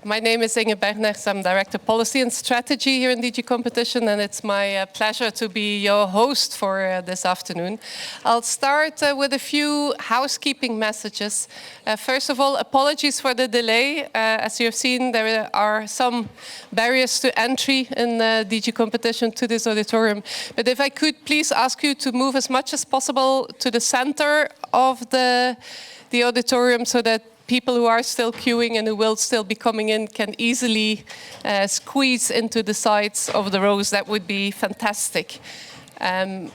My name is Inge Berners. I'm Director Policy and Strategy here in DG Competition, and it's my pleasure to be your host for this afternoon. I'll start with a few housekeeping messages. First of all, apologies for the delay. As you have seen, there are some barriers to entry in DG Competition to this auditorium. But if I could please ask you to move as much as possible to the center of the auditorium so that people who are still queuing and who will still be coming in can easily squeeze into the sides of the rows. That would be fantastic. And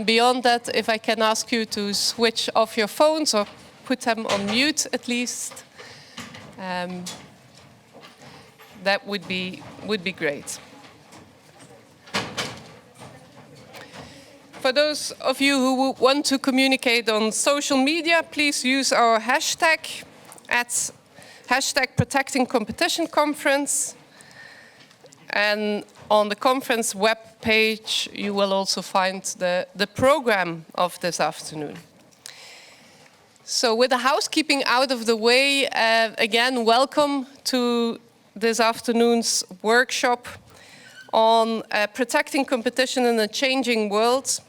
beyond that, if I can ask you to switch off your phones or put them on mute at least, that would be great. For those of you who want to communicate on social media, please use our hashtag at #ProtectingCompetitionConference. And on the conference web page, you will also find the program of this afternoon. So with the housekeeping out of the way, again, welcome to this afternoon's workshop on protecting competition in a changing world.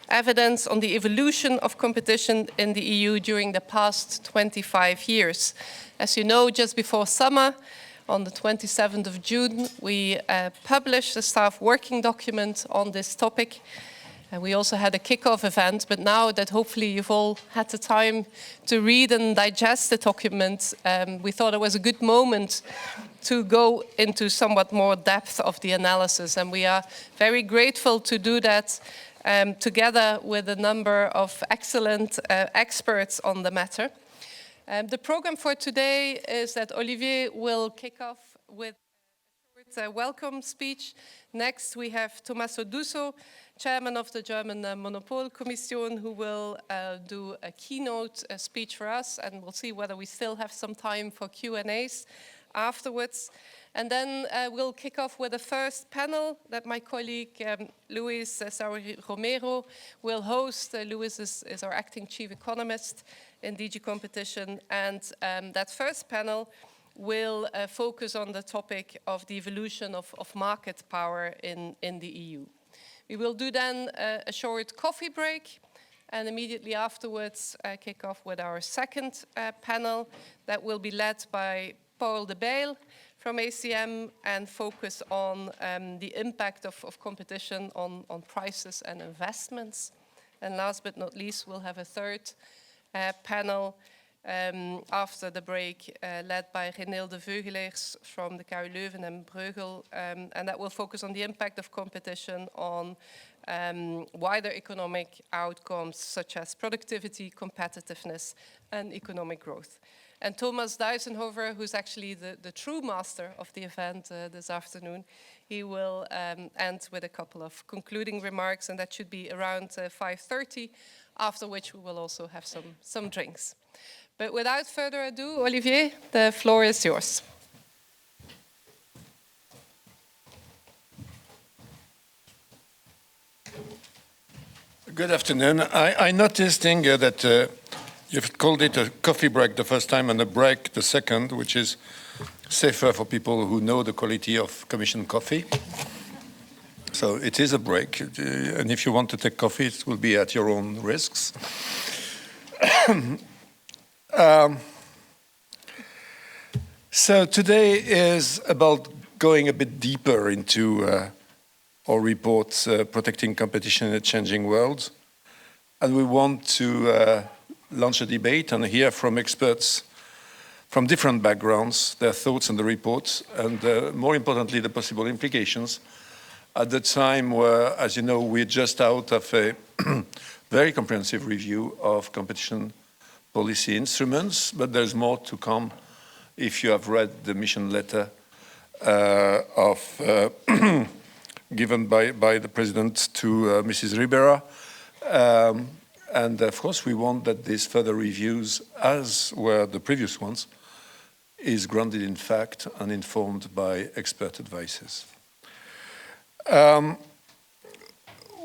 Evidence on the evolution of competition in the EU during the past 25 years. As you know, just before summer, on the 27th of June, we published a staff working document on this topic. And we also had a kick-off event, but now that hopefully you've all had the time to read and digest the document, we thought it was a good moment to go into somewhat more depth of the analysis. And we are very grateful to do that together with a number of excellent experts on the matter. The program for today is that Olivier will kick off with a short welcome speech. Next, we have Tommaso Dusso, chairman of the German Monopol Commission, who will do a keynote speech for us, and we'll see whether we still have some time for Q&As afterwards. And then we'll kick off with the first panel that my colleague Luis Sauri Romero will host. Luis is our acting chief economist in DG Competition, and that first panel will focus on the topic of the evolution of market power in the EU. We will do then a short coffee break, and immediately afterwards kick off with our second panel that will be led by Paul de Bijl from ACM and focus on the impact of competition on prices and investments. And last but not least, we'll have a third panel after the break led by René de Veugelers from the KU Leuven and Bruegel, and that will focus on the impact of competition on wider economic outcomes such as productivity, competitiveness, and economic growth. And Thomas Deisenhofer, who's actually the true master of the event this afternoon, he will end with a couple of concluding remarks, and that should be around 5:30, after which we will also have some drinks. But without further ado, Olivier, the floor is yours. Good afternoon. I noticed, Inge, that you've called it a coffee break the first time and a break the second, which is safer for people who know the quality of Commission coffee. So it is a break, and if you want to take coffee, it will be at your own risks. So today is about going a bit deeper into our report, Protecting Competition in a Changing World. And we want to launch a debate and hear from experts from different backgrounds, their thoughts on the report, and more importantly, the possible implications at the time where, as you know, we're just out of a very comprehensive review of competition policy instruments, but there's more to come if you have read the mission letter given by the President to Mrs. Ribera. And of course, we want that these further reviews, as were the previous ones, is grounded in fact and informed by expert advices.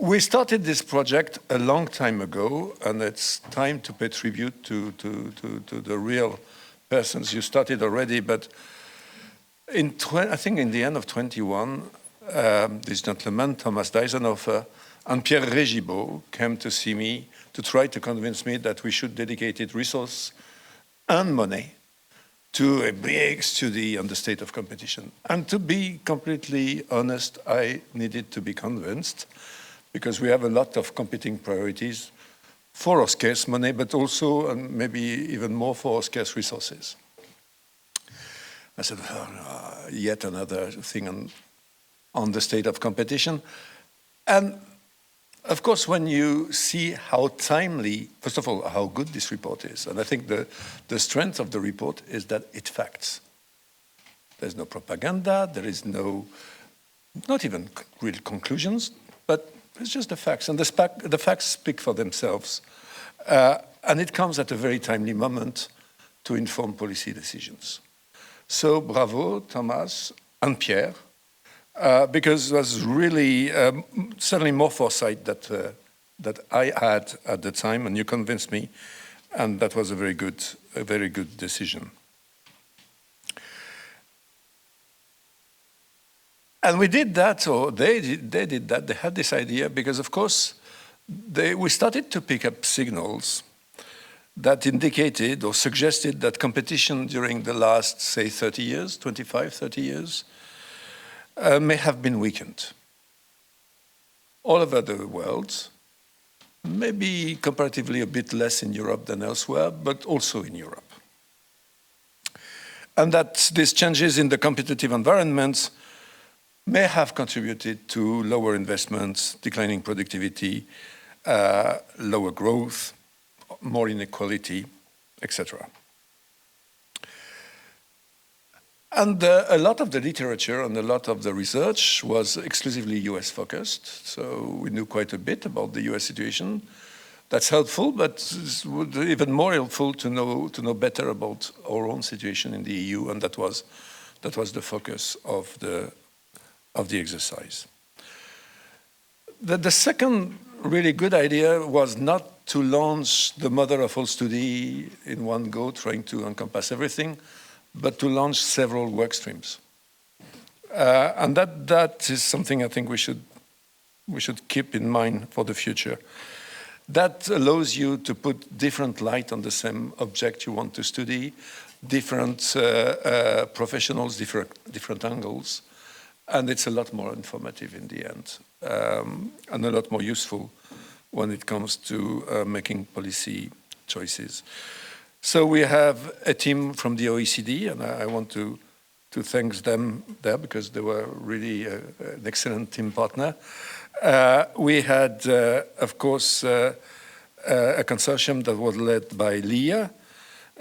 We started this project a long time ago, and it's time to pay tribute to the real persons. You started already, but I think in the end of 21, this gentleman, Thomas Deisenhofer, and Pierre Régibaud came to see me to try to convince me that we should dedicate resource and money to a big study on the state of competition. And to be completely honest, I needed to be convinced because we have a lot of competing priorities for our scarce money, but also, and maybe even more, for our scarce resources. I said, yet another thing on the state of competition. And of course, when you see how timely, first of all, how good this report is, and I think the strength of the report is that it facts. There's no propaganda, there is not even real conclusions, but it's just the facts, and the facts speak for themselves. And it comes at a very timely moment to inform policy decisions. So bravo, Thomas and Pierre, because it was really certainly more foresight that I had at the time, and you convinced me, and that was a very good decision. And we did that, or they did that. They had this idea because, of course, we started to pick up signals that indicated or suggested that competition during the last, say, 30 years, 25, 30 years, may have been weakened all over the world, maybe comparatively a bit less in Europe than elsewhere, but also in Europe. And that these changes in the competitive environment may have contributed to lower investments, declining productivity, lower growth, more inequality, etc. And a lot of the literature and a lot of the research was exclusively US focused. So we knew quite a bit about the US situation. That's helpful, but it's even more helpful to know better about our own situation in the EU, and that was the focus of the exercise. The second really good idea was not to launch the mother of all study in one go, trying to encompass everything, but to launch several work streams. And that is something I think we should keep in mind for the future. That allows you to put different light on the same object you want to study, different professionals, different angles, and it's a lot more informative in the end, and a lot more useful when it comes to making policy choices. So we have a team from the OECD, and I want to thank them there because they were really an excellent team partner. We had, of course, a consortium that was led by Leah,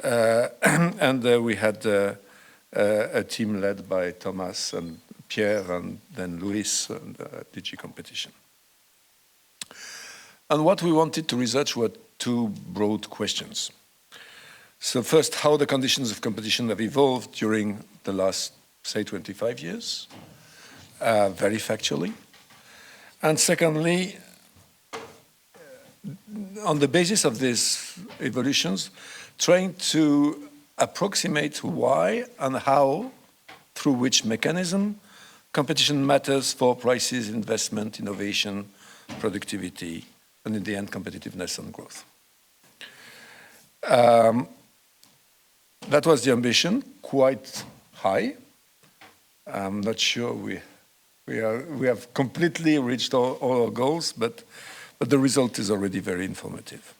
and we had a team led by Thomas and Pierre and then Luis and DG Competition. And what we wanted to research were two broad questions. So first, how the conditions of competition have evolved during the last, say, 25 years, very factually. And secondly, on the basis of these evolutions, trying to approximate why and how, through which mechanism, competition matters for prices, investment, innovation, productivity, and in the end, competitiveness and growth. That was the ambition, quite high. I'm not sure we have completely reached all our goals, but the result is already very informative.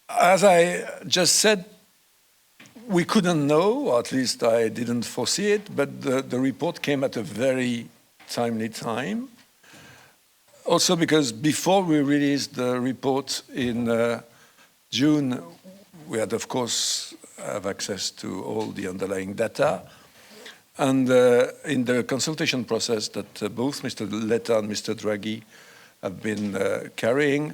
As I just said, we couldn't know, or at least I didn't foresee it, but the report came at a very timely time. Also because before we released the report in June, we had, of course, have access to all the underlying data. And in the consultation process that both Mr. Letta and Mr. Draghi have been carrying,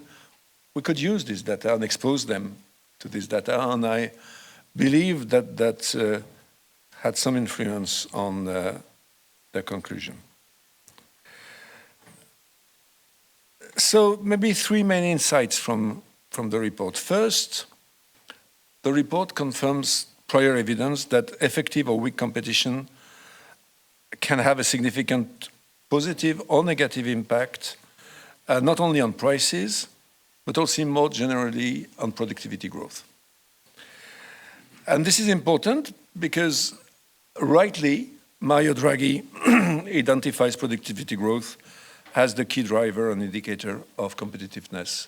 we could use this data and expose them to this data. And I believe that had some influence on their conclusion. So maybe three main insights from the report. First, the report confirms prior evidence that effective or weak competition can have a significant positive or negative impact, not only on prices, but also more generally on productivity growth. And this is important because rightly, Mario Draghi identifies productivity growth as the key driver and indicator of competitiveness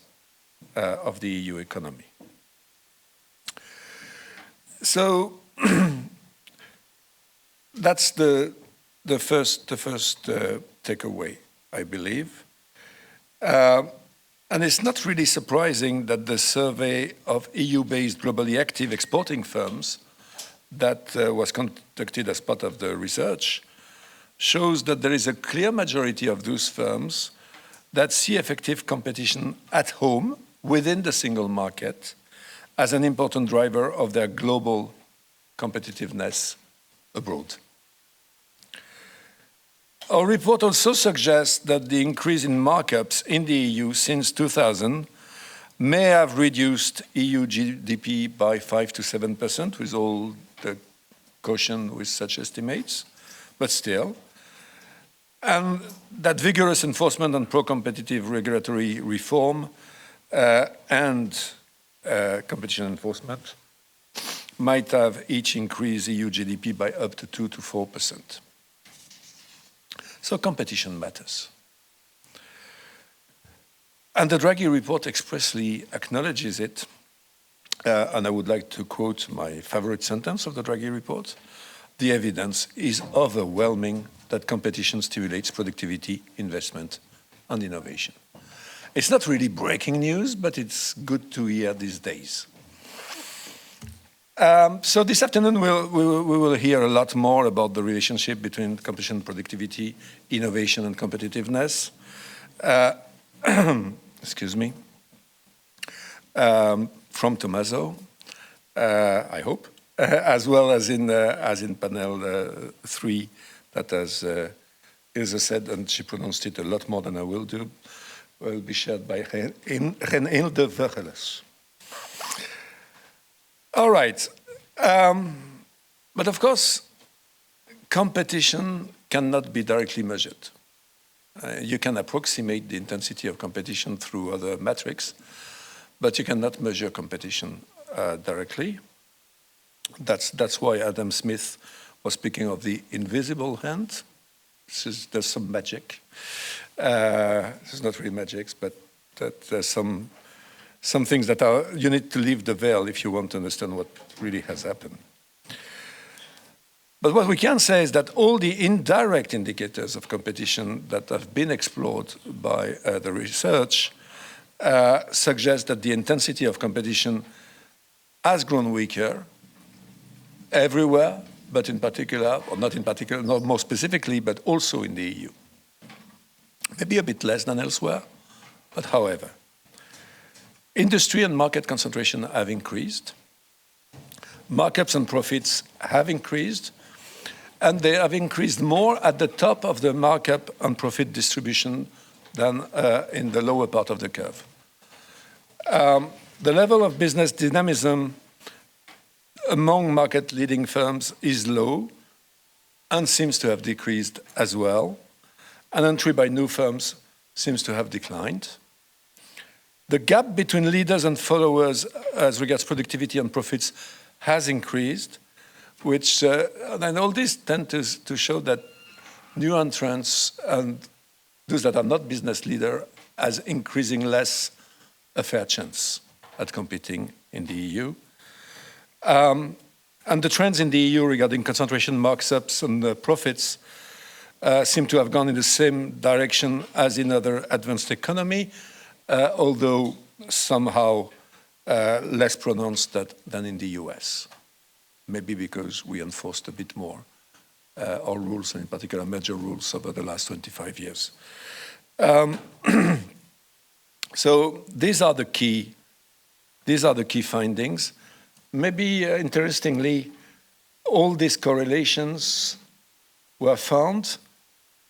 of the EU economy. So that's the first takeaway, I believe. And it's not really surprising that the survey of EU-based globally active exporting firms that was conducted as part of the research shows that there is a clear majority of those firms that see effective competition at home within the single market as an important driver of their global competitiveness abroad. Our report also suggests that the increase in markups in the EU since 2000 may have reduced EU GDP by 5 to 7%, with all the caution with such estimates, but still. And that vigorous enforcement and pro-competitive regulatory reform and competition enforcement might have each increased EU GDP by up to 2 to 4%. So competition matters. And the Draghi Report expressly acknowledges it. And I would like to quote my favorite sentence of the Draghi Report: "The evidence is overwhelming that competition stimulates productivity, investment, and innovation." It's not really breaking news, but it's good to hear these days. So this afternoon we will hear a lot more about the relationship between competition, productivity, innovation, and competitiveness. Excuse me. From Tommaso, I hope, as well as in panel 3, that as Ilse said, and she pronounced it a lot more than I will do, will be shared by Renilde Vergeles. All right. But of course, competition cannot be directly measured. You can approximate the intensity of competition through other metrics, but you cannot measure competition directly. That's why Adam Smith was speaking of the invisible hand. There's some magic. It's not really magic, but that there's some things that you need to leave the veil if you want to understand what really has happened. But what we can say is that all the indirect indicators of competition that have been explored by the research suggest that the intensity of competition has grown weaker everywhere, but in particular, or not in particular, not more specifically, but also in the EU. Maybe a bit less than elsewhere, but however. Industry and market concentration have increased. Markups and profits have increased, and they have increased more at the top of the markup and profit distribution than in the lower part of the curve. The level of business dynamism among market-leading firms is low and seems to have decreased as well, and entry by new firms seems to have declined. The gap between leaders and followers as regards productivity and profits has increased, which, and all this tends to show that new entrants and those that are not business leaders has increasing less a fair chance at competing in the EU. And the trends in the EU regarding concentration, markups, and profits seem to have gone in the same direction as in other advanced economies, although somehow less pronounced than in the US. Maybe because we enforced a bit more our rules, and in particular major rules, over the last 25 years. So these are the key findings. Maybe interestingly, all these correlations were found,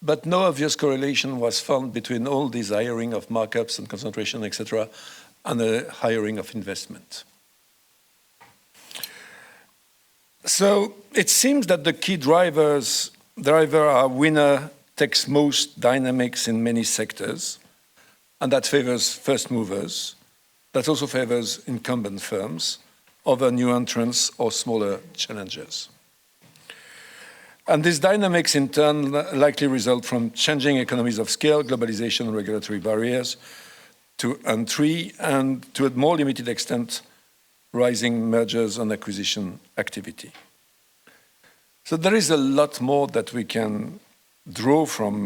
but no obvious correlation was found between all this hiring of markups and concentration, etc., and the hiring of investment. So it seems that the key driver are winner takes most dynamics in many sectors, and that favors first movers. That also favors incumbent firms over new entrants or smaller challengers. And these dynamics in turn likely result from changing economies of scale, globalization, and regulatory barriers to entry, and to a more limited extent, rising mergers and acquisition activity. So there is a lot more that we can draw from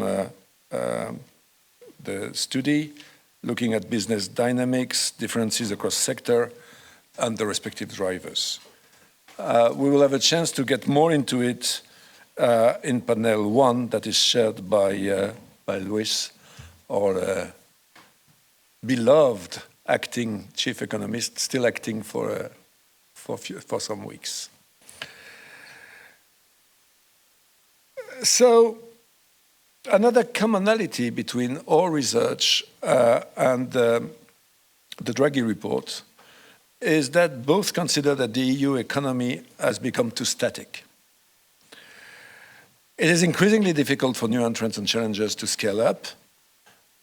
the study, looking at business dynamics, differences across sector, and the respective drivers. We will have a chance to get more into it in panel 1 that is shared by Luis, our beloved acting chief economist, still acting for some weeks. So another commonality between our research and the Draghi Report is that both consider that the EU economy has become too static. It is increasingly difficult for new entrants and challengers to scale up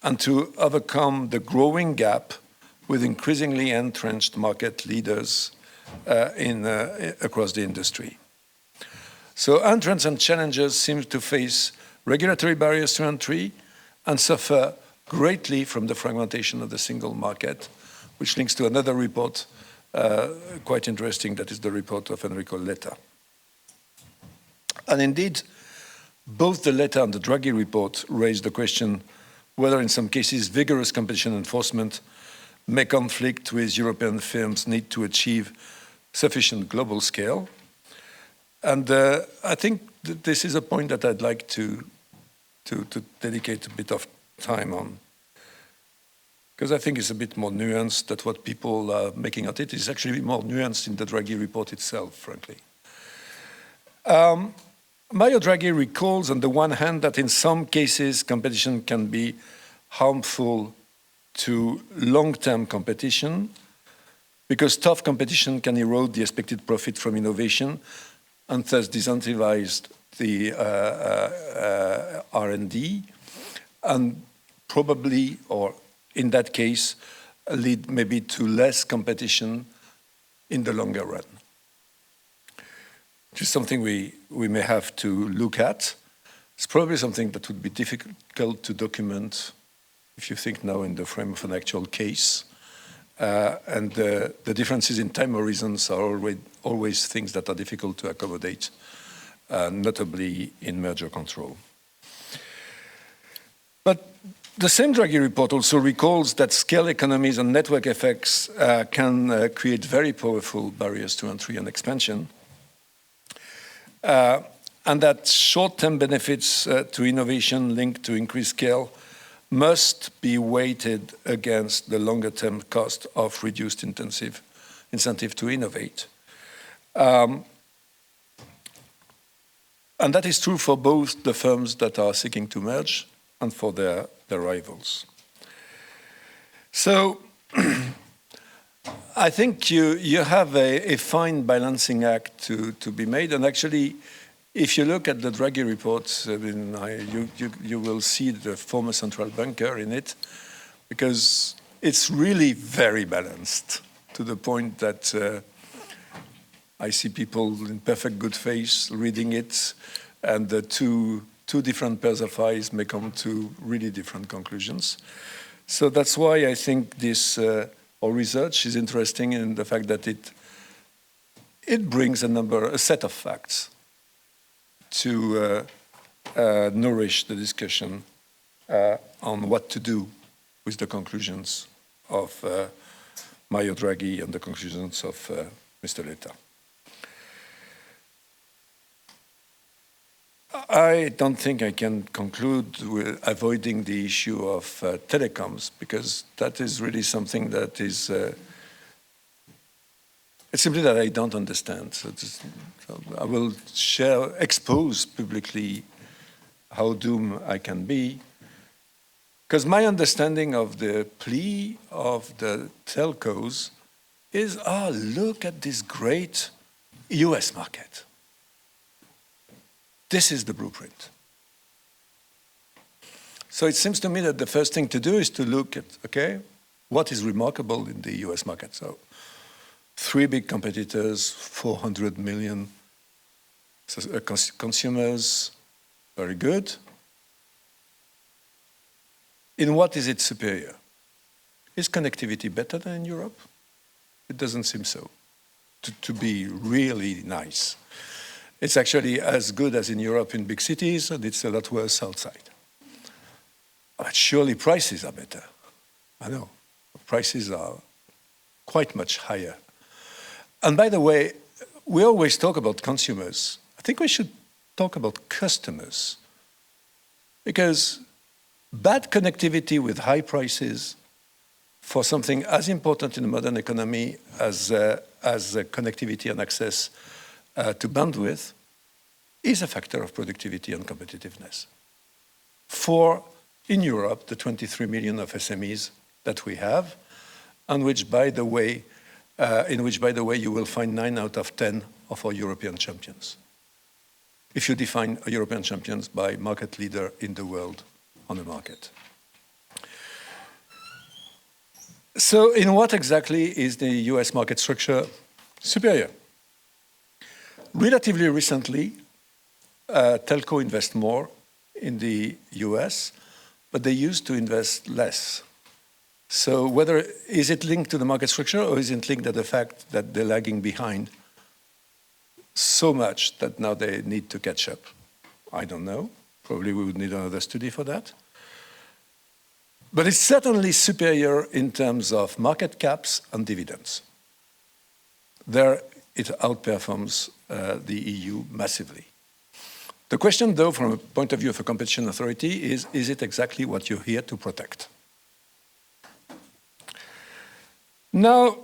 and to overcome the growing gap with increasingly entrenched market leaders across the industry. So entrants and challengers seem to face regulatory barriers to entry and suffer greatly from the fragmentation of the single market, which links to another report quite interesting, that is the report of Enrico Letta. And indeed, both the Letta and the Draghi report raise the question whether in some cases vigorous competition enforcement may conflict with European firms' need to achieve sufficient global scale. And I think this is a point that I'd like to dedicate a bit of time on, because I think it's a bit more nuanced than what people are making of it. It's actually more nuanced in the Draghi report itself, frankly. Mario Draghi recalls on the one hand that in some cases competition can be harmful to long-term competition because tough competition can erode the expected profit from innovation and thus disincentivize the R&D and probably, or in that case, lead maybe to less competition in the longer run. Which is something we may have to look at. It's probably something that would be difficult to document if you think now in the frame of an actual case. And the differences in time horizons are always things that are difficult to accommodate, notably in merger control. But the same Draghi report also recalls that scale economies and network effects can create very powerful barriers to entry and expansion. And that short-term benefits to innovation linked to increased scale must be weighted against the longer-term cost of reduced incentive to innovate. And that is true for both the firms that are seeking to merge and for their rivals. So I think you have a fine balancing act to be made. And actually, if you look at the Draghi report, I mean, you will see the former central banker in it, because it's really very balanced to the point that I see people in perfect good faith reading it, and the two different pairs of eyes may come to really different conclusions. So that's why I think this our research is interesting in the fact that it brings a set of facts to nourish the discussion on what to do with the conclusions of Mario Draghi and the conclusions of Mr. Letta. I don't think I can conclude with avoiding the issue of telecoms, because that is really something that is it's simply that I don't understand. So I will expose publicly how doomed I can be, because my understanding of the plea of the telcos is, look at this great US market. This is the blueprint. So it seems to me that the first thing to do is to look at, okay, what is remarkable in the US market? So 3 big competitors, 400 million consumers, very good. In what is it superior? Is connectivity better than in Europe? It doesn't seem so, to be really nice. It's actually as good as in Europe in big cities, and it's a lot worse outside. But surely prices are better. I know, prices are quite much higher. And by the way, we always talk about consumers. I think we should talk about customers. Because bad connectivity with high prices for something as important in the modern economy as connectivity and access to bandwidth is a factor of productivity and competitiveness. For, in Europe, the 23 million of SMEs that we have, in which, by the way, you will find 9 out of 10 of our European champions. If you define European champions by market leader in the world on the market. So in what exactly is the US market structure superior? Relatively recently, telco invest more in the US, but they used to invest less. So whether, is it linked to the market structure or is it linked to the fact that they're lagging behind so much that now they need to catch up? I don't know. Probably we would need another study for that. But it's certainly superior in terms of market caps and dividends. There it outperforms the EU massively. The question, though, from a point of view of a competition authority is it exactly what you're here to protect? Now,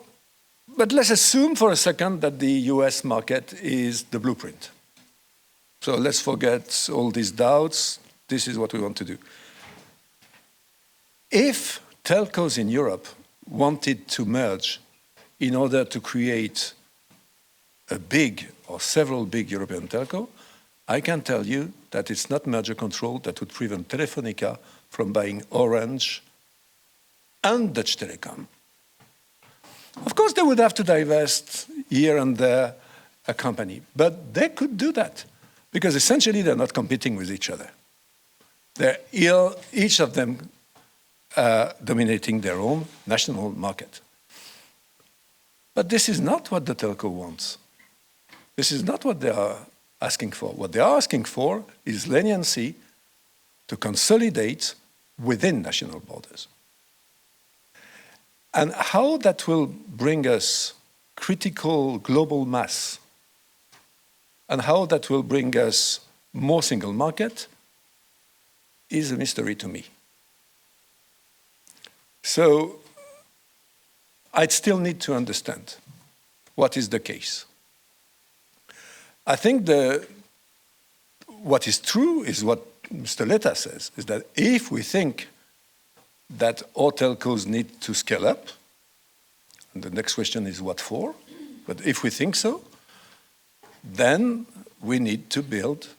but let's assume for a second that the US market is the blueprint. So let's forget all these doubts. This is what we want to do. If telcos in Europe wanted to merge in order to create a big or several big European telco, I can tell you that it's not merger control that would prevent Telefonica from buying Orange and Dutch Telecom. Of course, they would have to divest here and there a company, but they could do that because essentially they're not competing with each other. They're each of them dominating their own national market. But this is not what the telco wants. This is not what they are asking for. What they are asking for is leniency to consolidate within national borders. And how that will bring us critical global mass and how that will bring us more single market is a mystery to me. So I'd still need to understand what is the case. I think what is true is what Mr. Letta says, is that if we think that all telcos need to scale up, and the next question is what for, but if we think so, then we need to build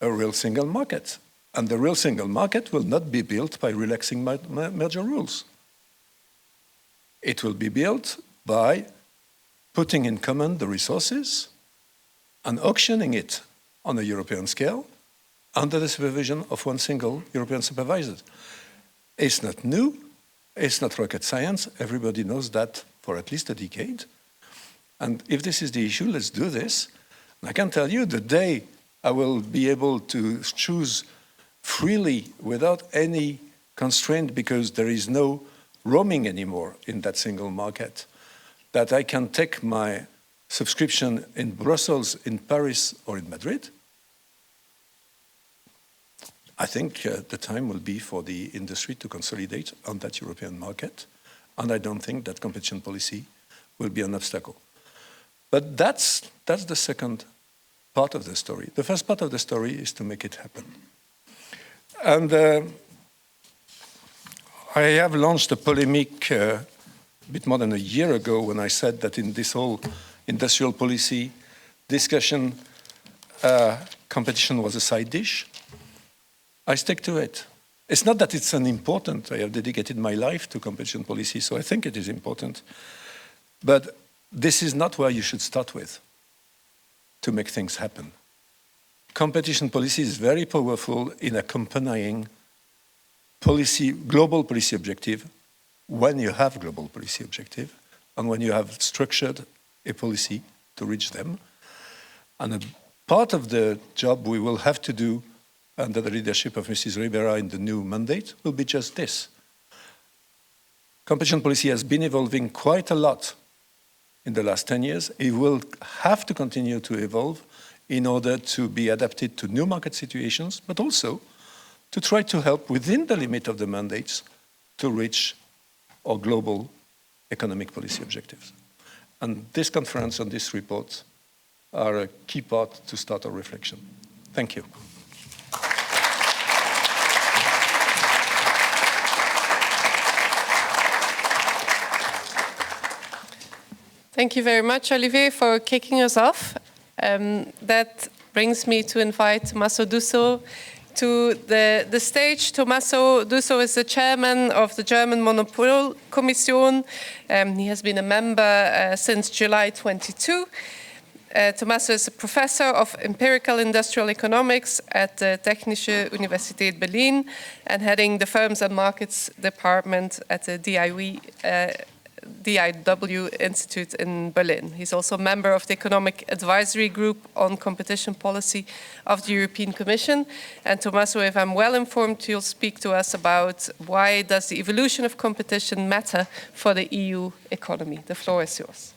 a real single market. And the real single market will not be built by relaxing merger rules. It will be built by putting in common the resources and auctioning it on a European scale under the supervision of one single European supervisor. It's not new, it's not rocket science, everybody knows that for at least a decade. And if this is the issue, let's do this. And I can tell you, the day I will be able to choose freely without any constraint because there is no roaming anymore in that single market, that I can take my subscription in Brussels, in Paris, or in Madrid, I think the time will be for the industry to consolidate on that European market, and I don't think that competition policy will be an obstacle. But that's the second part of the story. The first part of the story is to make it happen. And I have launched a polemic a bit more than a year ago when I said that in this whole industrial policy discussion, competition was a side dish. I stick to it. It's not that it's unimportant. I have dedicated my life to competition policy, so I think it is important. But this is not where you should start with to make things happen. Competition policy is very powerful in accompanying policy, global policy objective when you have global policy objective and when you have structured a policy to reach them. And a part of the job we will have to do under the leadership of Mrs. Rivera in the new mandate will be just this. Competition policy has been evolving quite a lot in the last 10 years. It will have to continue to evolve in order to be adapted to new market situations, but also to try to help within the limit of the mandates to reach our global economic policy objectives. And this conference and this report are a key part to start our reflection. Thank you. Thank you very much, Olivier, for kicking us off. That brings me to invite Tommaso Dusso to the stage. Tommaso Dusso is the chairman of the German Monopol Commission. He has been a member since July 22. Tommaso is a professor of empirical industrial economics at the Technische Universität Berlin and heading the Firms and Markets department at the DIW Institute in Berlin. He's also a member of the Economic Advisory Group on Competition Policy of the European Commission. And Tommaso, if I'm well informed, you'll speak to us about why does the evolution of competition matter for the EU economy. The floor is yours.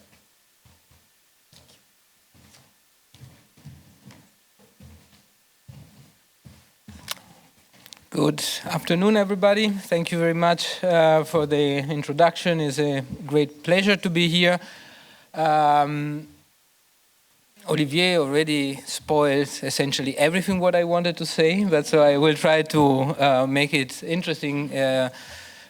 Good afternoon, everybody. Thank you very much for the introduction. It's a great pleasure to be here. Olivier already spoiled essentially everything what I wanted to say, but so I will try to make it interesting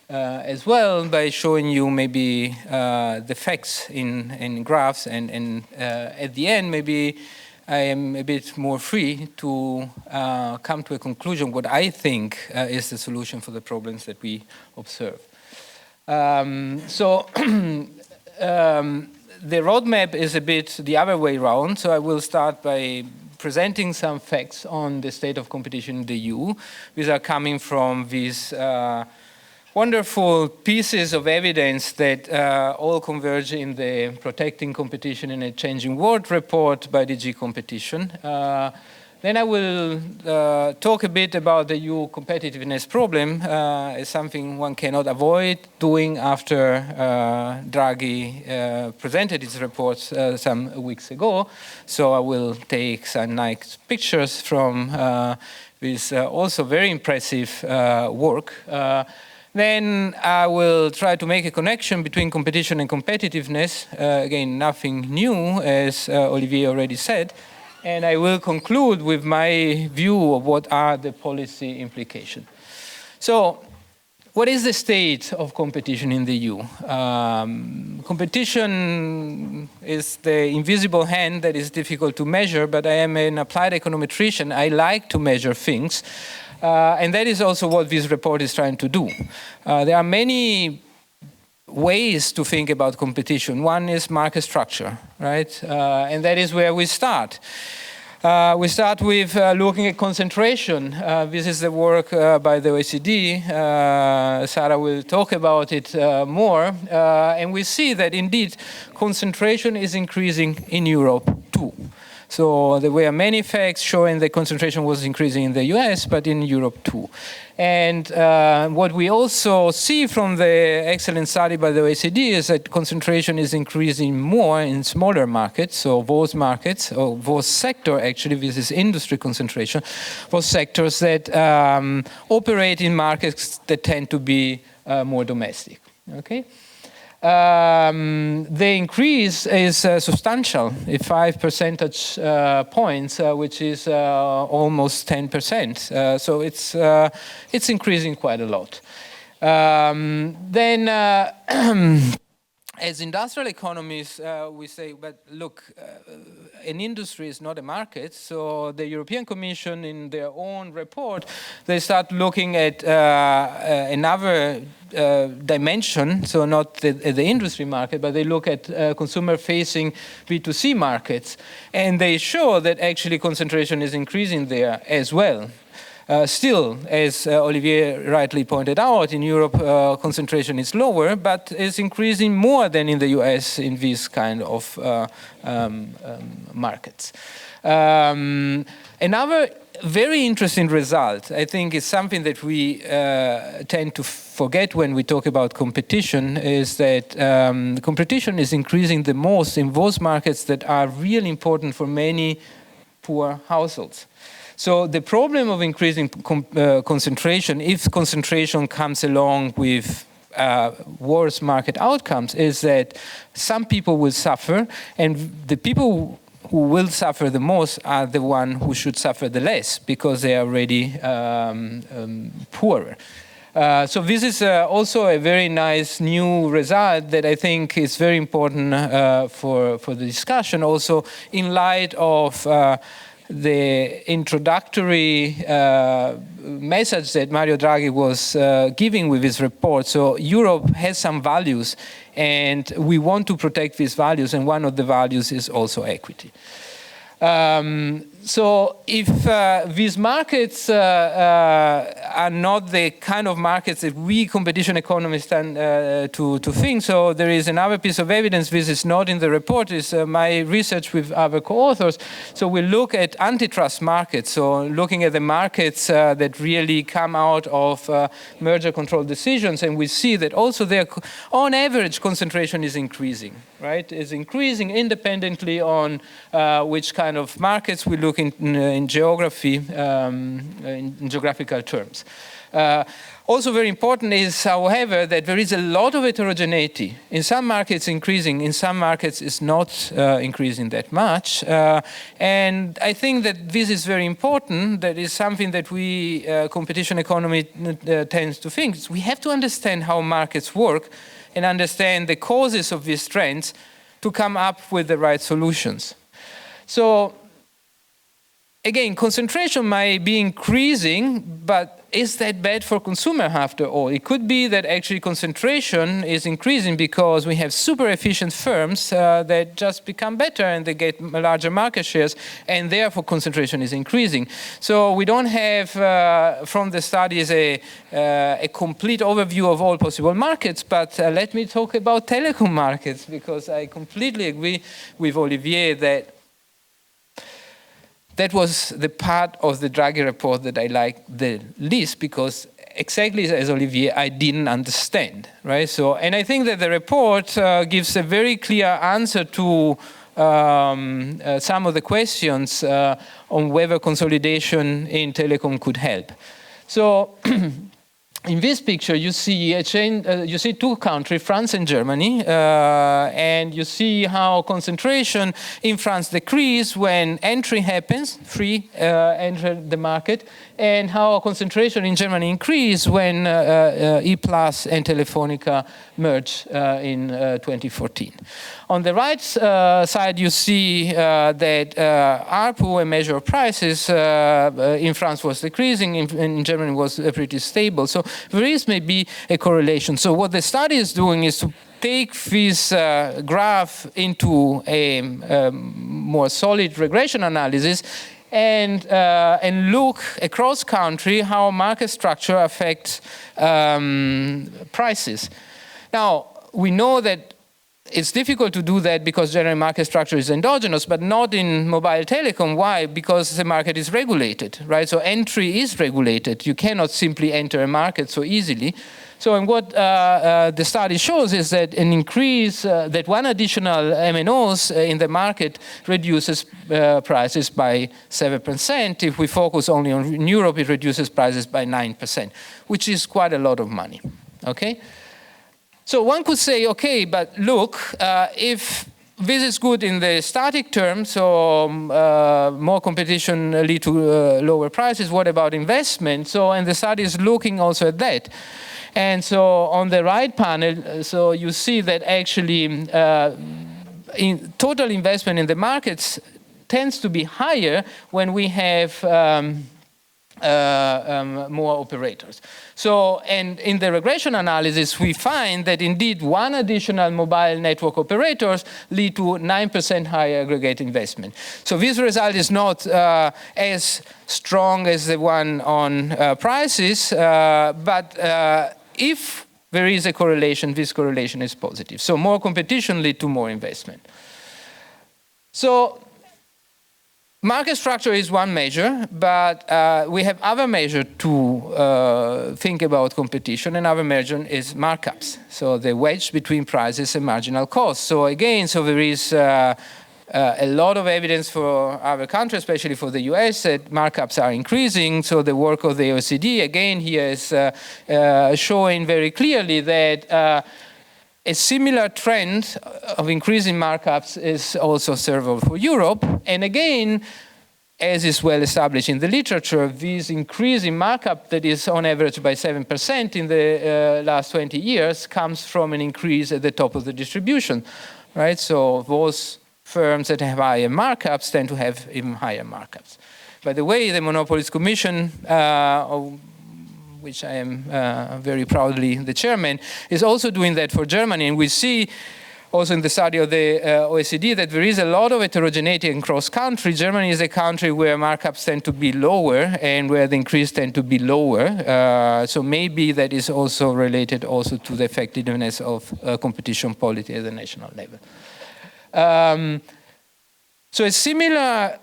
as well by showing you maybe the facts in graphs, and at the end maybe I am a bit more free to come to a conclusion what I think is the solution for the problems that we observe. The roadmap is a bit the other way around, so I will start by presenting some facts on the state of competition in the EU. These are coming from these wonderful pieces of evidence that all converge in the Protecting Competition in a Changing World report by DG Competition. Then I will talk a bit about the EU competitiveness problem. It's something one cannot avoid doing after Draghi presented his report some weeks ago. So I will take some nice pictures from this also very impressive work. Then I will try to make a connection between competition and competitiveness. Again, nothing new, as Olivier already said. And I will conclude with my view of what are the policy implications. So, what is the state of competition in the EU? Competition is the invisible hand that is difficult to measure, but I am an applied econometrician. I like to measure things. And that is also what this report is trying to do. There are many ways to think about competition. One is market structure, right? And that is where we start. We start with looking at concentration. This is the work by the OECD. Sarah will talk about it more. And we see that indeed concentration is increasing in Europe too. So there were many facts showing that concentration was increasing in the US, but in Europe too. And what we also see from the excellent study by the OECD is that concentration is increasing more in smaller markets. So those markets, or those sectors, actually, this is industry concentration, those sectors that operate in markets that tend to be more domestic. Okay? The increase is substantial, 5 percentage points, which is almost 10%. So it's increasing quite a lot. Then as industrial economists, we say, but look, an industry is not a market. So the European Commission, in their own report, they start looking at another dimension, so not the industry market, but they look at consumer-facing B2C markets. And they show that actually concentration is increasing there as well. Still, as Olivier rightly pointed out, in Europe concentration is lower, but is increasing more than in the US in these kind of markets. Another very interesting result, I think, is something that we tend to forget when we talk about competition, is that competition is increasing the most in those markets that are really important for many poor households. So the problem of increasing concentration, if concentration comes along with worse market outcomes, is that some people will suffer, and the people who will suffer the most are the ones who should suffer the less, because they are already poorer. So this is also a very nice new result that I think is very important for the discussion, also in light of the introductory message that Mario Draghi was giving with his report. So Europe has some values, and we want to protect these values, and one of the values is also equity. So if these markets are not the kind of markets that we competition economists tend to think, so there is another piece of evidence, this is not in the report, is my research with other co-authors. So we look at antitrust markets, so looking at the markets that really come out of merger control decisions, and we see that also there, on average, concentration is increasing, right? Is increasing independently on which kind of markets we look in geography, in geographical terms. Also very important is, however, that there is a lot of heterogeneity. In some markets increasing, in some markets it's not increasing that much. And I think that this is very important. That is something that we, competition economy tends to think. We have to understand how markets work and understand the causes of these trends to come up with the right solutions. So, again, concentration might be increasing, but is that bad for consumer after all? It could be that actually concentration is increasing because we have super efficient firms that just become better and they get larger market shares, and therefore concentration is increasing. So we don't have from the studies a complete overview of all possible markets, but let me talk about telecom markets, because I completely agree with Olivier that was the part of the Draghi report that I liked the least, because exactly as Olivier, I didn't understand, right? So, and I think that the report gives a very clear answer to some of the questions on whether consolidation in telecom could help. So, in this picture, you see you see two countries, France and Germany, and you see how concentration in France decreases when entry happens, free enter the market, and how concentration in Germany increases when E-Plus and Telefonica merge in 2014. On the right side, you see that ARPU, a measure of prices, in France was decreasing, in Germany was pretty stable. So there is maybe a correlation. So what the study is doing is to take this graph into a more solid regression analysis and look across country how market structure affects prices. Now, we know that it's difficult to do that because general market structure is endogenous, but not in mobile telecom. Why? Because the market is regulated, right? So entry is regulated. You cannot simply enter a market so easily. So, and what the study shows is that an increase, that one additional MNOs in the market reduces prices by 7%. If we focus only on Europe, it reduces prices by 9%, which is quite a lot of money, okay? So one could say, okay, but look, if this is good in the static term, so more competition lead to lower prices, what about investment? So, and the study is looking also at that. And so on the right panel, so you see that actually in total investment in the markets tends to be higher when we have more operators. So, and in the regression analysis, we find that indeed one additional mobile network operators lead to 9% higher aggregate investment. So this result is not as strong as the one on prices, but if there is a correlation, this correlation is positive. So more competition leads to more investment. So market structure is one measure, but we have other measures to think about competition. Another measure is markups, so the wedge between prices and marginal costs. So again, so there is a lot of evidence for other countries, especially for the US, that markups are increasing. So the work of the OECD, again, here is showing very clearly that a similar trend of increasing markups is also observable for Europe. And again, as is well established in the literature, this increase in markup that is on average by 7% in the last 20 years comes from an increase at the top of the distribution, right? So those firms that have higher markups tend to have even higher markups. By the way, the Monopolies Commission, which I am very proudly the chairman, is also doing that for Germany. And we see also in the study of the OECD that there is a lot of heterogeneity in cross-country. Germany is a country where markups tend to be lower and where the increase tend to be lower. So maybe that is also related also to the effectiveness of competition policy at the national level. So a similar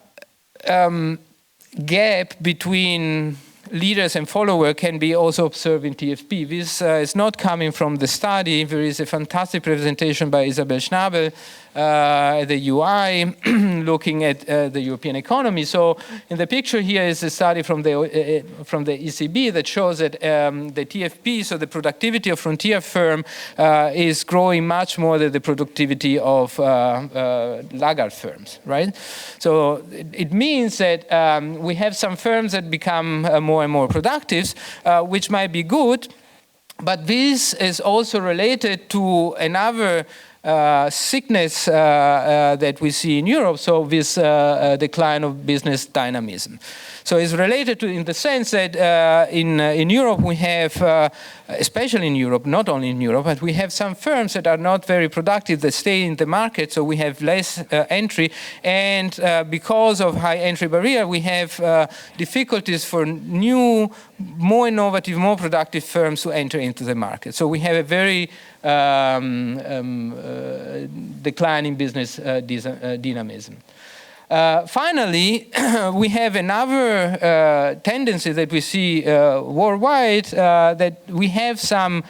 gap between leaders and followers can be also observed in TFP. This is not coming from the study. There is a fantastic presentation by Isabel Schnabel at the UI looking at the European economy. So in the picture here is a study from the ECB that shows that the TFP, so the productivity of frontier firm, is growing much more than the productivity of laggard firms, right? So it means that we have some firms that become more and more productive, which might be good, but this is also related to another sickness that we see in Europe, so this decline of business dynamism. So it's related to, in the sense that in Europe we have, especially in Europe, not only in Europe, but we have some firms that are not very productive that stay in the market, so we have less entry, and because of high entry barrier, we have difficulties for new, more innovative, more productive firms to enter into the market. So we have a very declining business dynamism. Finally, we have another tendency that we see worldwide, that we have some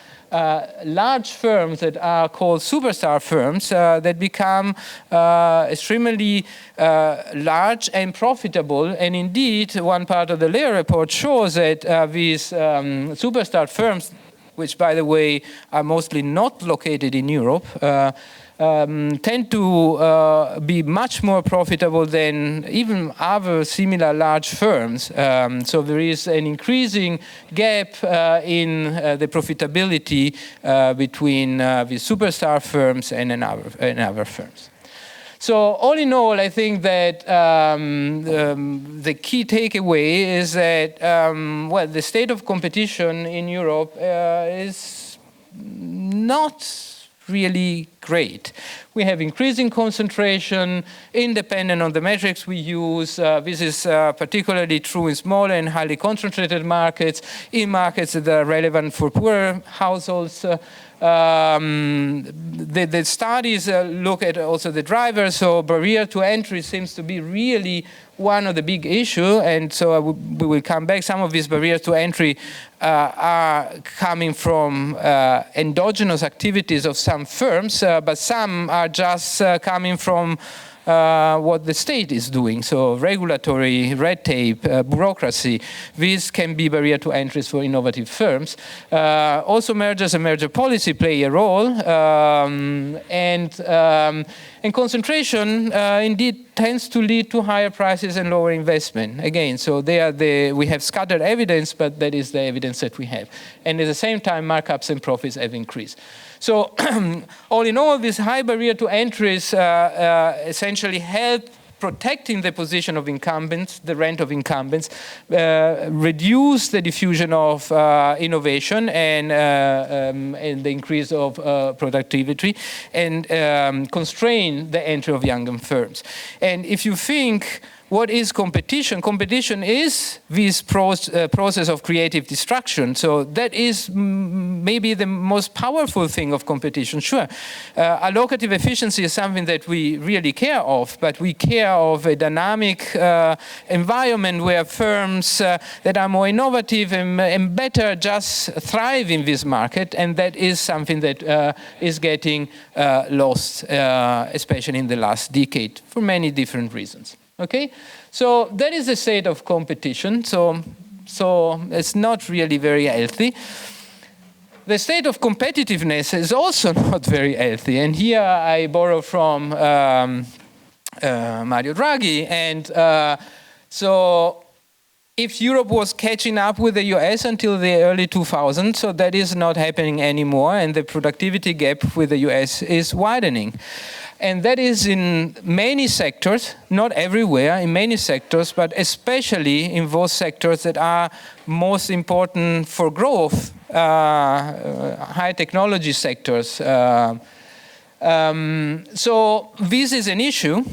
large firms that are called superstar firms that become extremely large and profitable. And indeed, one part of the Layer report shows that these superstar firms, which by the way are mostly not located in Europe, tend to be much more profitable than even other similar large firms. So there is an increasing gap in the profitability between the superstar firms and other firms. So all in all, I think that the key takeaway is that, well, the state of competition in Europe is not really great. We have increasing concentration, independent on the metrics we use. This is particularly true in smaller and highly concentrated markets, in markets that are relevant for poorer households. The studies look at also the drivers, so barrier to entry seems to be really one of the big issues, and so we will come back. Some of these barriers to entry are coming from endogenous activities of some firms, but some are just coming from what the state is doing. So regulatory, red tape, bureaucracy, these can be barrier to entries for innovative firms. Also mergers and merger policy play a role. And concentration indeed tends to lead to higher prices and lower investment. Again, so we have scattered evidence, but that is the evidence that we have. And at the same time, markups and profits have increased. So all in all, this high barrier to entries essentially help protecting the position of incumbents, the rent of incumbents, reduce the diffusion of innovation and the increase of productivity, and constrain the entry of younger firms. And if you think, what is competition? Competition is this process of creative destruction. So that is maybe the most powerful thing of competition. Sure, allocative efficiency is something that we really care of, but we care of a dynamic environment where firms that are more innovative and better just thrive in this market, and that is something that is getting lost, especially in the last decade, for many different reasons. Okay, so that is the state of competition. So it's not really very healthy. The state of competitiveness is also not very healthy. And here I borrow from Mario Draghi. And so if Europe was catching up with the US until the early 2000s, so that is not happening anymore. And the productivity gap with the US is widening. And that is in many sectors, not everywhere, in many sectors, but especially in those sectors that are most important for growth, high technology sectors. So this is an issue.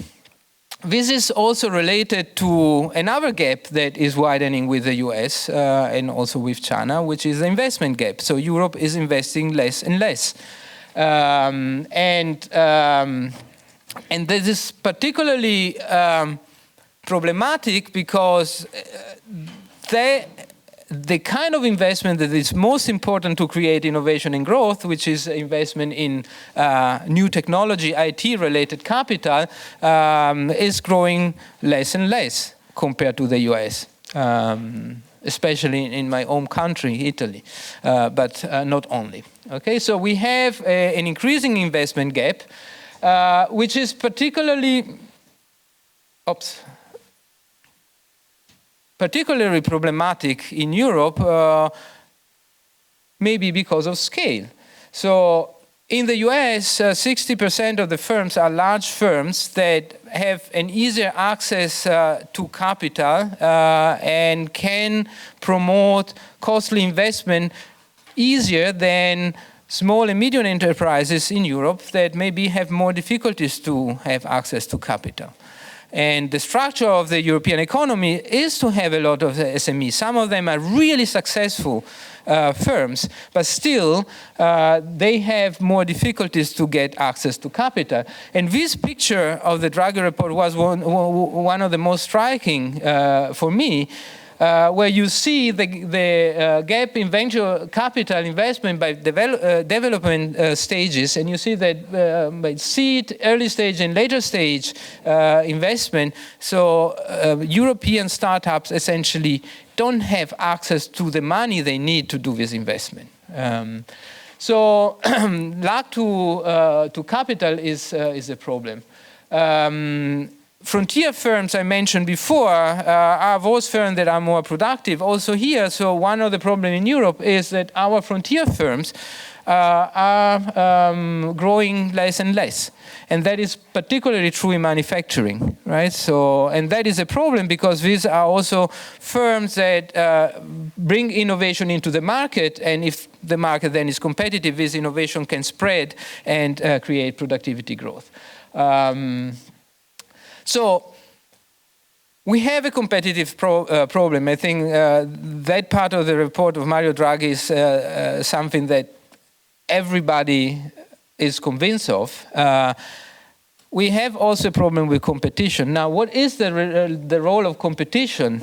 This is also related to another gap that is widening with the US and also with China, which is the investment gap. So Europe is investing less and less. And this is particularly problematic because the kind of investment that is most important to create innovation and growth, which is investment in new technology, IT-related capital, is growing less and less compared to the US. Especially in my home country, Italy, but not only. Okay, so we have an increasing investment gap, which is particularly problematic in Europe, maybe because of scale. So in the US, 60% of the firms are large firms that have an easier access to capital and can promote costly investment easier than small and medium enterprises in Europe that maybe have more difficulties to have access to capital. And the structure of the European economy is to have a lot of SMEs. Some of them are really successful firms, but still they have more difficulties to get access to capital. And this picture of the Draghi Report was one of the most striking for me, where you see the gap in venture capital investment by development stages, and you see that by seed, early stage, and later stage investment. So European startups essentially don't have access to the money they need to do this investment. So lack to capital is a problem. Frontier firms I mentioned before are those firms that are more productive. Also here, so one of the problems in Europe is that our frontier firms are growing less and less. And that is particularly true in manufacturing, right? So, and that is a problem because these are also firms that bring innovation into the market, and if the market then is competitive, this innovation can spread and create productivity growth. So we have a competitive problem. I think that part of the report of Mario Draghi is something that everybody is convinced of. We have also a problem with competition. Now, what is the role of competition?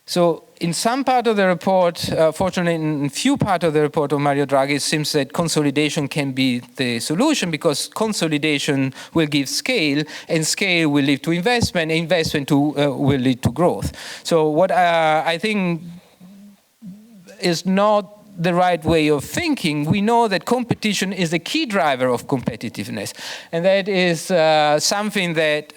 So in some part of the report, fortunately in few part of the report of Mario Draghi, it seems that consolidation can be the solution because consolidation will give scale, and scale will lead to investment, and investment will lead to growth. So what I think is not the right way of thinking. We know that competition is the key driver of competitiveness, and that is something that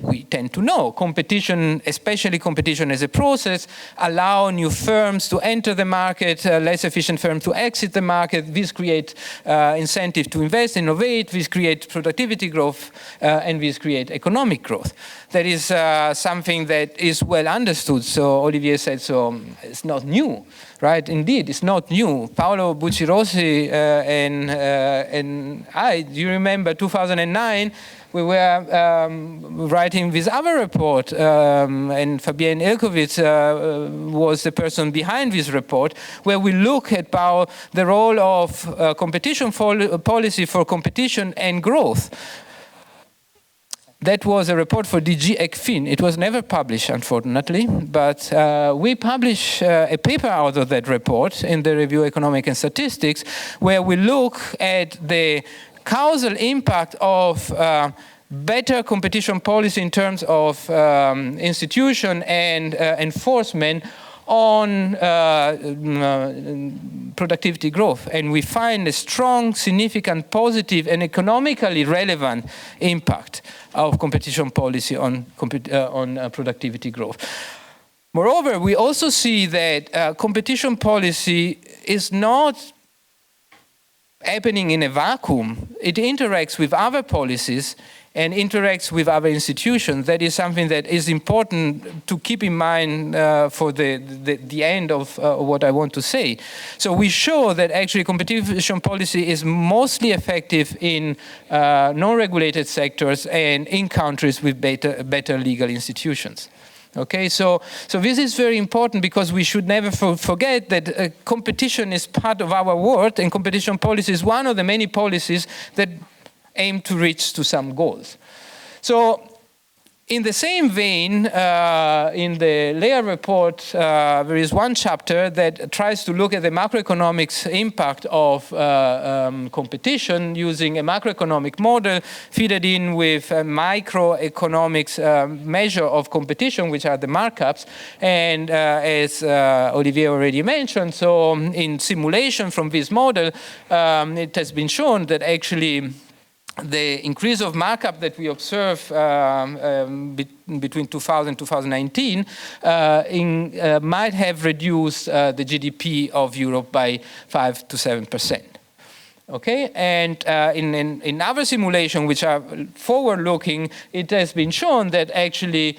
we tend to know. Competition, especially competition as a process, allow new firms to enter the market, less efficient firms to exit the market. This creates incentive to invest, innovate. This creates productivity growth, and this creates economic growth. That is something that is well understood. So Olivier said, so it's not new, right? Indeed, it's not new. Paolo Bucci-Rossi and I, do you remember 2009? We were writing this other report, and Fabienne Ilkovits was the person behind this report, where we look at the role of competition policy for competition and growth. That was a report for DG ECFIN. It was never published, unfortunately, but we published a paper out of that report in the Review Economic and Statistics, where we look at the causal impact of better competition policy in terms of institution and enforcement on productivity growth. And we find a strong, significant, positive, and economically relevant impact of competition policy on productivity growth. Moreover, we also see that competition policy is not happening in a vacuum. It interacts with other policies and interacts with other institutions. That is something that is important to keep in mind for the end of what I want to say. So we show that actually competition policy is mostly effective in non-regulated sectors and in countries with better legal institutions. Okay, so this is very important, because we should never forget that competition is part of our world, and competition policy is one of the many policies that aim to reach to some goals. So in the same vein, in the Layer report, there is one chapter that tries to look at the macroeconomics impact of competition using a macroeconomic model, fed in with a microeconomics measure of competition, which are the markups. And as Olivier already mentioned, so in simulation from this model, it has been shown that actually the increase of markup that we observe between 2000 and 2019 might have reduced the GDP of Europe by 5 to 7%. Okay, and in other simulations, which are forward-looking, it has been shown that actually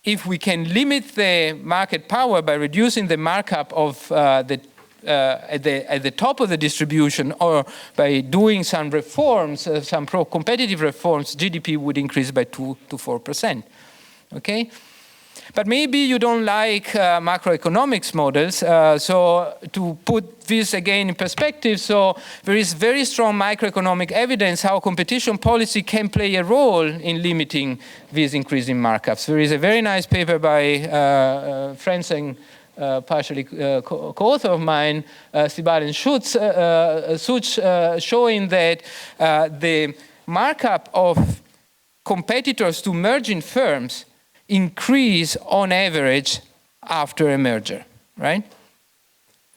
if we can limit the market power by reducing the markup of at the top of the distribution, or by doing some reforms, some pro-competitive reforms, GDP would increase by 2 to 4%. Okay? But maybe you don't like macroeconomics models, so to put this again in perspective, so there is very strong microeconomic evidence how competition policy can play a role in limiting these increasing markups. There is a very nice paper by friends and partially co-author of mine, Sibal and Such, showing that the markup of competitors to merging firms increase on average after a merger, right?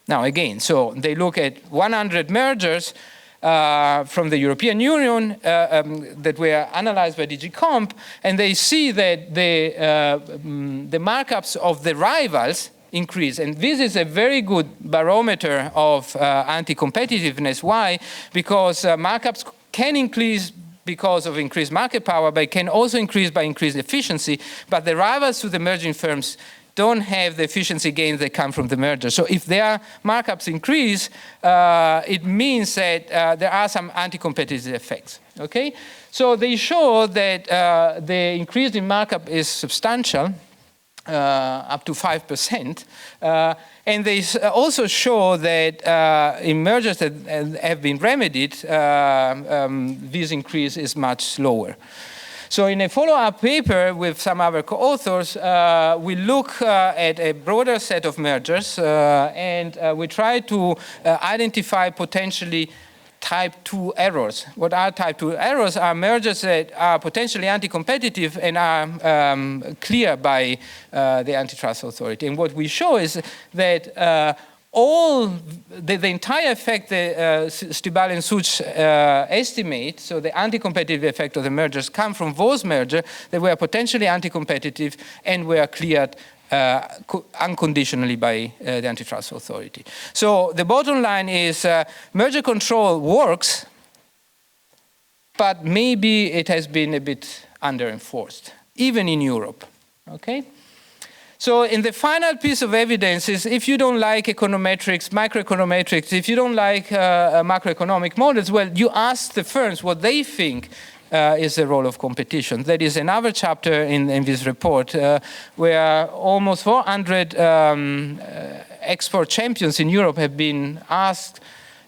Now again, so they look at 100 mergers from the European Union that were analyzed by DG Comp, and they see that the markups of the rivals increase. And this is a very good barometer of anti-competitiveness. Why? Because markups can increase because of increased market power, but it can also increase by increased efficiency. But the rivals to the merging firms don't have the efficiency gains that come from the merger. So if their markups increase, it means that there are some anti-competitive effects. Okay? So they show that the increase in markup is substantial, up to 5%. And they also show that in mergers that have been remedied, this increase is much lower. So in a follow-up paper with some other co-authors, we look at a broader set of mergers, and we try to identify potentially type 2 errors. What are type 2 errors? Are mergers that are potentially anti-competitive and are cleared by the antitrust authority. And what we show is that the entire effect the Stibal and Such estimate, so the anti-competitive effect of the mergers, come from those mergers that were potentially anti-competitive and were cleared unconditionally by the antitrust authority. So the bottom line is merger control works, but maybe it has been a bit under-enforced, even in Europe. Okay? So in the final piece of evidence is if you don't like econometrics, microeconometrics, if you don't like macroeconomic models, well, you ask the firms what they think is the role of competition. That is another chapter in this report where almost 400 export champions in Europe have been asked,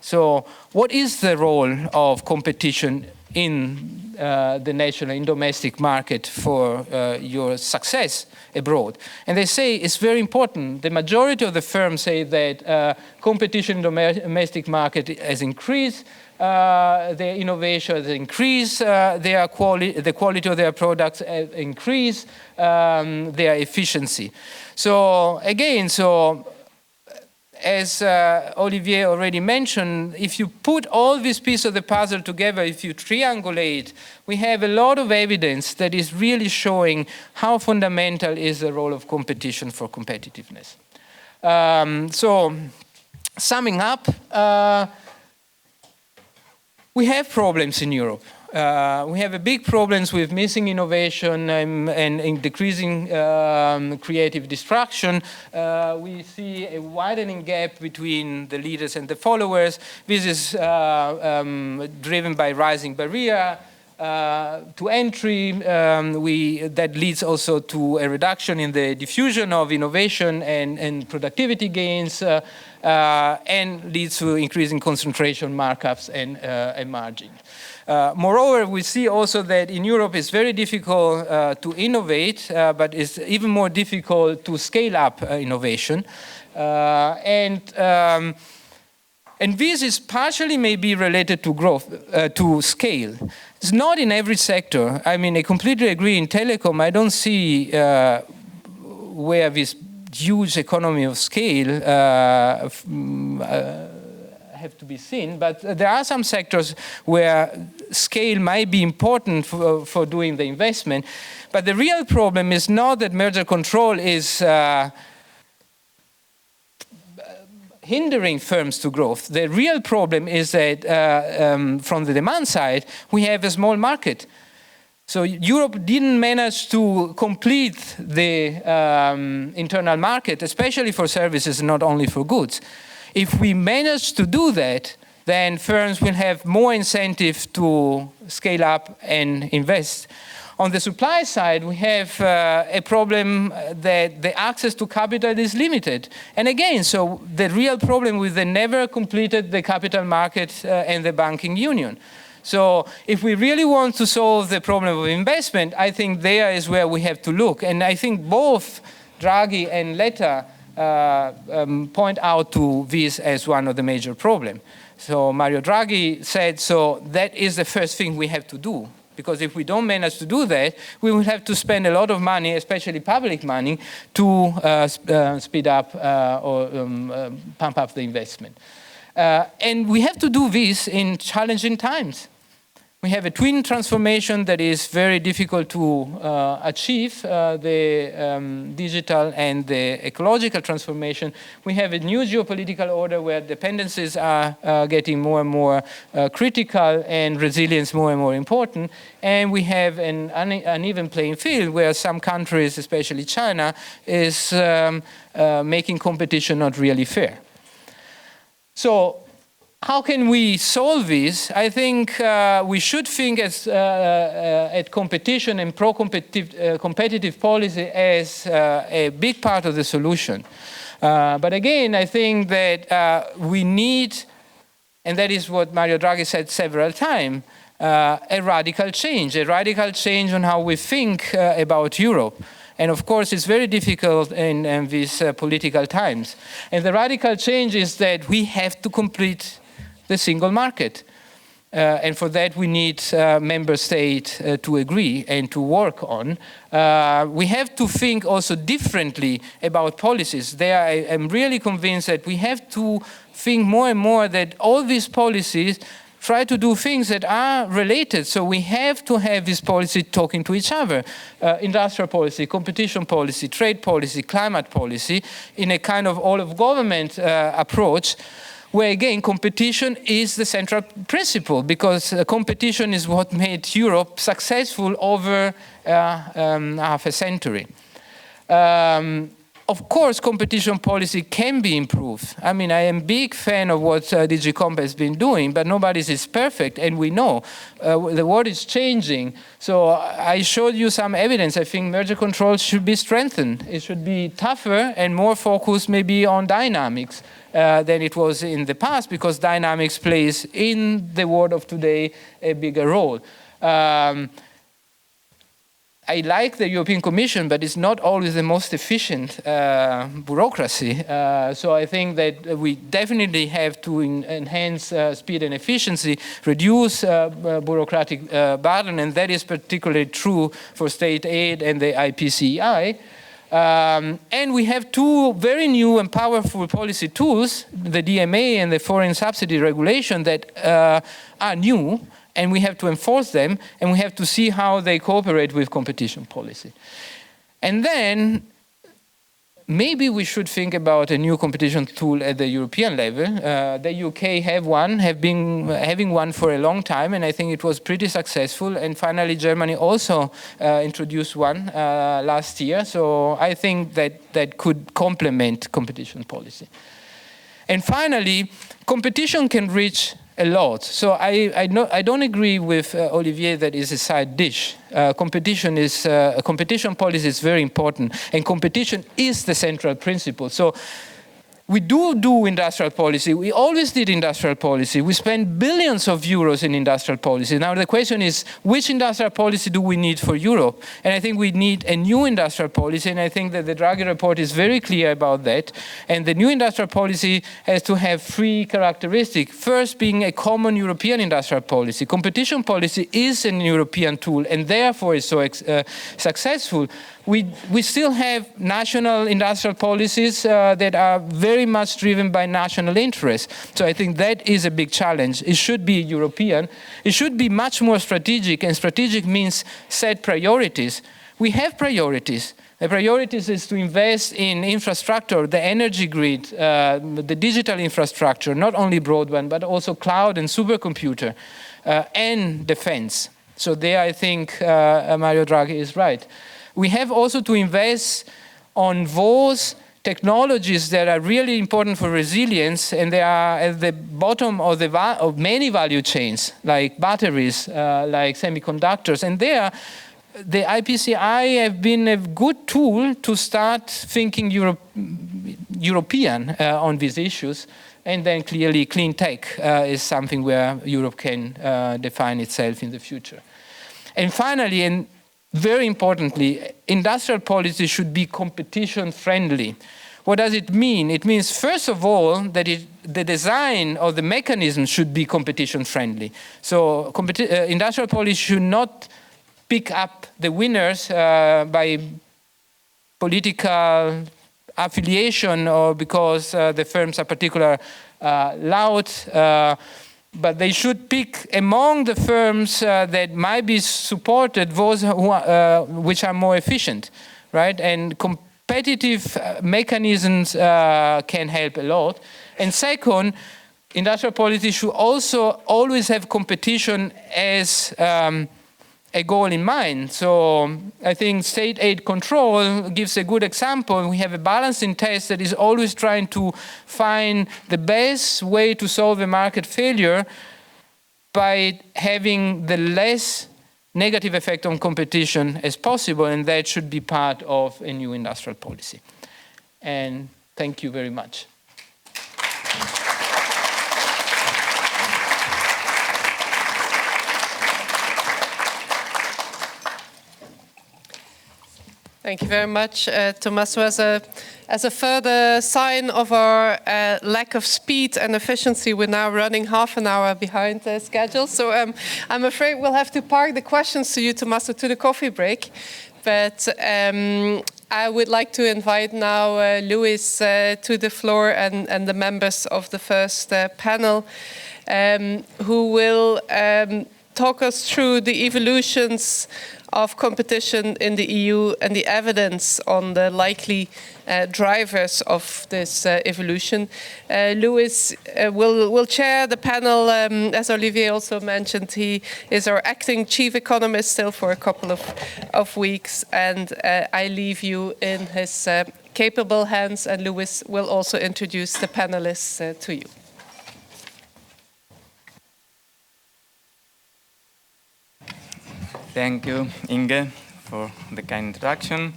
so what is the role of competition in the national, in domestic market for your success abroad? And they say it's very important. The majority of the firms say that competition in the domestic market has increased, their innovation has increased, the quality of their products has increased, their efficiency. So again, as Olivier already mentioned, if you put all these pieces of the puzzle together, if you triangulate, we have a lot of evidence that is really showing how fundamental is the role of competition for competitiveness. So summing up, we have problems in Europe. We have a big problems with missing innovation and decreasing creative destruction. We see a widening gap between the leaders and the followers. This is driven by rising barrier to entry. That leads also to a reduction in the diffusion of innovation and productivity gains, and leads to increasing concentration, markups, and margin. Moreover, we see also that in Europe it's very difficult to innovate, but it's even more difficult to scale up innovation. And this is partially maybe related to growth, to scale. It's not in every sector. I mean, I completely agree in telecom. I don't see where this huge economy of scale have to be seen, but there are some sectors where scale might be important for doing the investment. But the real problem is not that merger control is hindering firms to growth. The real problem is that from the demand side, we have a small market. So Europe didn't manage to complete the internal market, especially for services, not only for goods. If we manage to do that, then firms will have more incentive to scale up and invest. On the supply side, we have a problem that the access to capital is limited. And again, so the real problem with the never completed the capital market and the banking union. So if we really want to solve the problem of investment, I think there is where we have to look. And I think both Draghi and Letta point out to this as one of the major problems. So Mario Draghi said, so that is the first thing we have to do. Because if we don't manage to do that, we will have to spend a lot of money, especially public money, to speed up or pump up the investment. And we have to do this in challenging times. We have a twin transformation that is very difficult to achieve, the digital and the ecological transformation. We have a new geopolitical order where dependencies are getting more and more critical and resilience more and more important. And we have an uneven playing field where some countries, especially China, is making competition not really fair. So how can we solve this? I think we should think at competition and competitive policy as a big part of the solution. But again, I think that we need, and that is what Mario Draghi said several times, a radical change on how we think about Europe. And of course, it's very difficult in these political times. And the radical change is that we have to complete the single market. And for that, we need member states to agree and to work on. We have to think also differently about policies. There, I am really convinced that we have to think more and more that all these policies try to do things that are related. So we have to have this policy talking to each other. Industrial policy, competition policy, trade policy, climate policy, in a kind of all-of-government approach, where again, competition is the central principle, because competition is what made Europe successful over half a century. Of course, competition policy can be improved. I mean, I am a big fan of what DG Comp has been doing, but nobody is perfect, and we know the world is changing. So I showed you some evidence. I think merger control should be strengthened. It should be tougher and more focused maybe on dynamics than it was in the past, because dynamics plays in the world of today a bigger role. I like the European Commission, but it's not always the most efficient bureaucracy. So I think that we definitely have to enhance speed and efficiency, reduce bureaucratic burden, and that is particularly true for state aid and the IPCEI. And we have two very new and powerful policy tools, the DMA and the foreign subsidy regulation, that are new, and we have to enforce them, and we have to see how they cooperate with competition policy. And then maybe we should think about a new competition tool at the European level. The UK have been having one for a long time, and I think it was pretty successful. And finally, Germany also introduced one last year. So I think that could complement competition policy. And finally, competition can reach a lot. So I don't agree with Olivier that it's a side dish. Competition policy is very important, and competition is the central principle. So we do industrial policy. We always did industrial policy. We spend billions of euros in industrial policy. Now the question is, which industrial policy do we need for Europe? And I think we need a new industrial policy, and I think that the Draghi Report is very clear about that. And the new industrial policy has to have three characteristics. First, being a common European industrial policy. Competition policy is an European tool, and therefore is so successful. We still have national industrial policies that are very much driven by national interests. So I think that is a big challenge. It should be European. It should be much more strategic, and strategic means set priorities. We have priorities. The priorities is to invest in infrastructure, the energy grid, the digital infrastructure, not only broadband, but also cloud and supercomputer, and defense. So there I think Mario Draghi is right. We have also to invest on those technologies that are really important for resilience, and they are at the bottom of many value chains, like batteries, like semiconductors. And there, the IPCEI have been a good tool to start thinking European on these issues. And then clearly clean tech is something where Europe can define itself in the future. And finally, and very importantly, industrial policy should be competition friendly. What does it mean? It means, first of all, that the design of the mechanism should be competition friendly. So industrial policy should not pick up the winners by political affiliation or because the firms are particularly loud, but they should pick among the firms that might be supported those which are more efficient, right? And competitive mechanisms can help a lot. And second, industrial policy should also always have competition as a goal in mind. So I think state aid control gives a good example. We have a balancing test that is always trying to find the best way to solve a market failure by having the less negative effect on competition as possible, and that should be part of a new industrial policy. And thank you very much. Thank you very much, Tommaso. As a as a further sign of our lack of speed and efficiency, we're now running half an hour behind the schedule. So I'm afraid we'll have to park the questions to you, Tommaso, to the coffee break. But I would like to invite now Luis to the floor and the members of the first panel who will talk us through the evolutions of competition in the EU and the evidence on the likely drivers of this evolution. Luis will chair the panel. As Olivier also mentioned, he is our acting chief economist still for a couple of weeks, and I leave you in his capable hands, and Luis will also introduce the panelists to you. Thank you, Inge, for the kind introduction.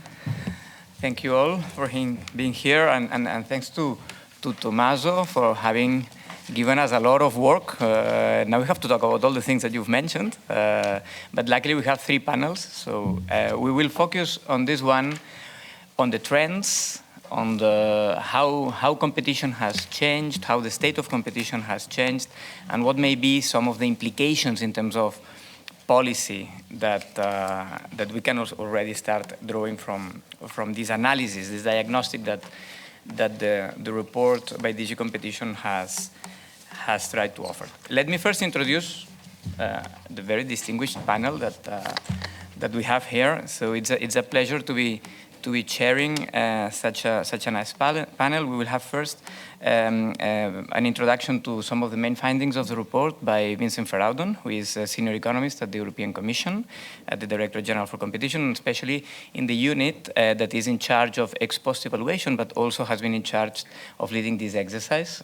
Thank you all for being here, and thanks to Tommaso for having given us a lot of work. Now we have to talk about all the things that you've mentioned, but luckily we have 3 panels, so we will focus on this one, on the trends, on how competition has changed, how the state of competition has changed, and what may be some of the implications in terms of policy that we can already start drawing from this analysis, this diagnostic that the report by DG Competition has tried to offer. Let me first introduce the very distinguished panel that we have here. So it's a pleasure to be chairing such a nice panel. We will have first an introduction to some of the main findings of the report by Vincent Ferraudon, who is a senior economist at the European Commission, at the Director General for Competition, especially in the unit that is in charge of ex post evaluation, but also has been in charge of leading this exercise.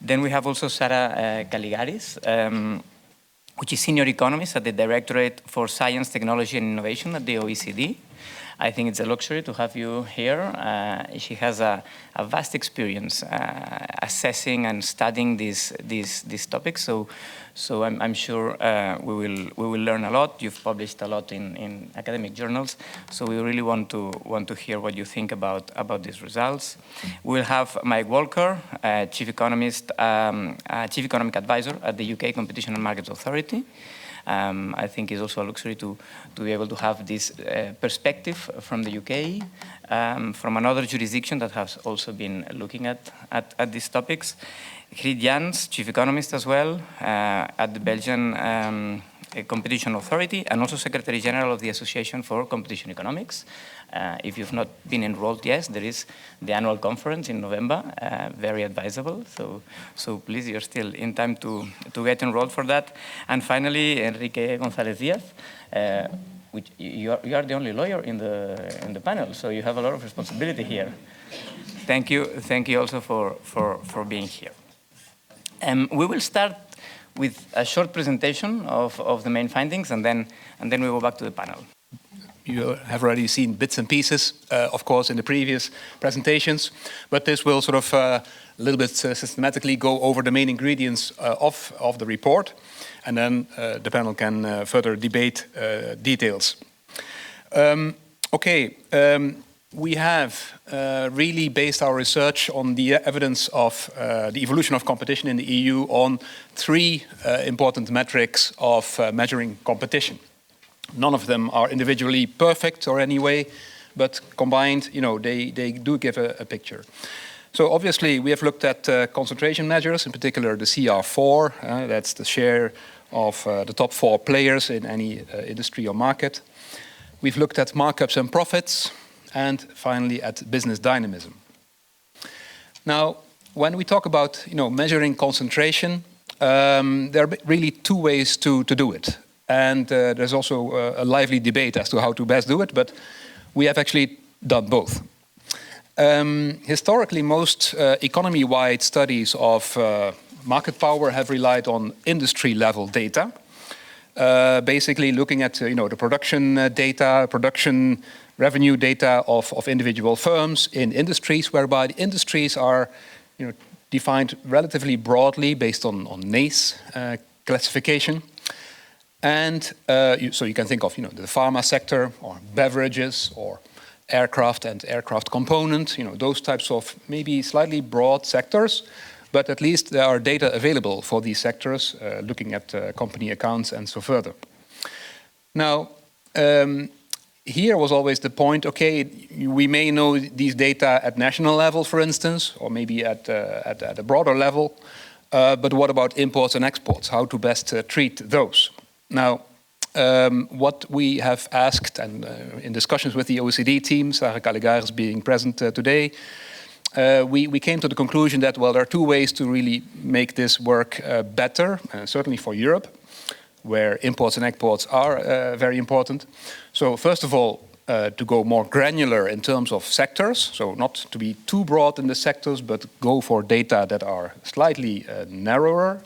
Then we have also Sara Kaligaris, which is senior economist at the Directorate for Science, Technology and Innovation at the OECD. I think it's a luxury to have you here. She has a vast experience assessing and studying these topics. So I'm sure we will learn a lot. You've published a lot in academic journals, so we really want to hear what you think about these results. We'll have Mike Walker, chief economic advisor at the UK Competition and Markets Authority. I think it's also a luxury to be able to have this perspective from the UK, from another jurisdiction that has also been looking at these topics. Griet Jans, chief economist as well, at the Belgian Competition Authority, and also Secretary General of the Association for Competition Economics. If you've not been enrolled yet, there is the annual conference in November, very advisable. So please, you're still in time to get enrolled for that. And finally, Enrique González-Díaz, which you are the only lawyer in the panel, so you have a lot of responsibility here. Thank you also for being here. We will start with a short presentation of the main findings, and then we go back to the panel. You have already seen bits and pieces, of course, in the previous presentations, but this will sort of a little bit systematically go over the main ingredients of the report, and then the panel can further debate details. We have really based our research on the evidence of the evolution of competition in the EU on 3 important metrics of measuring competition. None of them are individually perfect or any way, but combined, they do give a picture. So obviously, we have looked at concentration measures, in particular the CR4, that's the share of the top 4 players in any industry or market. We've looked at markups and profits, and finally at business dynamism. Now, when we talk about measuring concentration, there are really 2 ways to do it. And there's also a lively debate as to how to best do it, but we have actually done both. Historically, most economy-wide studies of market power have relied on industry-level data, basically looking at the production data, production revenue data of individual firms in industries, whereby the industries are defined relatively broadly based on NACE classification. And so you can think of the pharma sector, or beverages, or aircraft and aircraft component, those types of maybe slightly broad sectors, but at least there are data available for these sectors, looking at company accounts and so further. Now, here was always the point, okay, we may know these data at national level, for instance, or maybe at a broader level, but what about imports and exports? How to best treat those? Now, what we have asked, and in discussions with the OECD team, Sarah Caligaris being present today, we came to the conclusion that, well, there are two ways to really make this work better, certainly for Europe, where imports and exports are very important. So first of all, to go more granular in terms of sectors, so not to be too broad in the sectors, but go for data that are slightly narrower,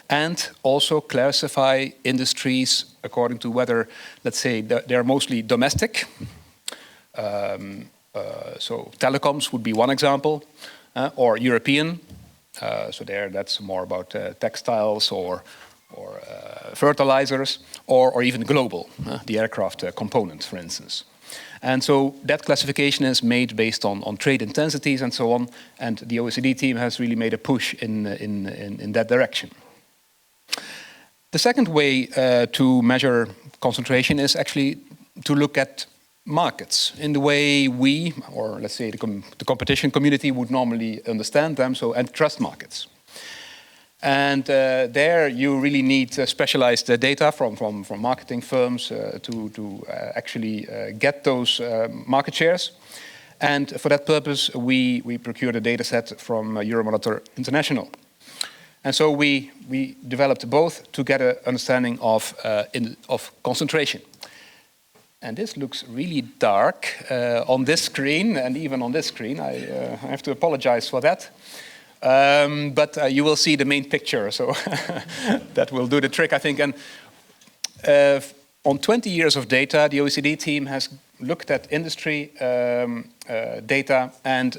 and also classify industries according to whether, let's say, they're mostly domestic. So telecoms would be one example, or European. So that's more about textiles or fertilizers, or even global, the aircraft component, for instance. And so that classification is made based on trade intensities and so on, and the OECD team has really made a push in that direction. The second way to measure concentration is actually to look at markets in the way we, or let's say the competition community would normally understand them, so antitrust markets. And there you really need specialized data from marketing firms to actually get those market shares. And for that purpose, we procured a data set from Euromonitor International. And so we developed both to get an understanding of concentration. And this looks really dark on this screen, and even on this screen. I have to apologize for that. But you will see the main picture, so that will do the trick, I think. And on 20 years of data, the OECD team has looked at industry data and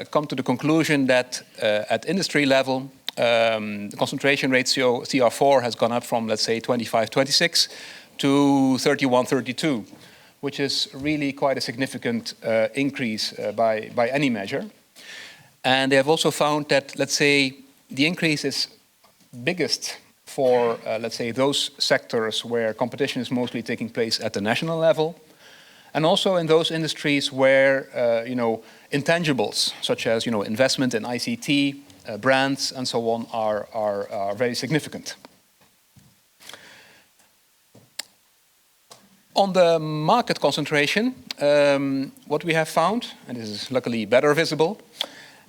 come to the conclusion that at industry level, the concentration ratio, CR4, has gone up from, let's say, 25, 26 to 31, 32, which is really quite a significant increase by any measure. And they have also found that, let's say, the increase is biggest for, let's say, those sectors where competition is mostly taking place at the national level, and also in those industries where, intangibles, such as, investment in ICT, brands, and so on, are very significant. On the market concentration, what we have found, and this is luckily better visible,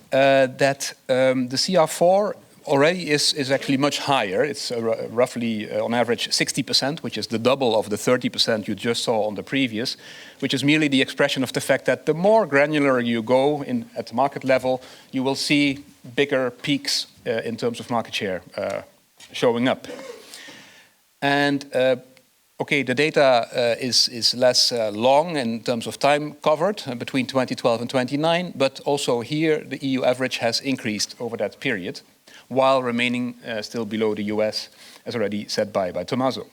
that the CR4 already is actually much higher. It's roughly, on average, 60%, which is the double of the 30% you just saw on the previous, which is merely the expression of the fact that the more granular you go at market level, you will see bigger peaks in terms of market share showing up. And okay, the data is less long in terms of time covered between 2012 and 2029, but also here the EU average has increased over that period, while remaining still below the US, as already said by Tommaso.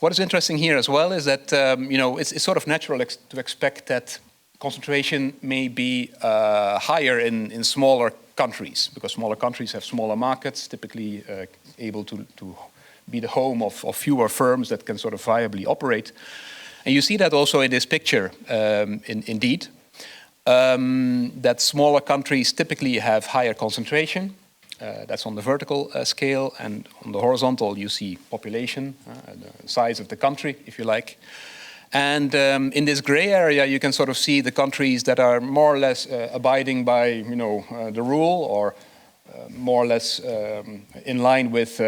What is interesting here as well is that it's sort of natural to expect that concentration may be higher in smaller countries, because smaller countries have smaller markets, typically able to be the home of fewer firms that can sort of viably operate. And you see that also in this picture, indeed, that smaller countries typically have higher concentration. That's on the vertical scale, and on the horizontal you see population, the size of the country, if you like. And in this gray area you can sort of see the countries that are more or less abiding by the rule, or more or less in line with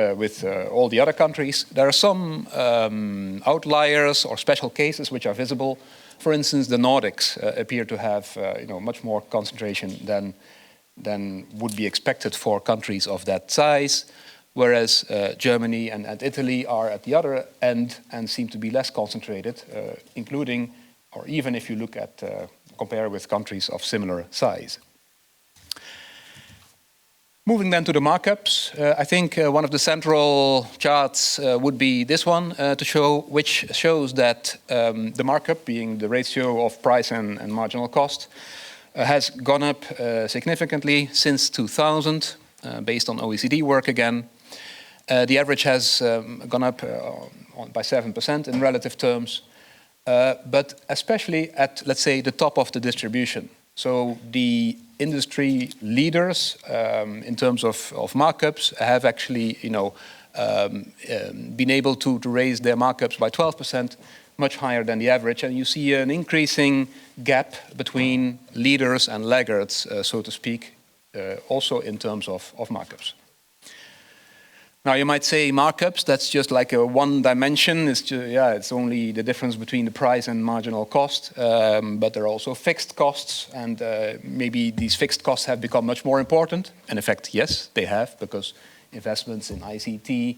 all the other countries. There are some outliers or special cases which are visible. For instance, the Nordics appear to have much more concentration than would be expected for countries of that size, whereas Germany and Italy are at the other end and seem to be less concentrated, including, or even if you look at compare with countries of similar size. Moving then to the markups, I think one of the central charts would be this one to show, which shows that the markup, being the ratio of price and marginal cost, has gone up significantly since 2000, based on OECD work again. The average has gone up by 7% in relative terms, but especially at, let's say, the top of the distribution. So the industry leaders, in terms of markups, have actually, been able to raise their markups by 12%, much higher than the average. And you see an increasing gap between leaders and laggards, so to speak, also in terms of markups. Now you might say markups, that's just like a one dimension. It's just, it's only the difference between the price and marginal cost. But there are also fixed costs, and maybe these fixed costs have become much more important. And in fact, yes, they have, because investments in ICT,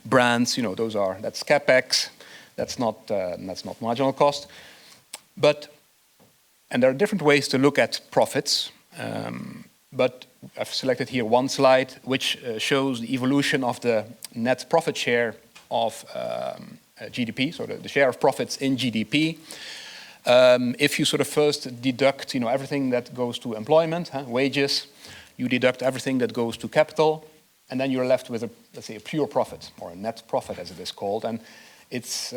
brands, that's capex. That's not marginal cost. And there are different ways to look at profits. But I've selected here one slide which shows the evolution of the net profit share of GDP, so the share of profits in GDP. If you sort of first deduct, everything that goes to employment, wages, you deduct everything that goes to capital, and then you're left with let's say a pure profit, or a net profit as it is called. And its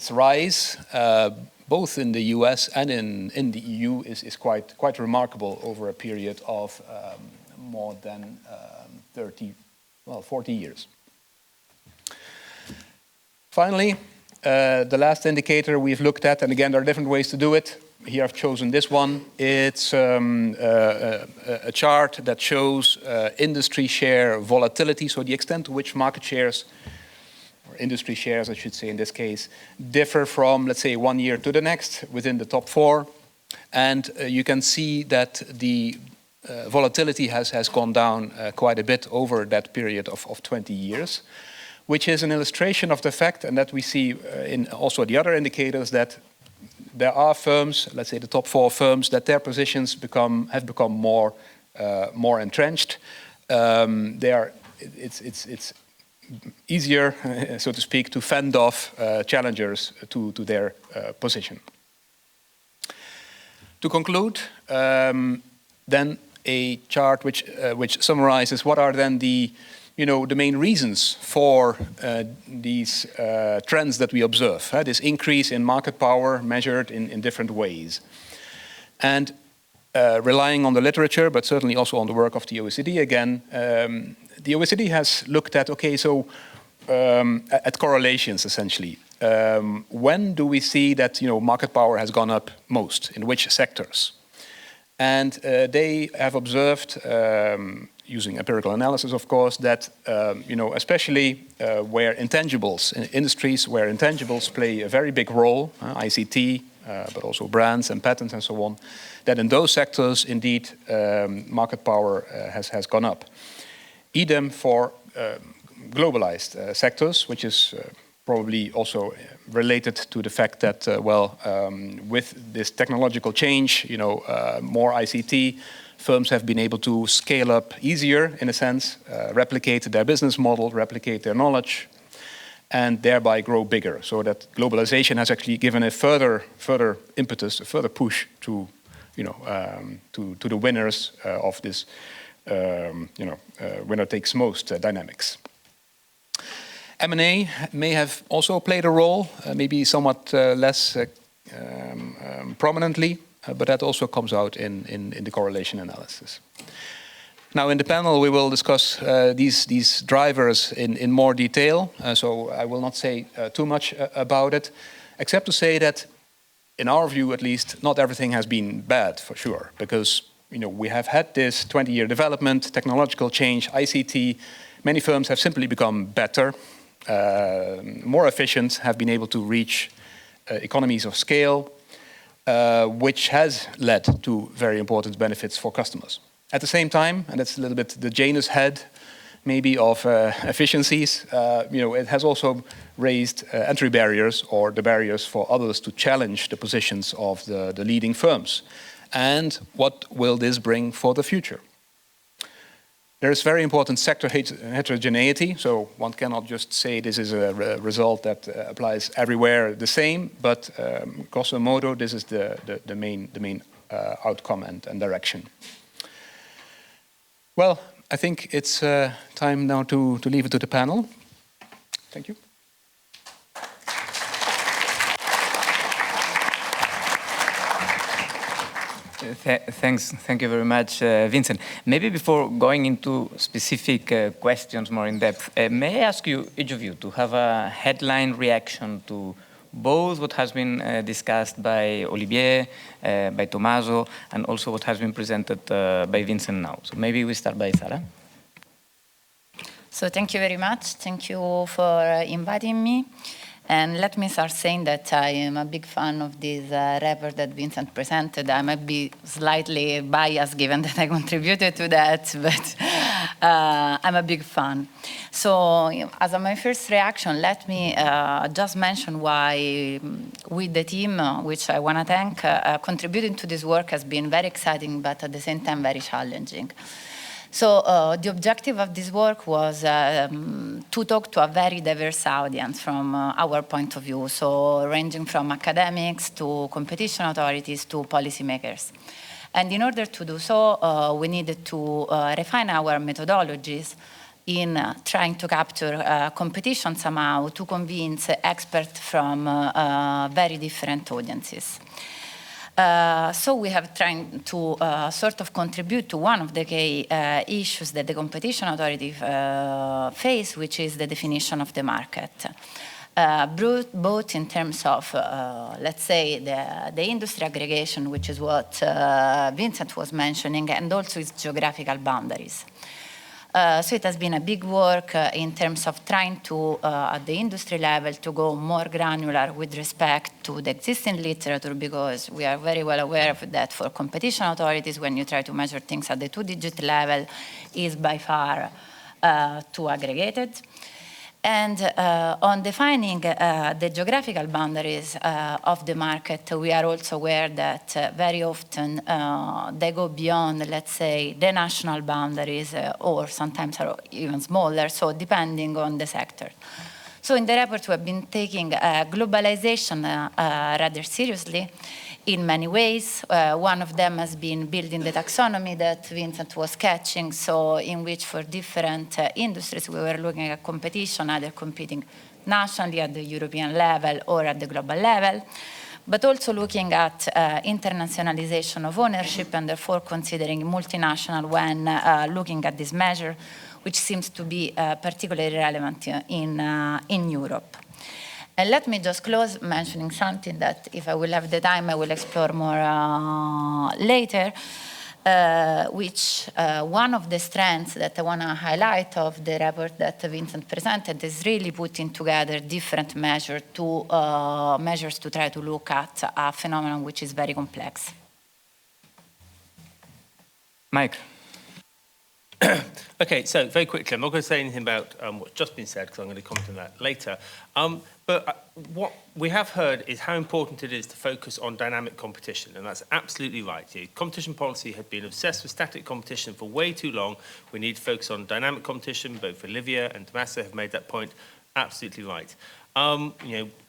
rise, both in the US and in the EU, is quite remarkable over a period of more than 40 years. Finally, the last indicator we've looked at, and again, there are different ways to do it. Here I've chosen this one. It's a chart that shows industry share volatility, so the extent to which market shares, or industry shares, I should say in this case, differ from, let's say, 1 year to the next within the top 4. And you can see that the volatility has gone down quite a bit over that period of 20 years, which is an illustration of the fact, and that we see in also the other indicators, that there are firms, let's say the top 4 firms, that their positions have become more entrenched. It's easier, so to speak, to fend off challengers to their position. To conclude, then a chart which summarizes what are then the main reasons for these trends that we observe, this increase in market power measured in different ways. And relying on the literature, but certainly also on the work of the OECD again, the OECD has looked at, at correlations essentially. When do we see that market power has gone up most? In which sectors? And they have observed, using empirical analysis, of course, that especially where intangibles, in industries where intangibles play a very big role, ICT, but also brands and patents and so on, that in those sectors, indeed, market power has gone up. Idem for globalized sectors, which is probably also related to the fact that, with this technological change, more ICT, firms have been able to scale up easier, in a sense, replicate their business model, replicate their knowledge, and thereby grow bigger. So that globalization has actually given a further impetus, a further push to the winners of this, winner takes most dynamics. M&A may have also played a role, maybe somewhat less prominently, but that also comes out in the correlation analysis. Now in the panel we will discuss these drivers in more detail, so I will not say too much about it, except to say that in our view at least, not everything has been bad for sure, because we have had this 20-year development, technological change, ICT. Many firms have simply become better, more efficient, have been able to reach economies of scale, which has led to very important benefits for customers. At the same time, and that's a little bit the Janus head maybe of efficiencies, it has also raised entry barriers, or the barriers for others to challenge the positions of the leading firms. And what will this bring for the future? There is very important sector heterogeneity, so one cannot just say this is a result that applies everywhere the same, but grosso modo, this is the main outcome and direction. Well, I think it's time now to leave it to the panel. Thank you. Thank you very much, Vincent. Maybe before going into specific questions more in depth, may I ask you, each of you, to have a headline reaction to both what has been discussed by Olivier, by Tommaso, and also what has been presented by Vincent now. So maybe we start by Sarah. So thank you very much. Thank you for inviting me. And let me start saying that I am a big fan of this report that Vincent presented. I might be slightly biased given that I contributed to that, but I'm a big fan. So as my first reaction, let me just mention why we, the team, which I want to thank, contributing to this work has been very exciting, but at the same time very challenging. So the objective of this work was to talk to a very diverse audience from our point of view, so ranging from academics to competition authorities to policymakers. And in order to do so, we needed to refine our methodologies in trying to capture competition somehow to convince experts from very different audiences. So we have tried to sort of contribute to one of the key issues that the competition authority face, which is the definition of the market. Both in terms of, let's say, the industry aggregation, which is what Vincent was mentioning, and also its geographical boundaries. So it has been a big work in terms of trying to, at the industry level, to go more granular with respect to the existing literature, because we are very well aware of that for competition authorities, when you try to measure things at the two-digit level, is by far too aggregated. And on defining the geographical boundaries of the market, we are also aware that very often they go beyond, let's say, the national boundaries, or sometimes are even smaller, so depending on the sector. So in the report, we have been taking globalization rather seriously in many ways. One of them has been building the taxonomy that Vincent was sketching, so in which for different industries we were looking at competition, either competing nationally at the European level or at the global level, but also looking at internationalization of ownership and therefore considering multinational when looking at this measure, which seems to be particularly relevant in Europe. And let me just close mentioning something that, if I will have the time, I will explore more later, which one of the strengths that I want to highlight of the report that Vincent presented is really putting together different measures to try to look at a phenomenon which is very complex. Mike. Okay, so very quickly, I'm not going to say anything about what's just been said, because I'm going to comment on that later. But what we have heard is how important it is to focus on dynamic competition, and that's absolutely right. The competition policy had been obsessed with static competition for way too long. We need to focus on dynamic competition. Both Olivier and Tommaso have made that point. Absolutely right. And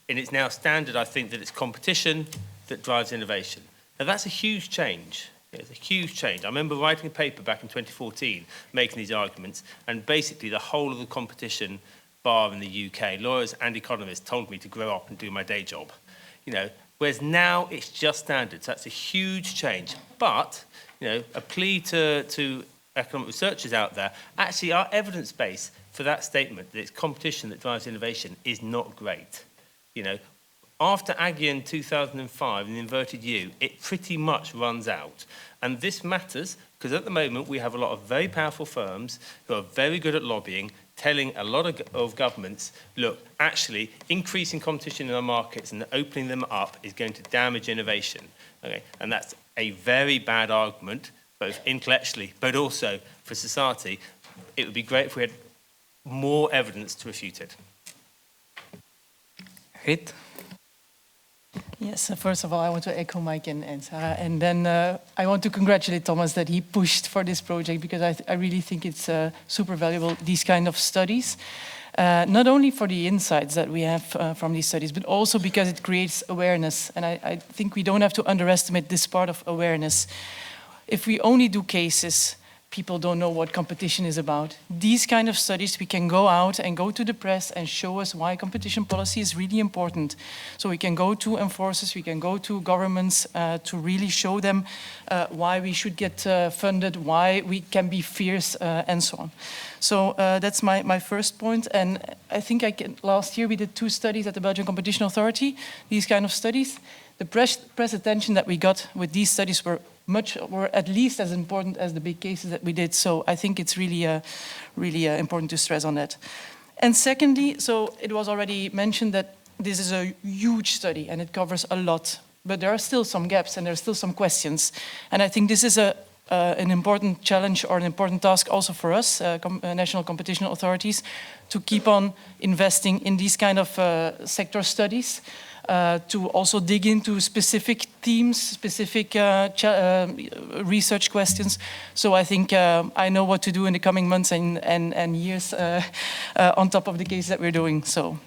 it's now standard, I think, that it's competition that drives innovation. Now, that's a huge change. It's a huge change. I remember writing a paper back in 2014 making these arguments, and basically the whole of the competition bar in the UK, lawyers and economists told me to grow up and do my day job. Whereas now it's just standard. So that's a huge change. But, a plea to economic researchers out there, actually our evidence base for that statement, that it's competition that drives innovation, is not great. After Aggie in 2005, in the inverted U, it pretty much runs out. And this matters because at the moment we have a lot of very powerful firms who are very good at lobbying, telling a lot of governments, look, actually increasing competition in our markets and opening them up is going to damage innovation. Okay? And that's a very bad argument, both intellectually but also for society. It would be great if we had more evidence to refute it. Hit. Yes, first of all, I want to echo Mike and Sarah. And then I want to congratulate Thomas that he pushed for this project, because I really think it's super valuable, these kind of studies. Not only for the insights that we have from these studies, but also because it creates awareness. And I think we don't have to underestimate this part of awareness. If we only do cases, people don't know what competition is about. These kind of studies, we can go out and go to the press and show us why competition policy is really important. So we can go to enforcers, we can go to governments to really show them why we should get funded, why we can be fierce, and so on. So that's my first point. And I think last year we did 2 studies at the Belgian Competition Authority, these kind of studies. The press attention that we got with these studies were at least as important as the big cases that we did. So I think it's really important to stress on that. And secondly, so it was already mentioned that this is a huge study and it covers a lot, but there are still some gaps and there are still some questions. And I think this is an important challenge or an important task also for us, national competition authorities, to keep on investing in these kind of sector studies. To also dig into specific themes, specific research questions. So I think I know what to do in the coming months and years on top of the case that we're doing. So.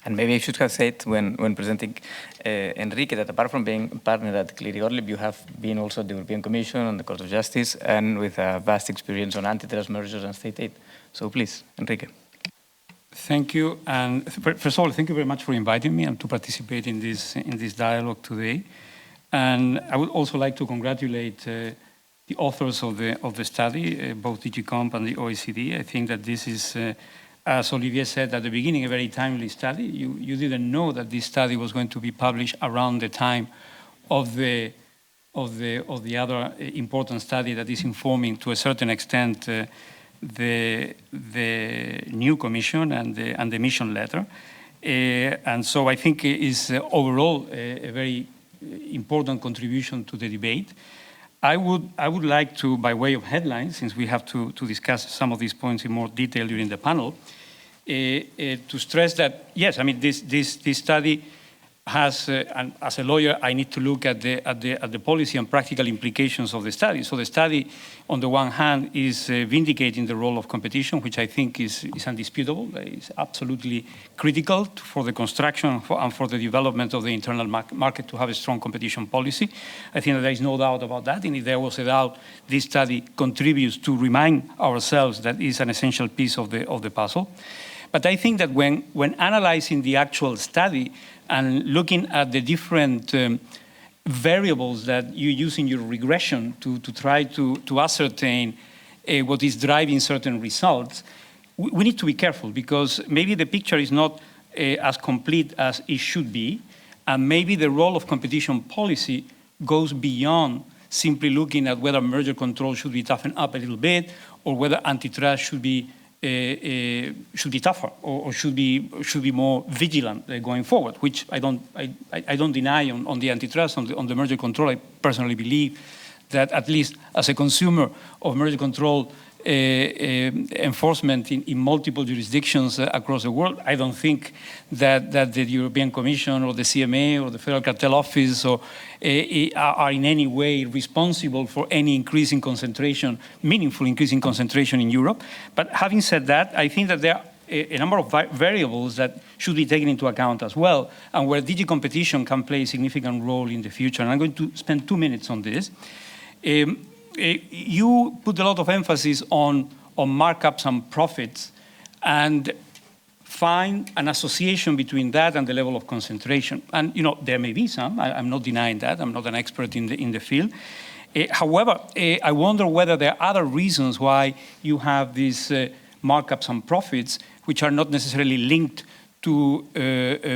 And maybe I should have said when presenting Enrique that apart from being a partner at Clery Gottlieb, you have been also at the European Commission and the Court of Justice, and with a vast experience on antitrust, mergers and state aid. So please, Enrique. Thank you, and first of all, thank you very much for inviting me and to participate in this dialogue today. And I would also like to congratulate the authors of the study, both DG Comp and the OECD. I think that this is, as Olivier said at the beginning, a very timely study. You didn't know that this study was going to be published around the time of the other important study that is informing, to a certain extent, the new commission and the mission letter. And so I think it is overall a very important contribution to the debate. I would like to, by way of headlines, since we have to discuss some of these points in more detail during the panel, to stress that, yes, I mean, this study has, and as a lawyer, I need to look at the policy and practical implications of the study. So the study, on the one hand, is vindicating the role of competition, which I think is undisputable. It's absolutely critical for the construction and for the development of the internal market to have a strong competition policy. I think that there is no doubt about that. And if there was a doubt, this study contributes to remind ourselves that it's an essential piece of the puzzle. But I think that when analyzing the actual study and looking at the different variables that you use in your regression to try to ascertain what is driving certain results, we need to be careful, because maybe the picture is not as complete as it should be, and maybe the role of competition policy goes beyond simply looking at whether merger control should be toughened up a little bit, or whether antitrust should be tougher or should be more vigilant going forward, which I don't deny on the antitrust, on the merger control. I personally believe that, at least as a consumer of merger control enforcement in multiple jurisdictions across the world, I don't think that the European Commission or the CMA or the Federal Cartel Office are in any way responsible for any increase in concentration, meaningful increase in concentration in Europe. But having said that, I think that there are a number of variables that should be taken into account as well, and where DG Competition can play a significant role in the future. And I'm going to spend 2 minutes on this. You put a lot of emphasis on markups and profits, and find an association between that and the level of concentration. And there may be some. I'm not denying that. I'm not an expert in the field. However, I wonder whether there are other reasons why you have these markups and profits, which are not necessarily linked to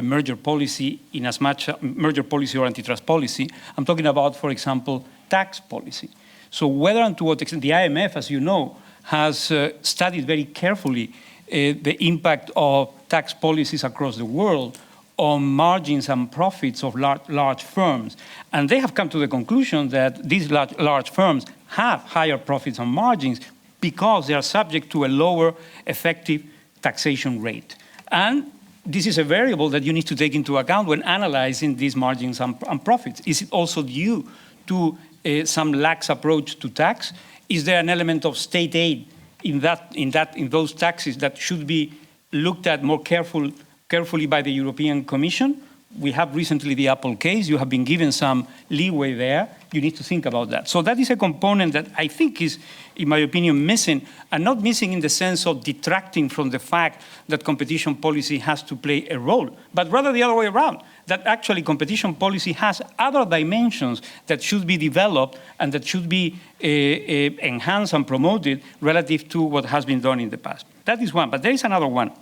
merger policy in as much merger policy or antitrust policy. I'm talking about, for example, tax policy. So whether and to what extent the IMF, as you know, has studied very carefully the impact of tax policies across the world on margins and profits of large firms. And they have come to the conclusion that these large firms have higher profits and margins because they are subject to a lower effective taxation rate. And this is a variable that you need to take into account when analyzing these margins and profits. Is it also due to some lax approach to tax? Is there an element of state aid in those taxes that should be looked at more carefully by the European Commission? We have recently the Apple case. You have been given some leeway there. You need to think about that. So that is a component that I think is, in my opinion, missing, and not missing in the sense of detracting from the fact that competition policy has to play a role, but rather the other way around, that actually competition policy has other dimensions that should be developed and that should be enhanced and promoted relative to what has been done in the past. That is one, but there is another one.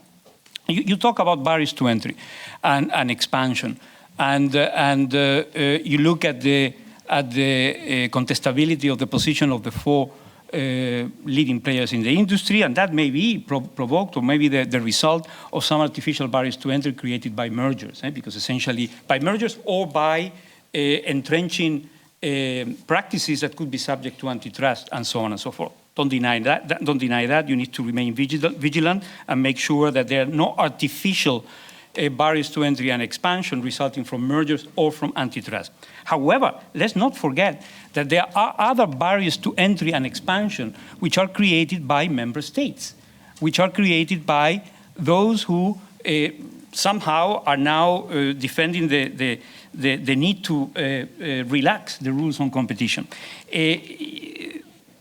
You talk about barriers to entry and expansion, and you look at the contestability of the position of the four leading players in the industry, and that may be provoked or maybe the result of some artificial barriers to entry created by mergers, because essentially by mergers or by entrenching practices that could be subject to antitrust and so on and so forth. Don't deny that. Don't deny that. You need to remain vigilant and make sure that there are no artificial barriers to entry and expansion resulting from mergers or from antitrust. However, let's not forget that there are other barriers to entry and expansion which are created by member states, which are created by those who somehow are now defending the need to relax the rules on competition.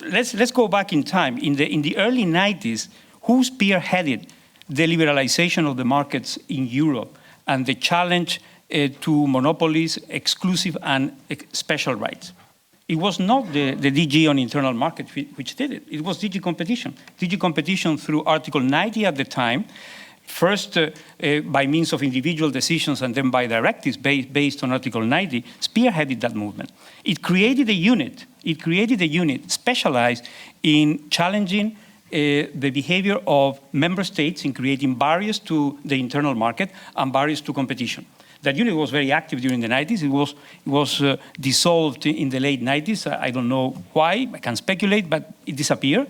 Let's go back in time. In the early 90s, who spearheaded the liberalization of the markets in Europe and the challenge to monopolies, exclusive and special rights? It was not the DG on internal market which did it. It was DG Competition. DG Competition through Article 90 at the time, first by means of individual decisions and then by directives based on Article 90, spearheaded that movement. It created a unit. It created a unit specialized in challenging the behavior of member states in creating barriers to the internal market and barriers to competition. That unit was very active during the 90s. It was dissolved in the late 90s. I don't know why. I can speculate, but it disappeared.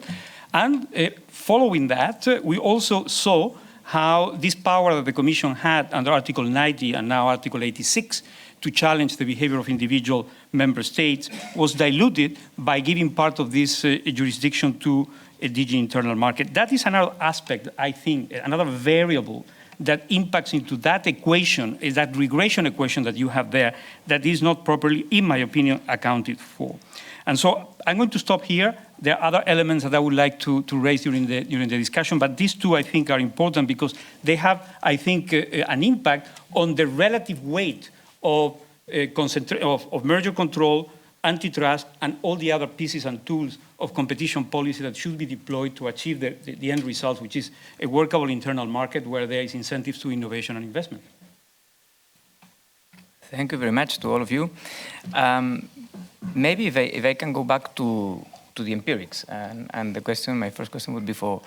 And following that, we also saw how this power that the Commission had under Article 90 and now Article 86 to challenge the behavior of individual member states was diluted by giving part of this jurisdiction to a DG internal market. That is another aspect, I think, another variable that impacts into that equation, is that regression equation that you have there that is not properly, in my opinion, accounted for. And so I'm going to stop here. There are other elements that I would like to raise during the discussion, but these two I think are important because they have, I think, an impact on the relative weight of merger control, antitrust, and all the other pieces and tools of competition policy that should be deployed to achieve the end result, which is a workable internal market where there is incentives to innovation and investment. Thank you very much to all of you. Maybe if I can go back to the empirics, and the question, my first question would be for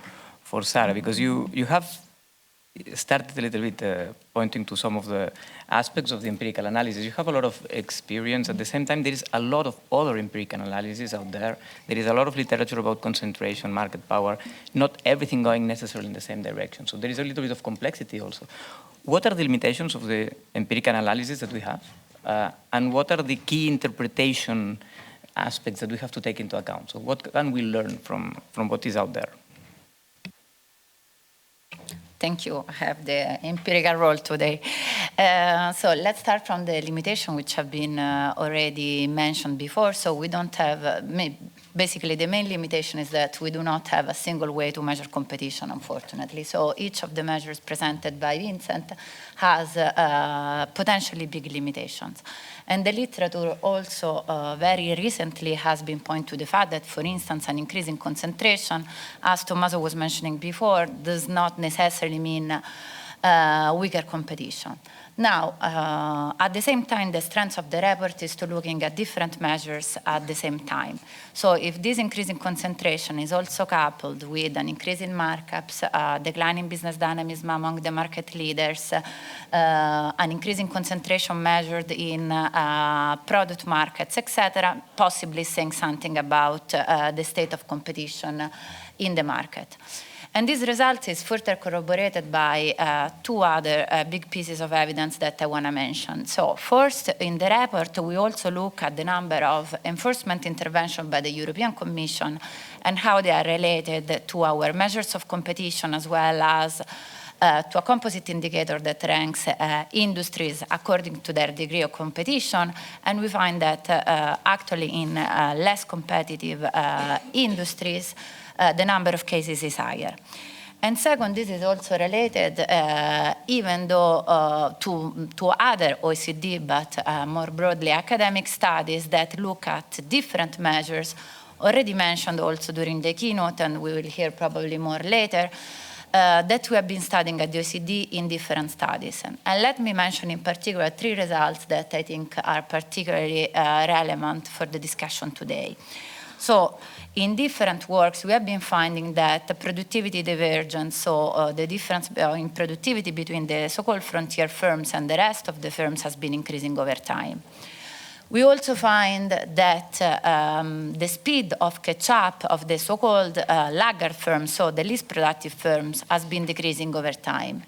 Sarah, because you have started a little bit pointing to some of the aspects of the empirical analysis. You have a lot of experience. At the same time, there is a lot of other empirical analysis out there. There is a lot of literature about concentration, market power, not everything going necessarily in the same direction. So there is a little bit of complexity also. What are the limitations of the empirical analysis that we have? And what are the key interpretation aspects that we have to take into account? So what can we learn from what is out there? Thank you. I have the empirical role today. So let's start from the limitation which have been already mentioned before. So we don't have, basically the main limitation is that we do not have a single way to measure competition, unfortunately. So each of the measures presented by Vincent has potentially big limitations. And the literature also very recently has been pointing to the fact that, for instance, an increase in concentration, as Tommaso was mentioning before, does not necessarily mean weaker competition. Now, at the same time, the strength of the report is to looking at different measures at the same time. So if this increase in concentration is also coupled with an increase in markups, a decline in business dynamism among the market leaders, an increase in concentration measured in product markets, etc., possibly saying something about the state of competition in the market. And this result is further corroborated by two other big pieces of evidence that I want to mention. So first, in the report, we also look at the number of enforcement interventions by the European Commission and how they are related to our measures of competition, as well as to a composite indicator that ranks industries according to their degree of competition. And we find that actually in less competitive industries, the number of cases is higher. And second, this is also related, even though to other OECD, but more broadly academic studies that look at different measures, already mentioned also during the keynote, and we will hear probably more later, that we have been studying at the OECD in different studies. And let me mention in particular 3 results that I think are particularly relevant for the discussion today. So in different works, we have been finding that the productivity divergence, so the difference in productivity between the so-called frontier firms and the rest of the firms has been increasing over time. We also find that the speed of catch-up of the so-called laggard firms, so the least productive firms, has been decreasing over time.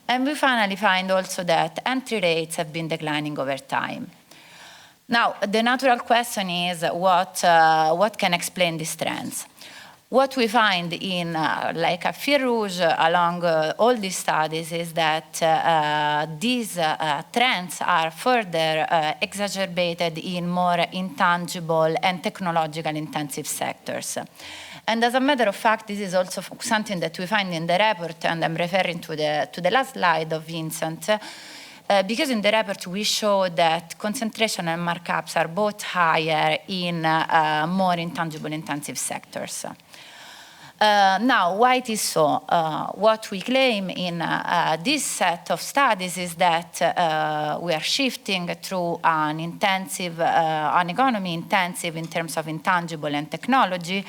And we finally find also that entry rates have been declining over time. Now, the natural question is what can explain these trends? What we find in like a fil rouge along all these studies is that these trends are further exacerbated in more intangible and technological intensive sectors. And as a matter of fact, this is also something that we find in the report, and I'm referring to the last slide of Vincent, because in the report we show that concentration and markups are both higher in more intangible intensive sectors. Now, why it is so? What we claim in this set of studies is that we are shifting through an economy intensive in terms of intangible and technology,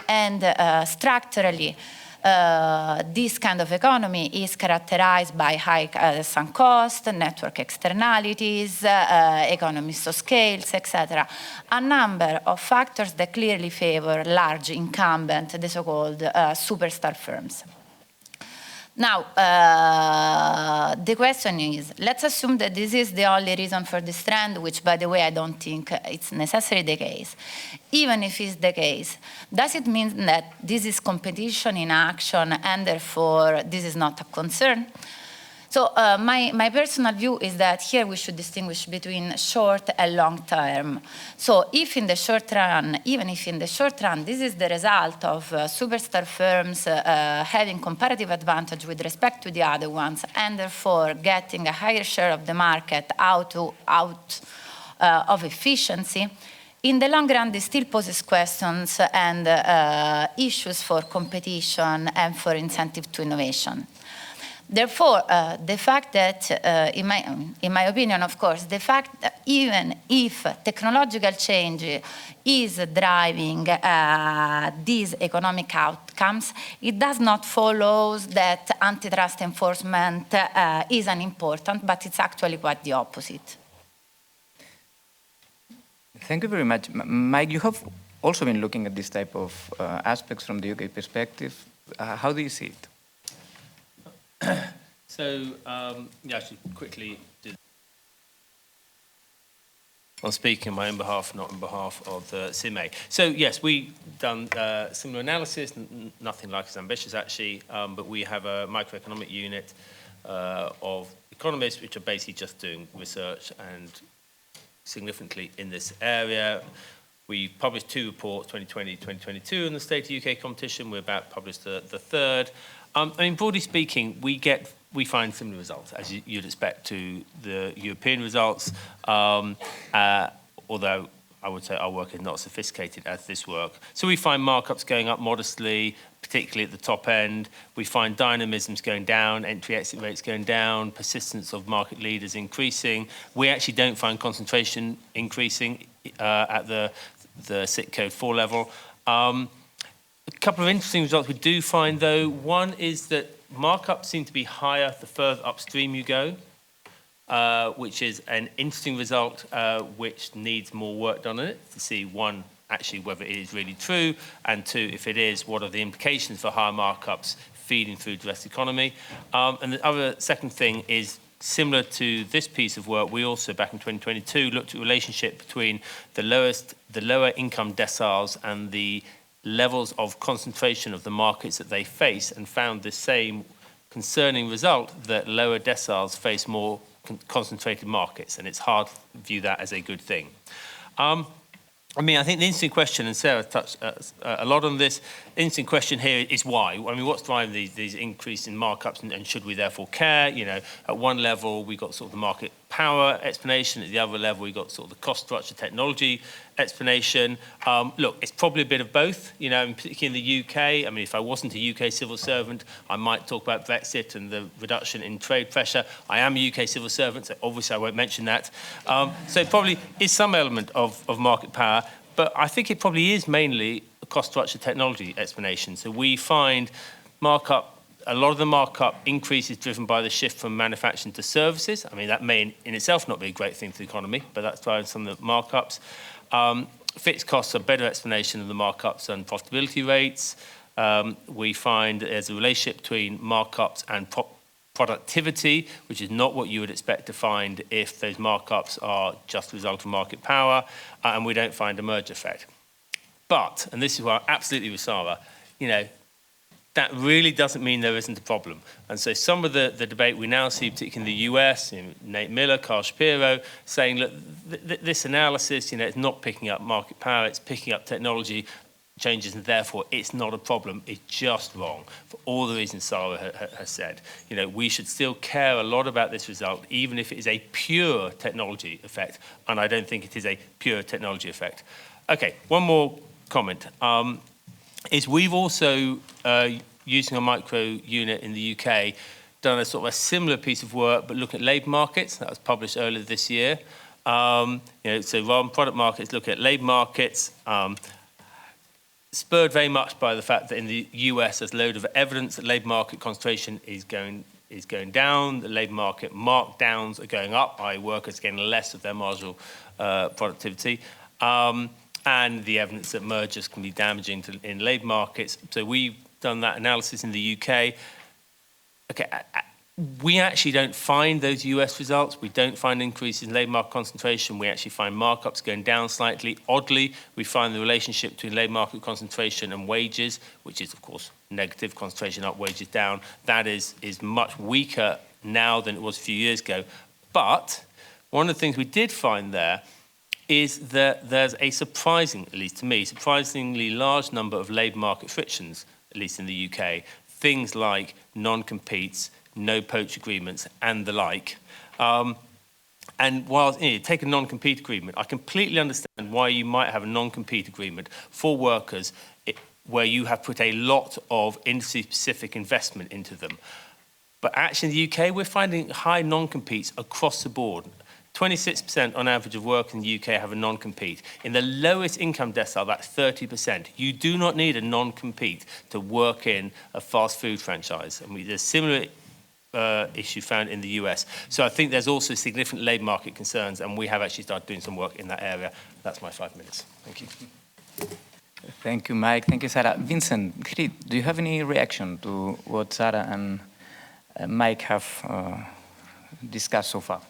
and structurally, this kind of economy is characterized by high sunk cost, network externalities, economies of scales, etc. A number of factors that clearly favor large incumbent, the so-called superstar firms. Now, the question is, let's assume that this is the only reason for this trend, which, by the way, I don't think it's necessarily the case. Even if it's the case, does it mean that this is competition in action and therefore this is not a concern? So my personal view is that here we should distinguish between short and long term. So if in the short run, even if in the short run, this is the result of superstar firms having comparative advantage with respect to the other ones, and therefore getting a higher share of the market out of efficiency, in the long run, this still poses questions and issues for competition and for incentive to innovation. Therefore, the fact that, in my opinion, of course, the fact that even if technological change is driving these economic outcomes, it does not follow that antitrust enforcement is unimportant, but it's actually quite the opposite. Thank you very much. Mike, you have also been looking at this type of aspects from the UK perspective. How do you see it? So, yeah, I should quickly do. I'm speaking on my own behalf, not on behalf of the CMA. So, yes, we've done similar analysis, nothing like as ambitious actually, but we have a microeconomic unit of economists which are basically just doing research and significantly in this area. We published 2 reports, 2020, 2022, on the state of UK competition. We're about to publish the third. I mean, broadly speaking, we find similar results, as you'd expect to the European results, although I would say our work is not as sophisticated as this work. So we find markups going up modestly, particularly at the top end. We find dynamisms going down, entry-exit rates going down, persistence of market leaders increasing. We actually don't find concentration increasing at the SIT code 4 level. A couple of interesting results we do find, though. One is that markups seem to be higher the further upstream you go, which is an interesting result which needs more work done on it to see, one, actually whether it is really true, and two, if it is, what are the implications for higher markups feeding through the rest of the economy. And the other second thing is, similar to this piece of work, we also, back in 2022, looked at the relationship between the lower income deciles and the levels of concentration of the markets that they face, and found the same concerning result, that lower deciles face more concentrated markets, and it's hard to view that as a good thing. I mean, I think the interesting question, and Sarah touched a lot on this, the interesting question here is why? I mean, what's driving these increase in markups, and should we therefore care? You know, at one level, we got sort of the market power explanation. At the other level, we got sort of the cost structure technology explanation. Look, it's probably a bit of both, you know, and particularly in the UK. I mean, if I wasn't a UK civil servant, I might talk about Brexit and the reduction in trade pressure. I am a UK civil servant, so obviously I won't mention that. So it probably is some element of market power, but I think it probably is mainly a cost structure technology explanation. So we find a lot of the markup increase is driven by the shift from manufacturing to services. I mean, that may in itself not be a great thing for the economy, but that's driving some of the markups. Fixed costs are a better explanation of the markups than profitability rates. We find there's a relationship between markups and productivity, which is not what you would expect to find if those markups are just a result of market power, and we don't find a merge effect. But, and this is where I'm absolutely with Sarah, you know, that really doesn't mean there isn't a problem. And so some of the debate we now see, particularly in the US, you know, Nate Miller, Carl Shapiro, saying, look, this analysis, you know, it's not picking up market power, it's picking up technology changes, and therefore it's not a problem, it's just wrong, for all the reasons Sarah has said. You know, we should still care a lot about this result, even if it is a pure technology effect, and I don't think it is a pure technology effect. Okay, one more comment. Is we've also, using a micro unit in the UK, done a sort of a similar piece of work, but look at labour markets. That was published earlier this year. You know, so rather than product markets, look at labour markets, spurred very much by the fact that in the US there's a load of evidence that labour market concentration is going down, the labour market markdowns are going up, i.e. workers getting less of their marginal productivity. And the evidence that mergers can be damaging in labour markets. So we've done that analysis in the UK. Okay, we actually don't find those US results. We don't find increases in labour market concentration. We actually find markups going down slightly. Oddly, we find the relationship between labour market concentration and wages, which is, of course, negative, concentration up, wages down. That is much weaker now than it was a few years ago. But one of the things we did find there is that there's a surprising, at least to me, surprisingly large number of labour market frictions, at least in the UK. Things like non-competes, no-poach agreements, and the like. And while take a non-compete agreement, I completely understand why you might have a non-compete agreement for workers where you have put a lot of industry-specific investment into them. But actually in the UK, we're finding high non-competes across the board. 26% on average of work in the UK have a non-compete. In the lowest income decile, that's 30%. You do not need a non-compete to work in a fast food franchise. I mean, there's similar issue found in the US. So I think there's also significant labour market concerns, and we have actually started doing some work in that area. That's my 5 minutes. Thank you. Thank you, Mike. Thank you, Sarah. Vincent, do you have any reaction to what Sarah and Mike have discussed so far?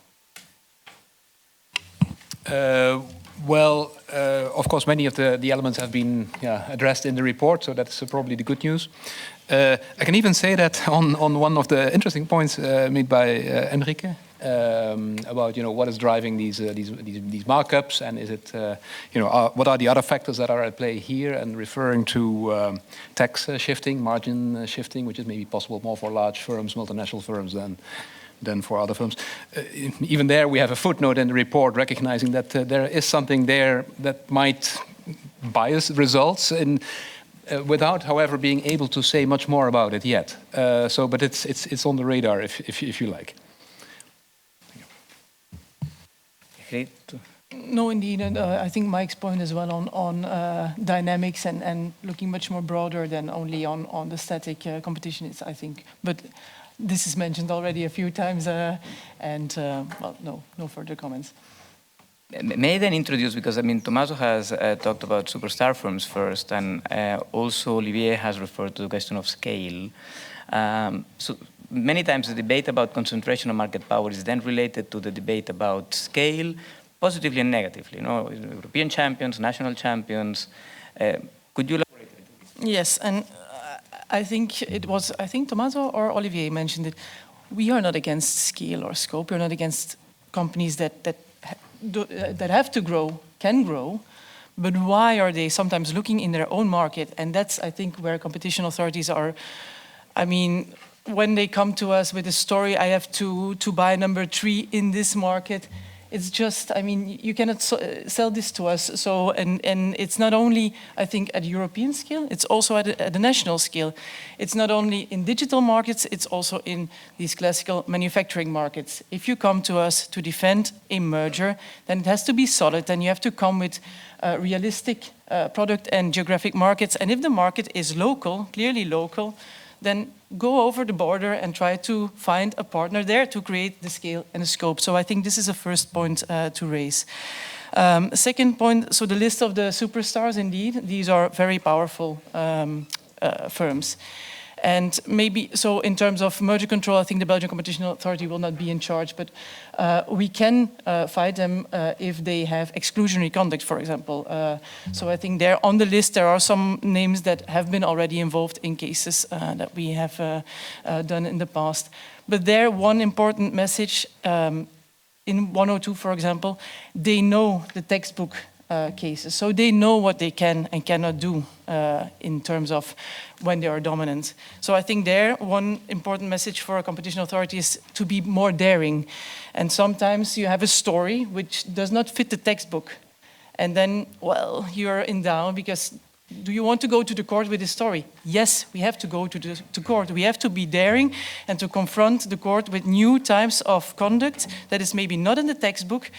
Of course, many of the elements have been addressed in the report, so that's probably the good news. I can even say that on one of the interesting points made by Enrique about what is driving these markups, and is it what are the other factors that are at play here, and referring to tax shifting, margin shifting, which is maybe possible more for large firms, multinational firms, than for other firms. Even there, we have a footnote in the report recognizing that there is something there that might bias results, without, however, being able to say much more about it yet. But it's on the radar, if you like. No, indeed, and I think Mike's point as well on dynamics and looking much more broader than only on the static competition is, I think, but. This is mentioned already a few times, well, no further comments. May I then introduce, because I mean, Tommaso has talked about superstar firms first, and also Olivier has referred to the question of scale. So many times the debate about concentration of market power is then related to the debate about scale, positively and negatively. You know, European champions, national champions. Could you elaborate? Yes, and I think it was, Tommaso or Olivier mentioned it. We are not against scale or scope. We're not against companies that have to grow, can grow, but why are they sometimes looking in their own market? And that's, I think, where competition authorities are. I mean, when they come to us with a story, I have to buy number 3 in this market. It's just, I mean, you cannot sell this to us. So, and it's not only, I think, at European scale, it's also at the national scale. It's not only in digital markets, it's also in these classical manufacturing markets. If you come to us to defend a merger, then it has to be solid, and you have to come with realistic product and geographic markets. And if the market is local, clearly local, then go over the border and try to find a partner there to create the scale and the scope. So I think this is a first point to raise. Second point, so the list of the superstars, indeed, these are very powerful firms. And maybe, so in terms of merger control, I think the Belgian Competition Authority will not be in charge, but we can fight them if they have exclusionary conduct, for example. So I think there on the list, there are some names that have been already involved in cases that we have done in the past. But there, one important message, in 102, for example, they know the textbook cases. So they know what they can and cannot do in terms of when they are dominant. So I think there, one important message for a competition authority is to be more daring. And sometimes you have a story which does not fit the textbook. And then, well, you're in doubt because do you want to go to the court with this story? Yes, we have to go to court. We have to be daring and to confront the court with new types of conduct that is maybe not in the textbook.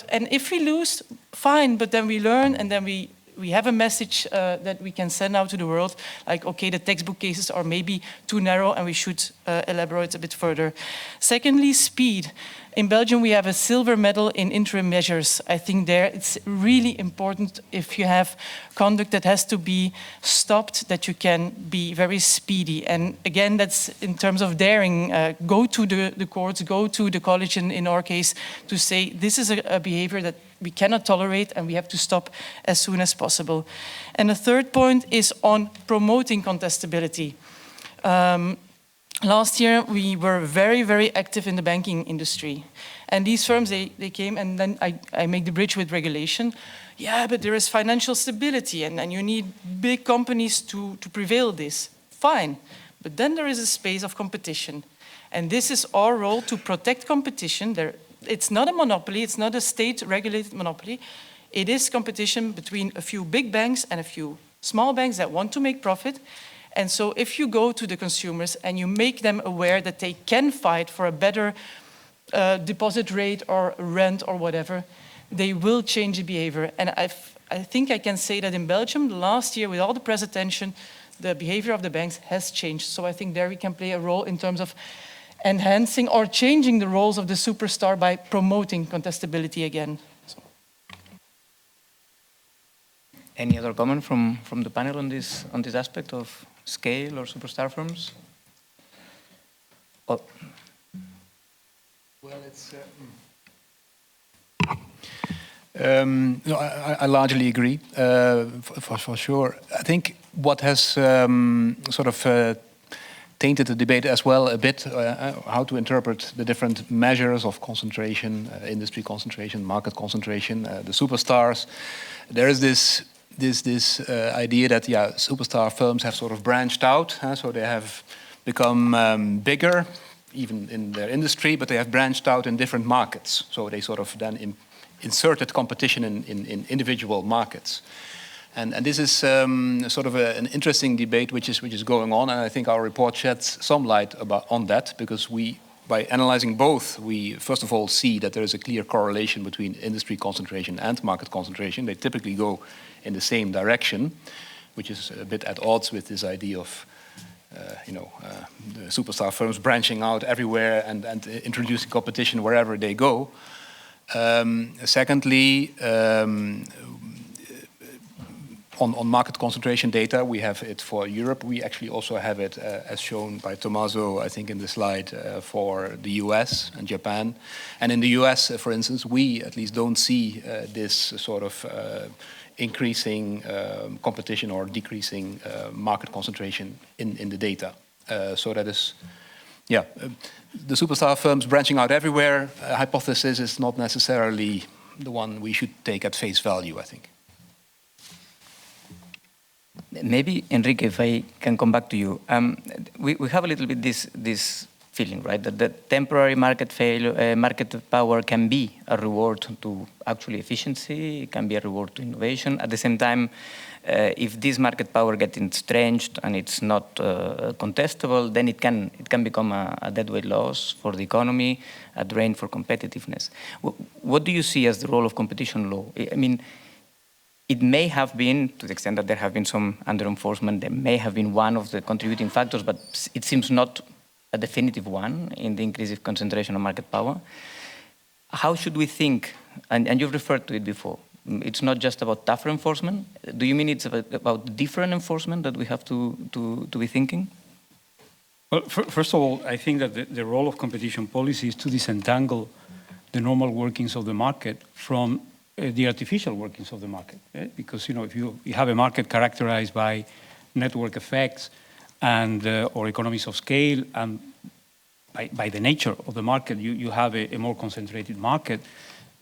And if we lose, fine, but then we learn and then we have a message that we can send out to the world, like, okay, the textbook cases are maybe too narrow and we should elaborate a bit further. Secondly, speed. In Belgium, we have a silver medal in interim measures. I think there it's really important if you have conduct that has to be stopped, that you can be very speedy. And again, that's in terms of daring. Go to the courts, go to the college in our case, to say this is a behavior that we cannot tolerate and we have to stop as soon as possible. And the third point is on promoting contestability. Last year, we were very, very active in the banking industry. And these firms, they came, and then I make the bridge with regulation. Yeah, but there is financial stability, and you need big companies to prevail this. Fine. But then there is a space of competition. And this is our role to protect competition. It's not a monopoly. It's not a state-regulated monopoly. It is competition between a few big banks and a few small banks that want to make profit. And so if you go to the consumers and you make them aware that they can fight for a better deposit rate or rent or whatever, they will change the behavior. And I think I can say that in Belgium, last year, with all the press attention, the behavior of the banks has changed. So I think there we can play a role in terms of enhancing or changing the roles of the superstar by promoting contestability again. So. Any other comment from the panel on this aspect of scale or superstar firms? Oh. Well, it's. No, I largely agree, for sure. I think what has sort of tainted the debate as well a bit, how to interpret the different measures of concentration, industry concentration, market concentration, the superstars. There is this idea that superstar firms have sort of branched out, so they have become bigger, even in their industry, but they have branched out in different markets. So they sort of then inserted competition in individual markets, and this is sort of an interesting debate which is going on, and I think our report sheds some light on that, because by analyzing both, we first of all see that there is a clear correlation between industry concentration and market concentration. They typically go in the same direction, which is a bit at odds with this idea of the superstar firms branching out everywhere and introducing competition wherever they go. Secondly, on market concentration data, we have it for Europe. We actually also have it, as shown by Tommaso, I think in the slide, for the US and Japan. And in the US, for instance, we at least don't see this sort of increasing competition or decreasing market concentration in the data. So that is, yeah, the superstar firms branching out everywhere hypothesis is not necessarily the one we should take at face value, I think. Maybe, Enrique, if I can come back to you. We have a little bit this feeling, right, that the temporary market power can be a reward to actually efficiency, it can be a reward to innovation. At the same time, if this market power gets entrenched and it's not contestable, then it can become a deadweight loss for the economy, a drain for competitiveness. What do you see as the role of competition law? I mean, it may have been, to the extent that there have been some under-enforcement, there may have been one of the contributing factors, but it seems not a definitive one in the increasing concentration of market power. How should we think, and you've referred to it before, it's not just about tougher enforcement. Do you mean it's about different enforcement that we have to be thinking? Well, first of all, I think that the role of competition policy is to disentangle the normal workings of the market from the artificial workings of the market. Because, you know, if you have a market characterized by network effects and or economies of scale, and by the nature of the market, you have a more concentrated market.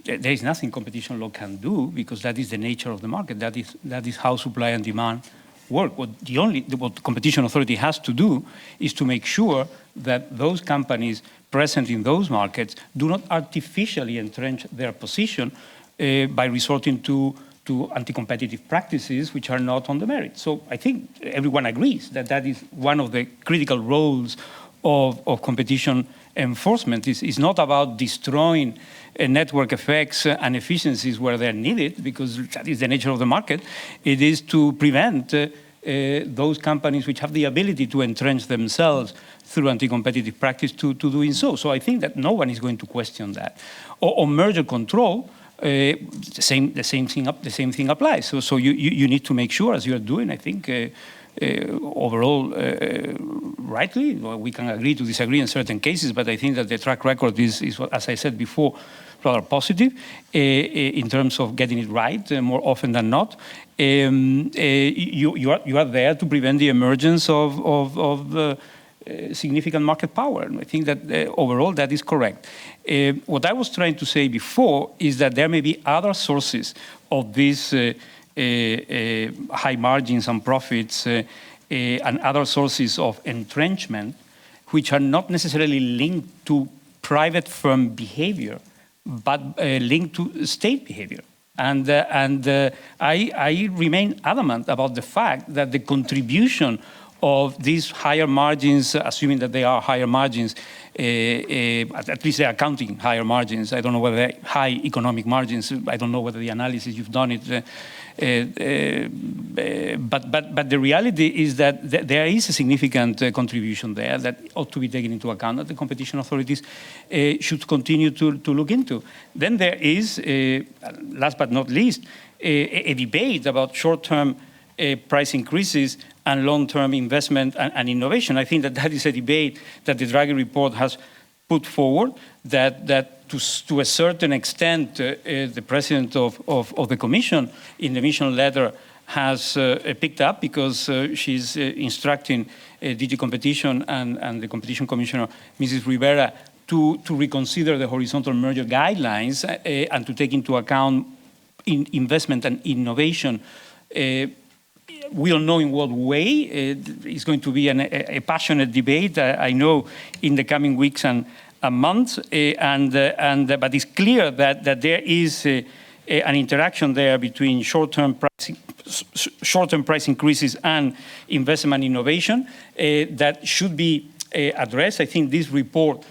There is nothing competition law can do, because that is the nature of the market. That is how supply and demand work. What the competition authority has to do is to make sure that those companies present in those markets do not artificially entrench their position by resorting to anti-competitive practices which are not on the merit. So I think everyone agrees that that is one of the critical roles of competition enforcement. Is not about destroying network effects and efficiencies where they're needed, because that is the nature of the market. It is to prevent those companies which have the ability to entrench themselves through anti-competitive practice to doing so. So I think that no one is going to question that. On merger control, the same thing applies. So you need to make sure, as you are doing, I think, overall, rightly, we can agree to disagree in certain cases, but I think that the track record is as I said before, rather positive in terms of getting it right more often than not. You are there to prevent the emergence of significant market power. And I think that overall that is correct. What I was trying to say before is that there may be other sources of these high margins and profits and other sources of entrenchment, which are not necessarily linked to private firm behavior, but linked to state behavior. And I remain adamant about the fact that the contribution of these higher margins, assuming that they are higher margins, at least they are counting higher margins. I don't know whether they're high economic margins. I don't know whether the analysis you've done it. But the reality is that there is a significant contribution there that ought to be taken into account, that the competition authorities should continue to look into. Then there is, last but not least, a debate about short-term price increases and long-term investment and innovation. I think that is a debate that the Draghi Report has put forward, that to a certain extent, the president of the Commission in the mission letter has picked up, because she's instructing DG Competition and the Competition Commissioner, Mrs. Rivera, to reconsider the horizontal merger guidelines and to take into account investment and innovation. We don't know in what way. It's going to be a passionate debate, I know, in the coming weeks and months. But it's clear that there is an interaction there between short-term price increases and investment innovation that should be addressed. I think this report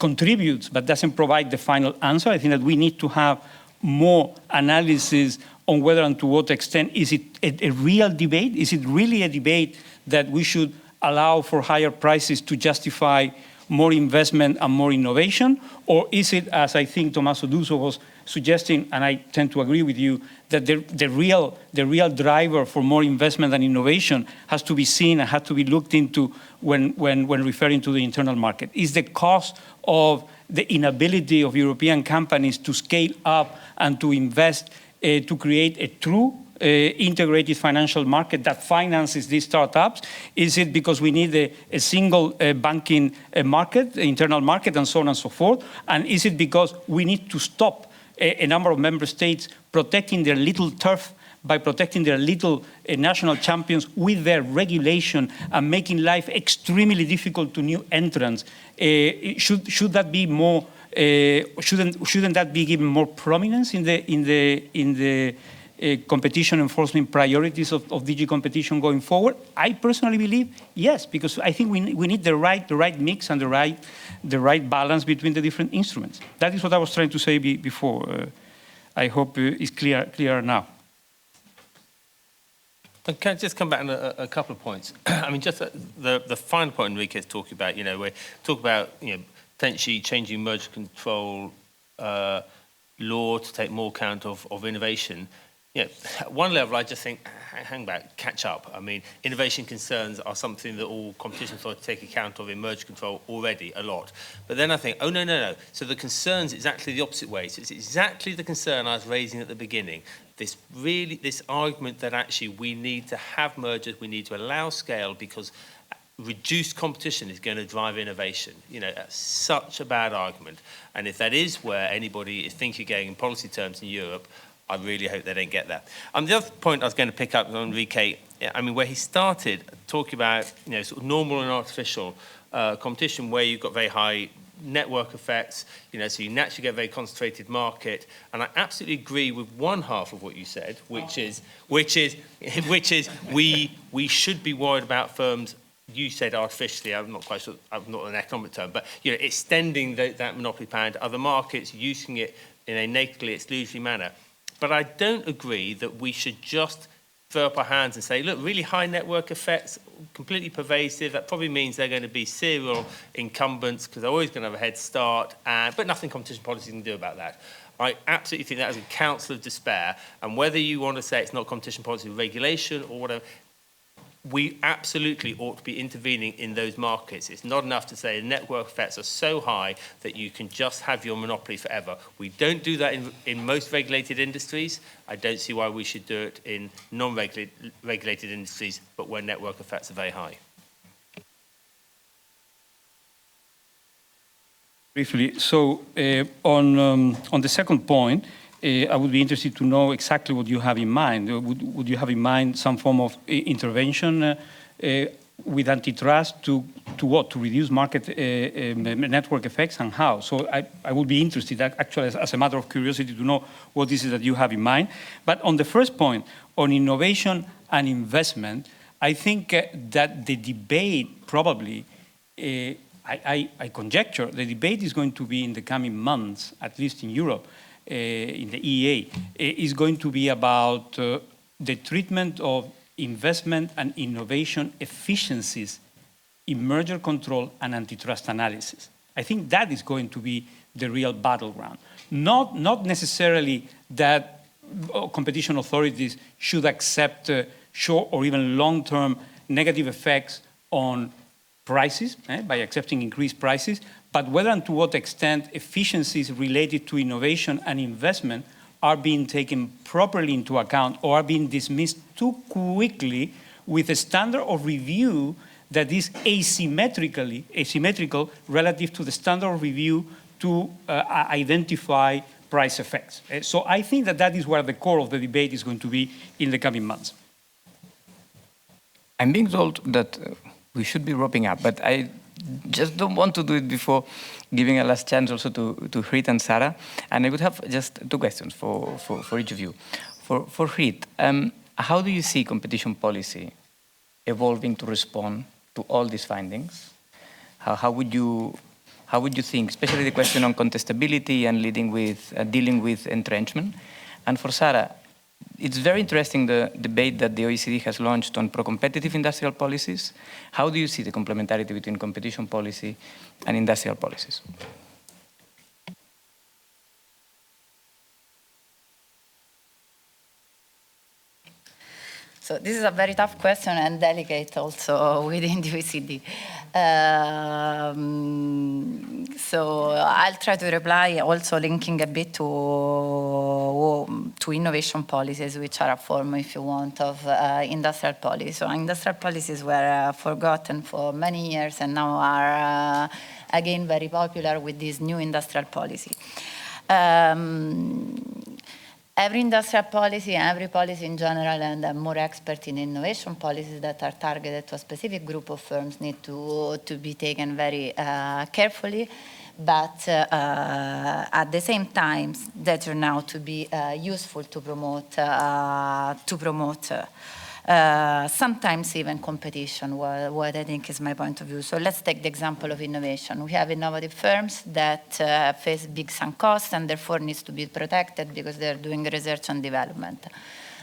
contributes, but doesn't provide the final answer. I think that we need to have more analysis on whether and to what extent is it a real debate? Is it really a debate that we should allow for higher prices to justify more investment and more innovation? Or is it, as I think Tommaso Duso was suggesting, and I tend to agree with you, that the real driver for more investment and innovation has to be seen and has to be looked into when referring to the internal market? Is the cost of the inability of European companies to scale up and to invest to create a true integrated financial market that finances these startups? Is it because we need a single banking market, internal market, and so on and so forth? And is it because we need to stop a number of member states protecting their little turf by protecting their little national champions with their regulation and making life extremely difficult to new entrants? Should that be more? Shouldn't that be given more prominence in the competition enforcement priorities of DG Competition going forward? I personally believe yes, because I think we need the right mix and the right balance between the different instruments. That is what I was trying to say before. I hope it's clear now. Can I just come back on a couple of points? I mean, just the final point Enrique is talking about, we're talking about, potentially changing merger control law to take more account of innovation. At one level, I just think, hang back, catch up. I mean, innovation concerns are something that all competition authorities take account of in merger control already a lot. But then I think, oh, no. So the concern's exactly the opposite way. So it's exactly the concern I was raising at the beginning. This argument that actually we need to have mergers, we need to allow scale because reduced competition is going to drive innovation. That's such a bad argument. And if that is where anybody is thinking going in policy terms in Europe, I really hope they don't get that. The other point I was going to pick up on Enrique, I mean, where he started talking about, sort of normal and artificial competition, where you've got very high network effects, so you naturally get a very concentrated market. And I absolutely agree with one half of what you said, which is we should be worried about firms. You said artificially, I'm not quite sure, I'm not an economic term, but extending that monopoly power to other markets, using it in a nakedly exclusionary manner. But I don't agree that we should just throw up our hands and say, look, really high network effects, completely pervasive. That probably means they're going to be serial incumbents because they're always going to have a head start, but nothing competition policy can do about that. I absolutely think that is a counsel of despair. And whether you want to say it's not competition policy regulation or whatever, we absolutely ought to be intervening in those markets. It's not enough to say the network effects are so high that you can just have your monopoly forever. We don't do that in most regulated industries. I don't see why we should do it in non-regulated industries, but where network effects are very high. Briefly, so on the second point, I would be interested to know exactly what you have in mind. Would you have in mind some form of intervention with antitrust to what? To reduce market network effects, and how? So I would be interested, actually, as a matter of curiosity, to know what is it that you have in mind. But on the first point, on innovation and investment, I think that the debate probably, I conjecture, the debate is going to be in the coming months, at least in Europe, in the EEA, is going to be about the treatment of investment and innovation efficiencies in merger control and antitrust analysis. I think that is going to be the real battleground. Not necessarily that competition authorities should accept short or even long-term negative effects on prices by accepting increased prices, but whether and to what extent efficiencies related to innovation and investment are being taken properly into account or are being dismissed too quickly with a standard of review that is asymmetrical relative to the standard of review to identify price effects. So I think that is where the core of the debate is going to be in the coming months. I'm being told that we should be wrapping up, but I just don't want to do it before giving a last chance also to Hrit and Sarah. And I would have just two questions for each of you. For Hrit, how do you see competition policy evolving to respond to all these findings? How would you think, especially the question on contestability and dealing with entrenchment? And for Sarah, it's very interesting, the debate that the OECD has launched on pro-competitive industrial policies. How do you see the complementarity between competition policy and industrial policies? So this is a very tough question and delicate also within the OECD. So I'll try to reply also linking a bit to innovation policies, which are a form, if you want, of industrial policy. So industrial policies were forgotten for many years and now are again very popular with this new industrial policy. Every industrial policy, every policy in general, and I'm more expert in innovation policies that are targeted to a specific group of firms need to be taken very carefully, but at the same time, they turn out to be useful to promote sometimes even competition, what I think is my point of view. So let's take the example of innovation. We have innovative firms that face big sunk costs and therefore needs to be protected because they're doing research and development.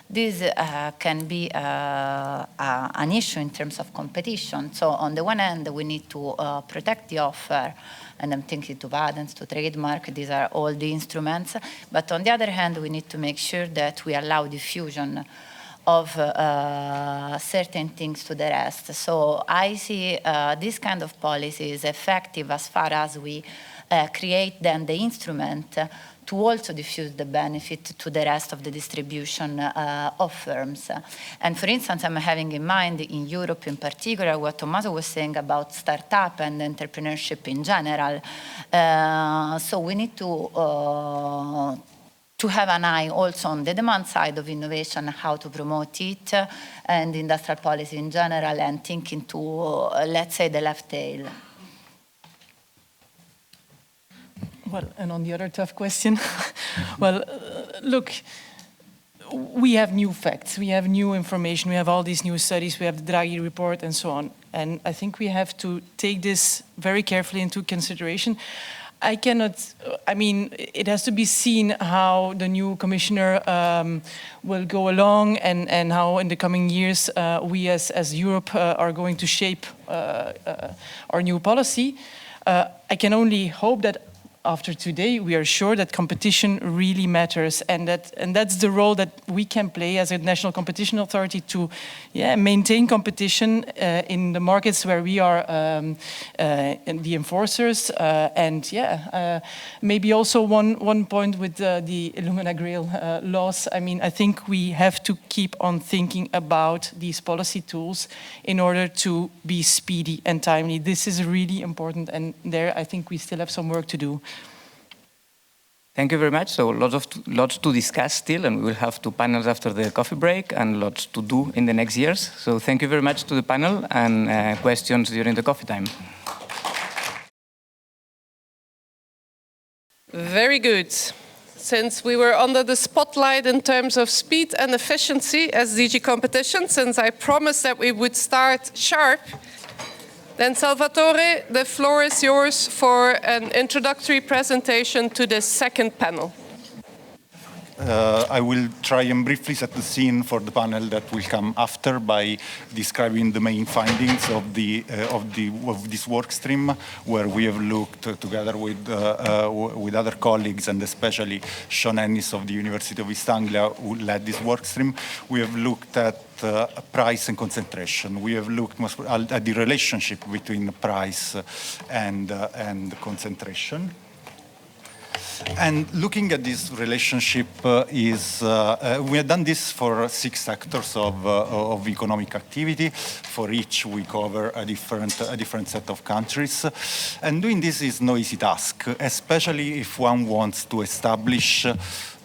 This can be an issue in terms of competition. So on the one hand, we need to protect the offer, and I'm thinking to patents, to trademark, these are all the instruments. But on the other hand, we need to make sure that we allow diffusion of certain things to the rest. So I see this kind of policy is effective as far as we create then the instrument to also diffuse the benefit to the rest of the distribution of firms. And for instance, I'm having in mind in Europe in particular what Tommaso was saying about startup and entrepreneurship in general. So we need to have an eye also on the demand side of innovation, how to promote it, and industrial policy in general, and thinking to, let's say, the left tail. Well, and on the other tough question, well, look, we have new facts, we have new information, we have all these new studies, we have the Draghi Report and so on. And I think we have to take this very carefully into consideration. It has to be seen how the new commissioner will go along and how in the coming years we as Europe are going to shape our new policy. I can only hope that after today, we are sure that competition really matters, and that's the role that we can play as a national competition authority to maintain competition in the markets where we are the enforcers. Maybe also one point with the Illumina Grail laws. I think we have to keep on thinking about these policy tools in order to be speedy and timely. This is really important, and there I think we still have some work to do. Thank you very much. So lots to discuss still, and we will have 2 panels after the coffee break and lots to do in the next years. So thank you very much to the panel and questions during the coffee time. Very good. Since we were under the spotlight in terms of speed and efficiency as DG Competition, since I promised that we would start sharp, then Salvatore, the floor is yours for an introductory presentation to the second panel. I will try and briefly set the scene for the panel that will come after by describing the main findings of this work stream, where we have looked together with other colleagues, and especially Sean Ennis of the University of East Anglia, who led this work stream. We have looked at price and concentration. We have looked at the relationship between price and concentration. And looking at this relationship we have done this for 6 sectors of economic activity. For each, we cover a different set of countries. And doing this is no easy task, especially if one wants to establish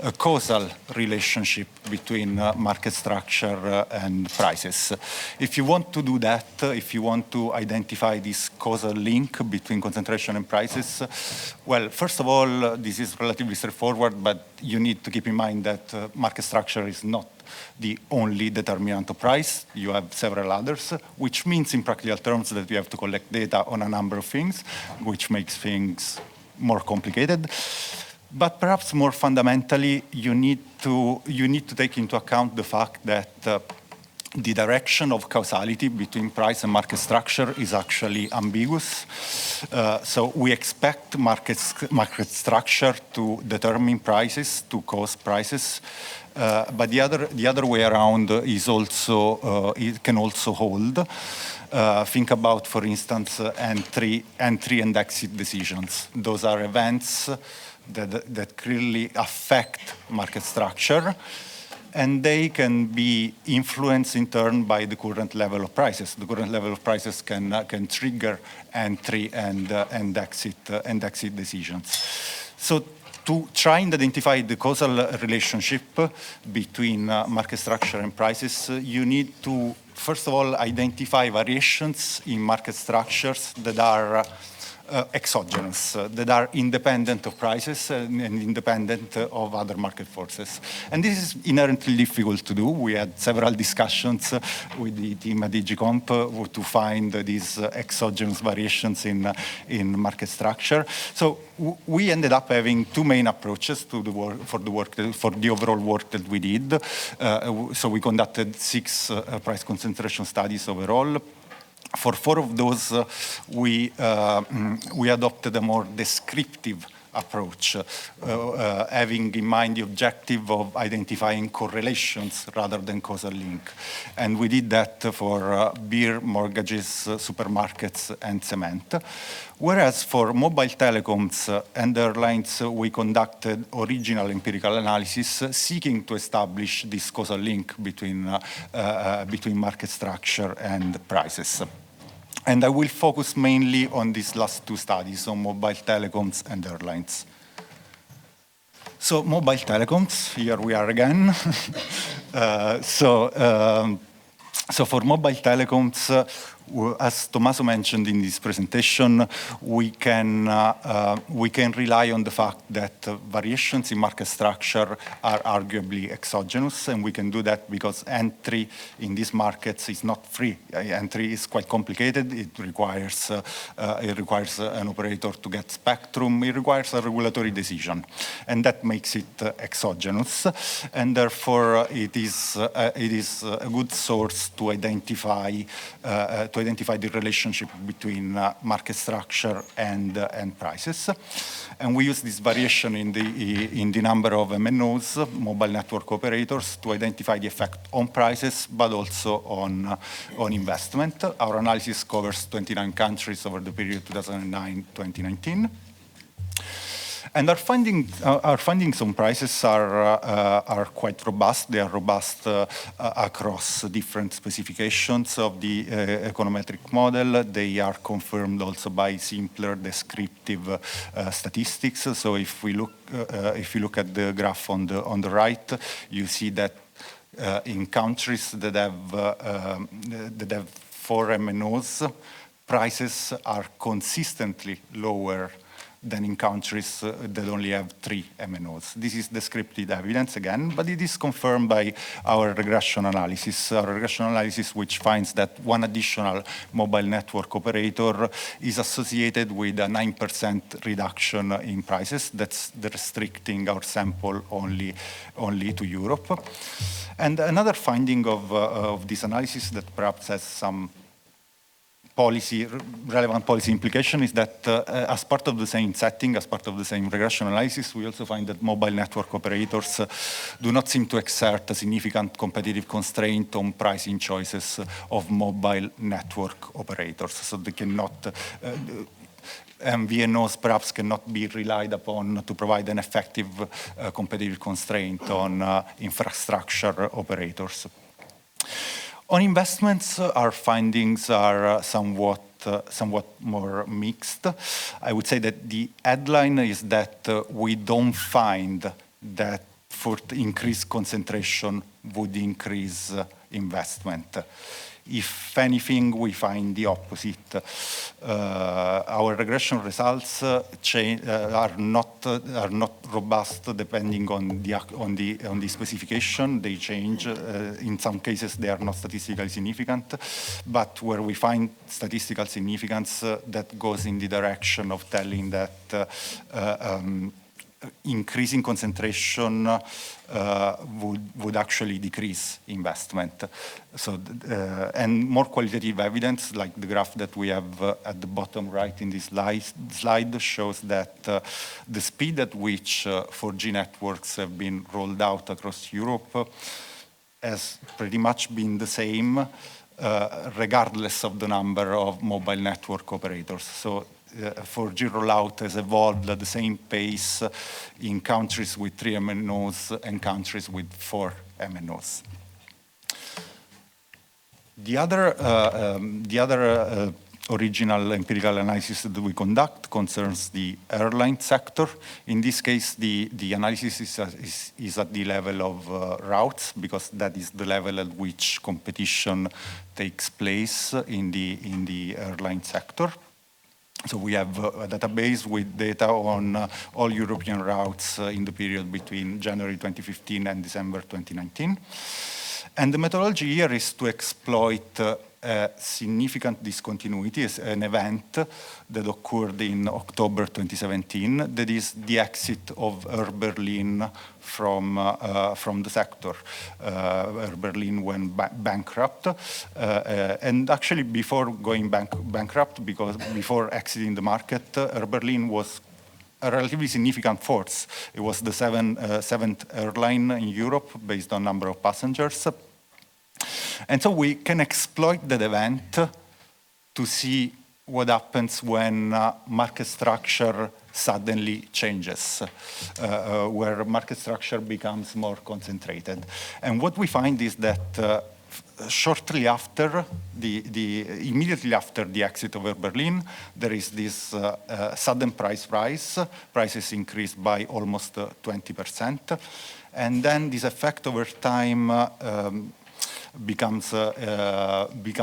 a causal relationship between market structure and prices. If you want to do that, if you want to identify this causal link between concentration and prices, well, first of all, this is relatively straightforward, but you need to keep in mind that market structure is not the only determinant of price. You have several others, which means in practical terms that you have to collect data on a number of things, which makes things more complicated. But perhaps more fundamentally, you need to take into account the fact that the direction of causality between price and market structure is actually ambiguous. So we expect market structure to determine prices, to cause prices, but the other way around is also it can also hold. Think about, for instance, entry and exit decisions. Those are events that clearly affect market structure, and they can be influenced in turn by the current level of prices. The current level of prices can trigger entry and exit decisions. So to try and identify the causal relationship between market structure and prices, you need to, first of all, identify variations in market structures that are exogenous, that are independent of prices and independent of other market forces. And this is inherently difficult to do. We had several discussions with the team at DigiComp to find these exogenous variations in market structure. So we ended up having two main approaches to the work, for the overall work that we did. So we conducted 6 price concentration studies overall. For 4 of those, we adopted a more descriptive approach, having in mind the objective of identifying correlations rather than causal link. And we did that for beer, mortgages, supermarkets, and cement. Whereas for mobile telecoms and airlines, we conducted original empirical analysis seeking to establish this causal link between market structure and prices. And I will focus mainly on these last 2 studies, on mobile telecoms and airlines. So mobile telecoms, here we are again. So for mobile telecoms, as Tommaso mentioned in this presentation, we can rely on the fact that variations in market structure are arguably exogenous, and we can do that because entry in these markets is not free. Entry is quite complicated. It requires an operator to get spectrum. It requires a regulatory decision, and that makes it exogenous. And therefore, it is a good source to identify the relationship between market structure and prices. And we use this variation in the number of MNOs, mobile network operators, to identify the effect on prices, but also on investment. Our analysis covers 29 countries over the period 2009-2019. And our findings on prices are quite robust. They are robust across different specifications of the econometric model. They are confirmed also by simpler descriptive statistics. So if you look at the graph on the right, you see that in countries that have 4 MNOs, prices are consistently lower than in countries that only have 3 MNOs. This is descriptive evidence again, but it is confirmed by our regression analysis. Our regression analysis, which finds that one additional mobile network operator is associated with a 9% reduction in prices. That's restricting our sample only to Europe. And another finding of this analysis that perhaps has some relevant policy implication is that as part of the same setting, as part of the same regression analysis, we also find that mobile network operators do not seem to exert a significant competitive constraint on pricing choices of mobile network operators. So they cannot, MVNOs perhaps cannot be relied upon to provide an effective competitive constraint on infrastructure operators. On investments, our findings are somewhat more mixed. I would say that the headline is that we don't find that for increased concentration would increase investment. If anything, we find the opposite. Our regression results are not robust depending on the specification. They change. In some cases, they are not statistically significant. But where we find statistical significance, that goes in the direction of telling that increasing concentration would actually decrease investment. So, and more qualitative evidence, like the graph that we have at the bottom right in this slide shows that the speed at which 4G networks have been rolled out across Europe has pretty much been the same regardless of the number of mobile network operators. So 4G rollout has evolved at the same pace in countries with 3 MNOs and countries with 4 MNOs. The other original empirical analysis that we conduct concerns the airline sector. In this case, the analysis is at the level of routes, because that is the level at which competition takes place in the airline sector. So we have a database with data on all European routes in the period between January 2015 and December 2019. And the methodology here is to exploit a significant discontinuity, as an event that occurred in October 2017, that is the exit of Air Berlin from the sector. Air Berlin went bankrupt, and actually before going bankrupt, because before exiting the market, Air Berlin was a relatively significant force. It was the seventh airline in Europe based on number of passengers. And so we can exploit that event to see what happens when market structure suddenly changes, where market structure becomes more concentrated. And what we find is that shortly after, immediately after the exit of Air Berlin, there is this sudden price rise. Prices increased by almost 20%. And then this effect over time becomes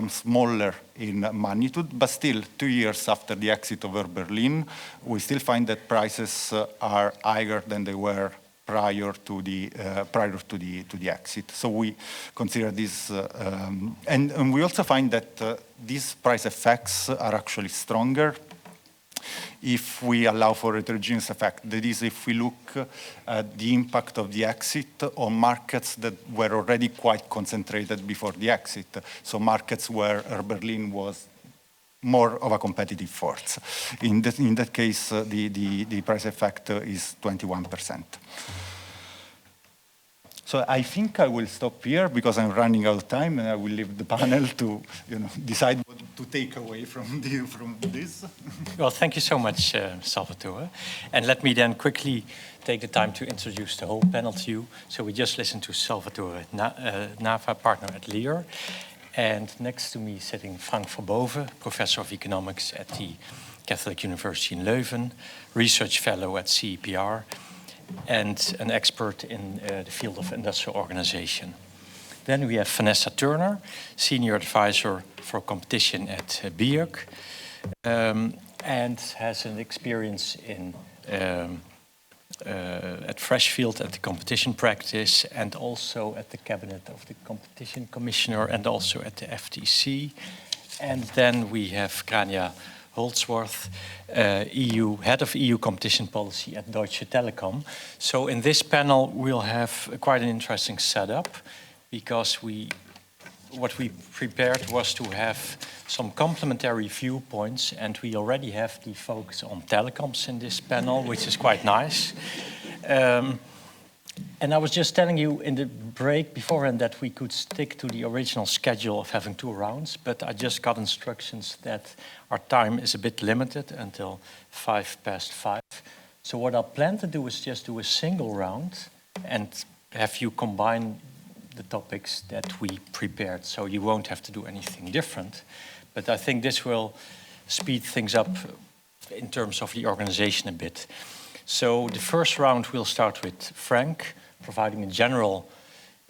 smaller in magnitude, but still 2 years after the exit of Air Berlin, we still find that prices are higher than they were prior to the exit. So we consider this, and we also find that these price effects are actually stronger if we allow for heterogeneous effect. That is, if we look at the impact of the exit on markets that were already quite concentrated before the exit. So markets where Air Berlin was more of a competitive force. In that case, the price effect is 21%. So I think I will stop here because I'm running out of time, and I will leave the panel to decide what to take away from this. Well, thank you so much, Salvatore. And let me then quickly take the time to introduce the whole panel to you. So we just listened to Salvatore Nava, partner at Lear. And next to me sitting Frank Verboven, professor of economics at the Catholic University in Leuven, research fellow at CEPR, and an expert in the field of industrial organization. Then we have Vanessa Turner, senior advisor for competition at BIRC, and has an experience in at Freshfield at the competition practice, and also at the cabinet of the competition commissioner, and also at the FTC. And then we have Grania Holdsworth, head of EU competition policy at Deutsche Telekom. So in this panel, we'll have quite an interesting setup, because what we prepared was to have some complementary viewpoints, and we already have the focus on telecoms in this panel, which is quite nice. And I was just telling you in the break beforehand that we could stick to the original schedule of having 2 rounds, but I just got instructions that our time is a bit limited until 5:05. So what I plan to do is just do a single round and have you combine the topics that we prepared, so you won't have to do anything different. But I think this will speed things up in terms of the organization a bit. So the first round will start with Frank, providing a general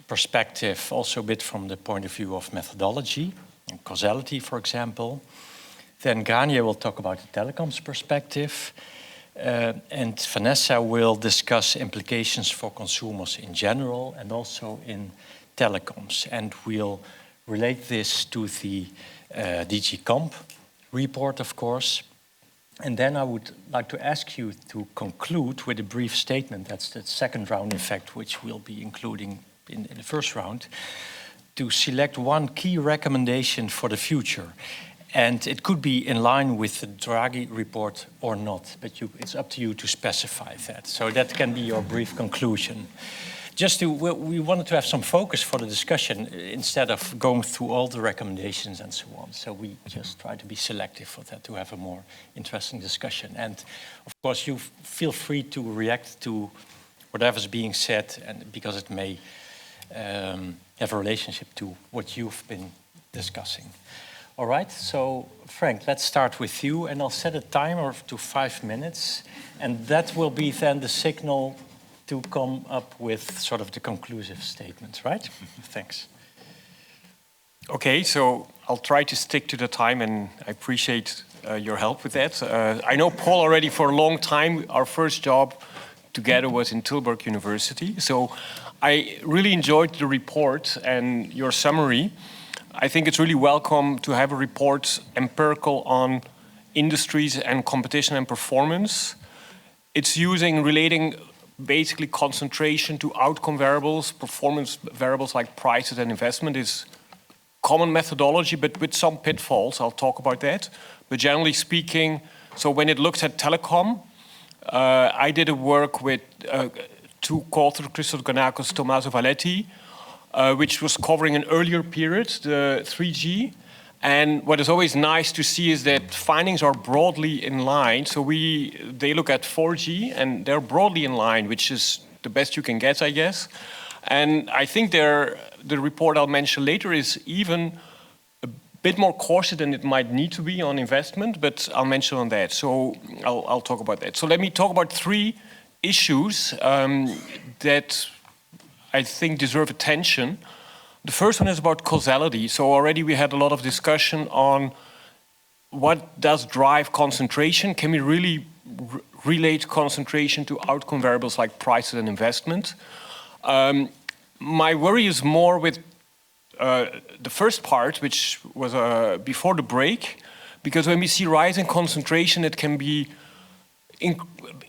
perspective, also a bit from the point of view of methodology and causality, for example. Then Grania will talk about the telecoms perspective, and Vanessa will discuss implications for consumers in general and also in telecoms. And we'll relate this to the DG Comp report, of course. And then I would like to ask you to conclude with a brief statement. That's the second round, in fact, which we'll be including in the first round, to select one key recommendation for the future. And it could be in line with the Draghi report or not, but it's up to you to specify that. So that can be your brief conclusion. We wanted to have some focus for the discussion instead of going through all the recommendations and so on. So we just try to be selective for that, to have a more interesting discussion. And of course, you feel free to react to whatever's being said, and because it may have a relationship to what you've been discussing. All right, so Frank, let's start with you, and I'll set a timer to 5 minutes, and that will be then the signal to come up with sort of the conclusive statements, right? Thanks. Okay, so I'll try to stick to the time, and I appreciate your help with that. I know Paul already for a long time. Our first job together was in Tilburg University, so I really enjoyed the report and your summary. I think it's really welcome to have a report empirical on industries and competition and performance. It's relating basically concentration to outcome variables, performance variables like prices and investment is common methodology, but with some pitfalls. I'll talk about that. But generally speaking, so when it looks at telecom, I did a work with two co-authors, Christos Gonakos, Tommaso Valetti, which was covering an earlier period, the 3G. And what is always nice to see is that findings are broadly in line. So they look at 4G, and they're broadly in line, which is the best you can get, I guess. And I think the report I'll mention later is even a bit more cautious than it might need to be on investment, but I'll mention on that. So I'll talk about that. So let me talk about 3 issues that I think deserve attention. The first one is about causality. So already we had a lot of discussion on what does drive concentration. Can we really relate concentration to outcome variables like prices and investment? My worry is more with the first part, which was before the break, because when we see rising concentration, it can be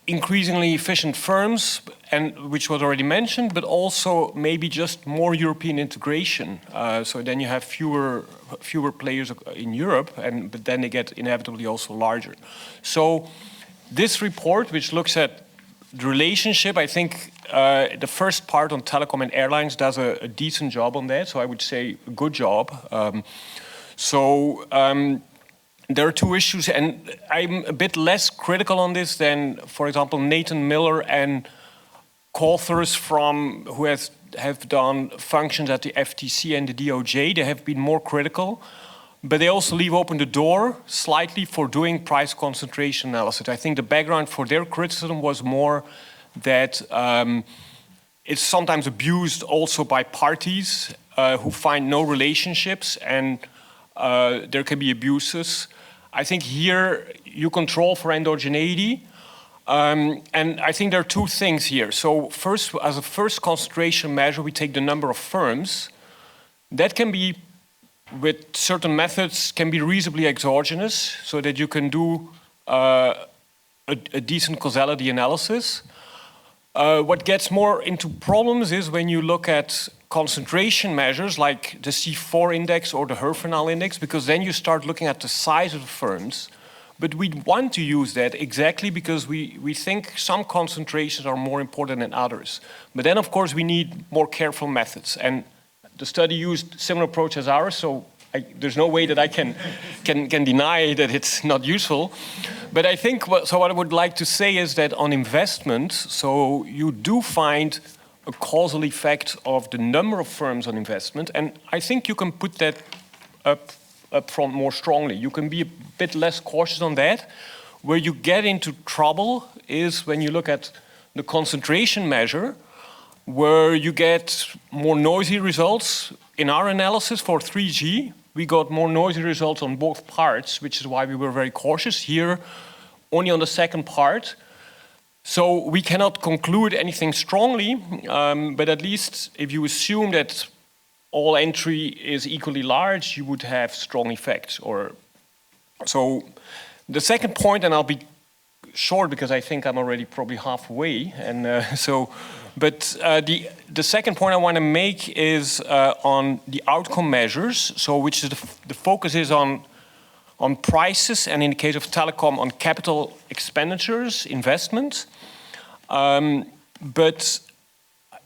increasingly efficient firms, and which was already mentioned, but also maybe just more European integration. So then you have fewer players in Europe, but then they get inevitably also larger. So this report, which looks at the relationship, I think the first part on telecom and airlines does a decent job on that. So I would say a good job. There are 2 issues, and I'm a bit less critical on this than, for example, Nathan Miller and co-authors who have done functions at the FTC and the DOJ. They have been more critical, but they also leave open the door slightly for doing price concentration analysis. I think the background for their criticism was more that it's sometimes abused also by parties who find no relationships, and there can be abuses. I think here you control for endogeneity, and I think there are 2 things here. So first, as a first concentration measure, we take the number of firms. That can be, with certain methods, can be reasonably exogenous, so that you can do a decent causality analysis. What gets more into problems is when you look at concentration measures like the C4 index or the Herfindahl index, because then you start looking at the size of the firms. But we want to use that exactly because we think some concentrations are more important than others. But then, of course, we need more careful methods. And the study used similar approach as ours, so there's no way that I can deny that it's not useful. But I think, what I would like to say is that on investment, so you do find a causal effect of the number of firms on investment, and I think you can put that up front more strongly. You can be a bit less cautious on that. Where you get into trouble is when you look at the concentration measure, where you get more noisy results. In our analysis for 3G, we got more noisy results on both parts, which is why we were very cautious. Here, only on the second part. So we cannot conclude anything strongly, but at least if you assume that all entry is equally large, you would have strong effects. So The second point, and I'll be short because I think I'm already probably halfway, and the second point I want to make is on the outcome measures. So, which is the focus is on prices, and in the case of telecom, on capital expenditures, investment. But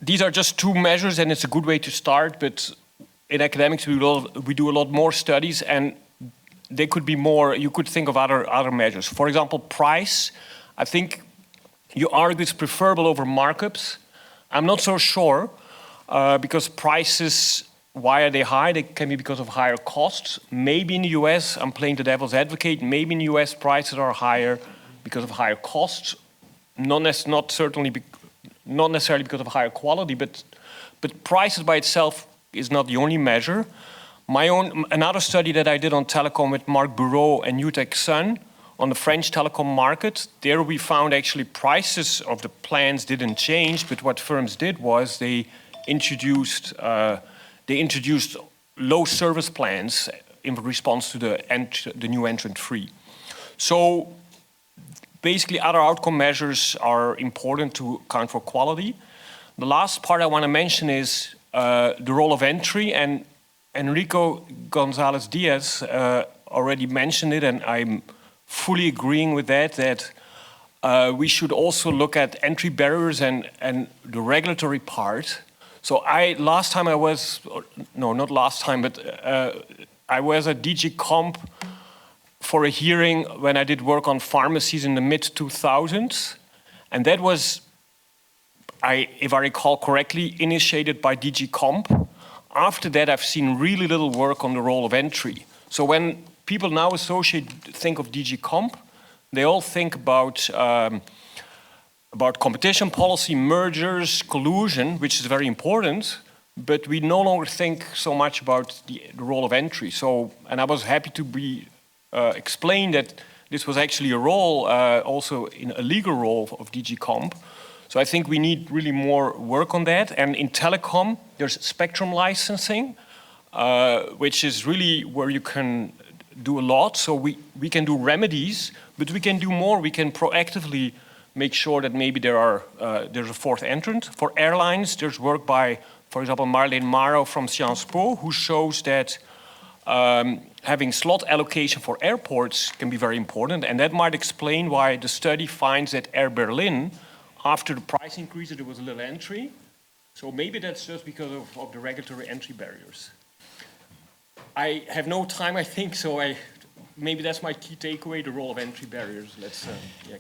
these are just two measures, and it's a good way to start. But in academics, we do a lot more studies, and they could be more. You could think of other measures. For example, price. I think you argue it's preferable over markups. I'm not so sure, because prices, why are they high? They can be because of higher costs. Maybe in the US, I'm playing the devil's advocate, maybe in the US prices are higher because of higher costs. Not necessarily because of higher quality, but prices by itself is not the only measure. Another study that I did on telecom with Marc Bureau and Utek Sun on the French telecom market, there we found actually prices of the plans didn't change, but what firms did was they introduced low service plans in response to the new entrant free. So basically other outcome measures are important to account for quality. The last part I want to mention is the role of entry, and Enrico Gonzalez Diaz already mentioned it, and I'm fully agreeing with that we should also look at entry barriers and the regulatory part. So I was at DG Comp for a hearing when I did work on pharmacies in the mid-2000s, and that was, if I recall correctly, initiated by DG Comp. After that, I've seen really little work on the role of entry. So when people now think of DG Comp, they all think about competition policy, mergers, collusion, which is very important, but we no longer think so much about the role of entry. So, and I was happy to be explained that this was actually a role, also in a legal role of DG Comp. So I think we need really more work on that. And in telecom, there's spectrum licensing, which is really where you can do a lot. So we can do remedies, but we can do more. We can proactively make sure that maybe there's a fourth entrant. For airlines, there's work by, for example, Marlene Maro from Sciences Po, who shows that having slot allocation for airports can be very important. And that might explain why the study finds that Air Berlin, after the price increases, there was a little entry. So maybe that's just because of the regulatory entry barriers. I have no time, I think, so maybe that's my key takeaway, the role of entry barriers. Let's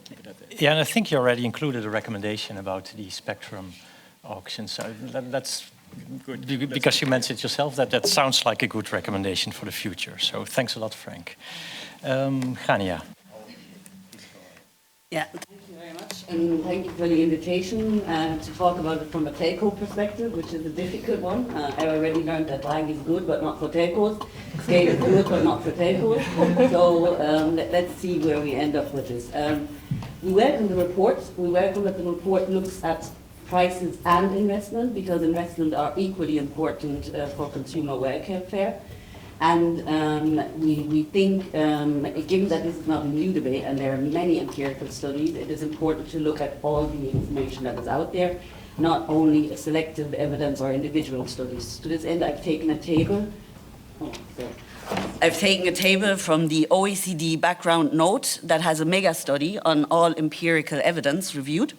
keep it at that. Yeah, and I think you already included a recommendation about the spectrum auctions. So that's good. Because you mentioned yourself, that sounds like a good recommendation for the future. So thanks a lot, Frank. Gania. Yeah, thank you very much, and thank you for the invitation to talk about it from a telco perspective, which is a difficult one. I already learned that Draghi is good, but not for telcos. Scale is good, but not for telcos. So let's see where we end up with this. We welcome the report. We welcome that the report looks at prices and investment, because investment are equally important for consumer welfare. And we think, given that this is not a new debate and there are many empirical studies, it is important to look at all the information that is out there, not only selective evidence or individual studies. To this end, I've taken a table. I've taken a table from the OECD background note that has a mega study on all empirical evidence reviewed.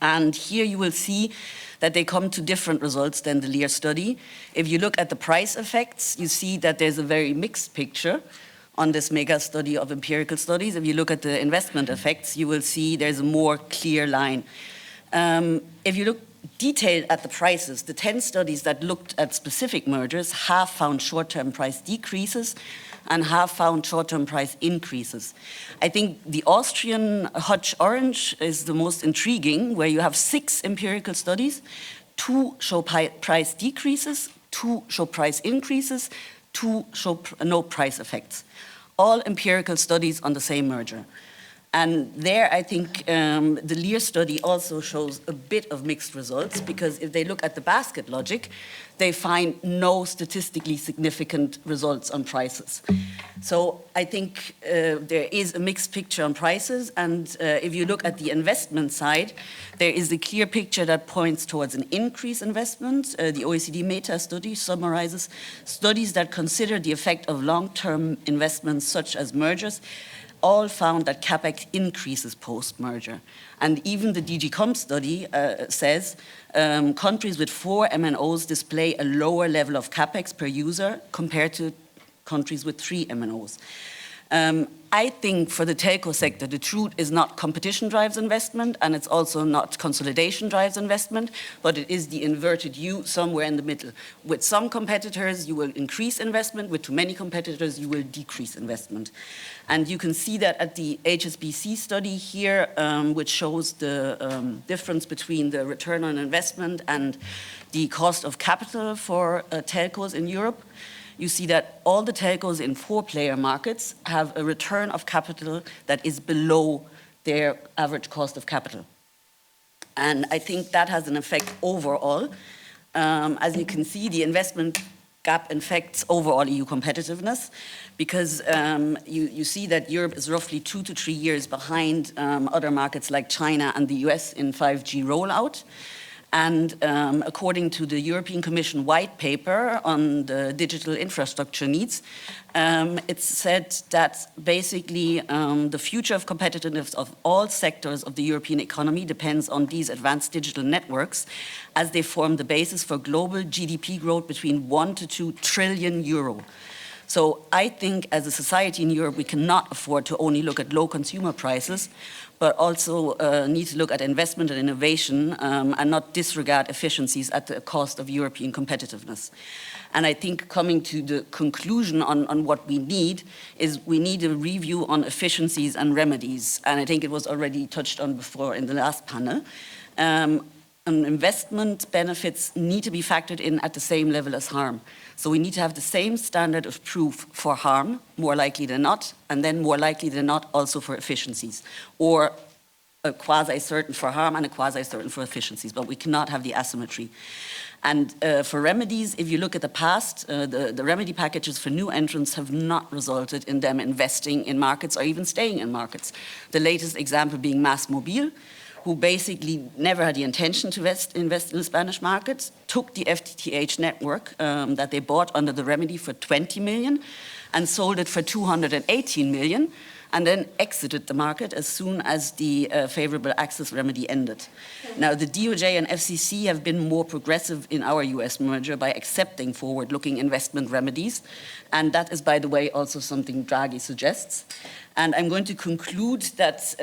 And here you will see that they come to different results than the Lear study. If you look at the price effects, you see that there's a very mixed picture on this mega study of empirical studies. If you look at the investment effects, you will see there's a more clear line. If you look detailed at the prices, the 10 studies that looked at specific mergers have found short-term price decreases and have found short-term price increases. I think the Austrian Hutch Orange is the most intriguing, where you have 6 empirical studies, 2 show price decreases, 2 show price increases, 2 show no price effects. All empirical studies on the same merger. And there, I think the Lear study also shows a bit of mixed results, because if they look at the basket logic, they find no statistically significant results on prices. So I think there is a mixed picture on prices, and if you look at the investment side, there is a clear picture that points towards an increased investment. The OECD Meta study summarizes studies that consider the effect of long-term investments such as mergers, all found that CapEx increases post-merger. And even the DG Comp study says countries with 4 MNOs display a lower level of CapEx per user compared to countries with 3 MNOs. I think for the telco sector, the truth is not competition drives investment, and it's also not consolidation drives investment, but it is the inverted U somewhere in the middle. With some competitors, you will increase investment. With too many competitors, you will decrease investment. And you can see that at the HSBC study here, which shows the difference between the return on investment and the cost of capital for telcos in Europe. You see that all the telcos in 4-player markets have a return of capital that is below their average cost of capital. And I think that has an effect overall. As you can see, the investment gap affects overall EU competitiveness, because you see that Europe is roughly 2 to 3 years behind other markets like China and the US in 5G rollout. And according to the European Commission white paper on the digital infrastructure needs, it's said that basically the future of competitiveness of all sectors of the European economy depends on these advanced digital networks, as they form the basis for global GDP growth between 1 to 2 trillion euro. So I think as a society in Europe, we cannot afford to only look at low consumer prices, but also need to look at investment and innovation and not disregard efficiencies at the cost of European competitiveness. And I think coming to the conclusion on what we need is we need a review on efficiencies and remedies. And I think it was already touched on before in the last panel. Investment benefits need to be factored in at the same level as harm. So we need to have the same standard of proof for harm, more likely than not, and then more likely than not also for efficiencies, or a quasi-certain for harm and a quasi-certain for efficiencies, but we cannot have the asymmetry. And for remedies, if you look at the past, the remedy packages for new entrants have not resulted in them investing in markets or even staying in markets. The latest example being MásMóvil, who basically never had the intention to invest in the Spanish market, took the FTTH network that they bought under the remedy for 20 million and sold it for 218 million, and then exited the market as soon as the favorable access remedy ended. Now, the DOJ and FCC have been more progressive in our US merger by accepting forward-looking investment remedies, and that is, by the way, also something Draghi suggests. And I'm going to conclude that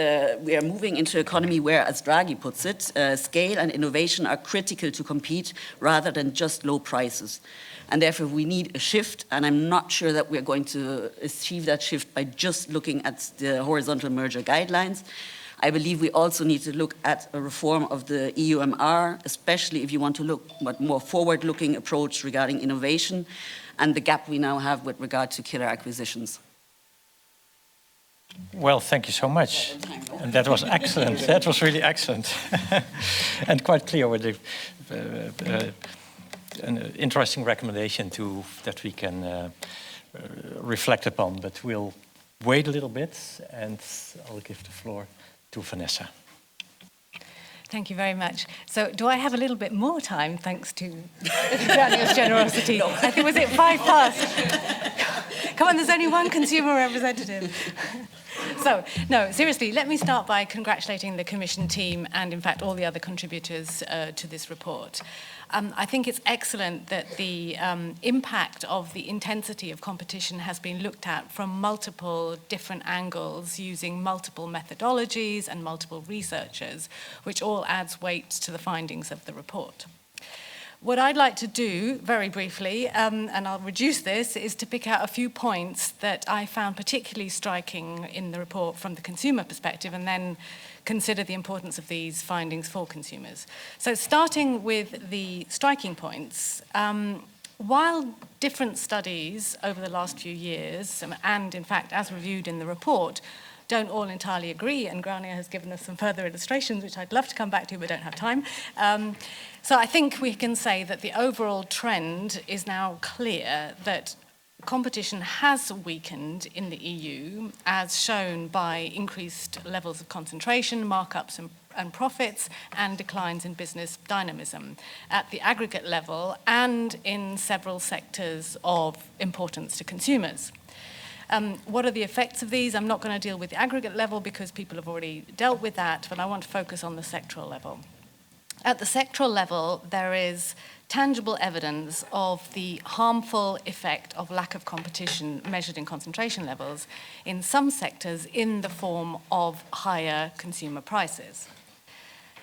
we are moving into an economy where, as Draghi puts it, scale and innovation are critical to compete rather than just low prices. And therefore, we need a shift, and I'm not sure that we're going to achieve that shift by just looking at the horizontal merger guidelines. I believe we also need to look at a reform of the EUMR, especially if you want to look at a more forward-looking approach regarding innovation and the gap we now have with regard to killer acquisitions. Well, thank you so much. And that was excellent. That was really excellent. And quite clear with an interesting recommendation that we can reflect upon. But we'll wait a little bit, and I'll give the floor to Vanessa. Thank you very much. So do I have a little bit more time, thanks to Daniel's generosity? No. I think, was it 5 past? Come on, there's only one consumer representative. So, no, seriously, let me start by congratulating the Commission team and, in fact, all the other contributors to this report. I think it's excellent that the impact of the intensity of competition has been looked at from multiple different angles using multiple methodologies and multiple researchers, which all adds weight to the findings of the report. What I'd like to do, very briefly, and I'll reduce this, is to pick out a few points that I found particularly striking in the report from the consumer perspective, and then consider the importance of these findings for consumers. So starting with the striking points, while different studies over the last few years, and in fact as reviewed in the report, don't all entirely agree, and Grania has given us some further illustrations, which I'd love to come back to, but don't have time. So I think we can say that the overall trend is now clear that competition has weakened in the EU, as shown by increased levels of concentration, markups and profits, and declines in business dynamism at the aggregate level and in several sectors of importance to consumers. What are the effects of these? I'm not going to deal with the aggregate level because people have already dealt with that, but I want to focus on the sectoral level. At the sectoral level, there is tangible evidence of the harmful effect of lack of competition measured in concentration levels in some sectors in the form of higher consumer prices.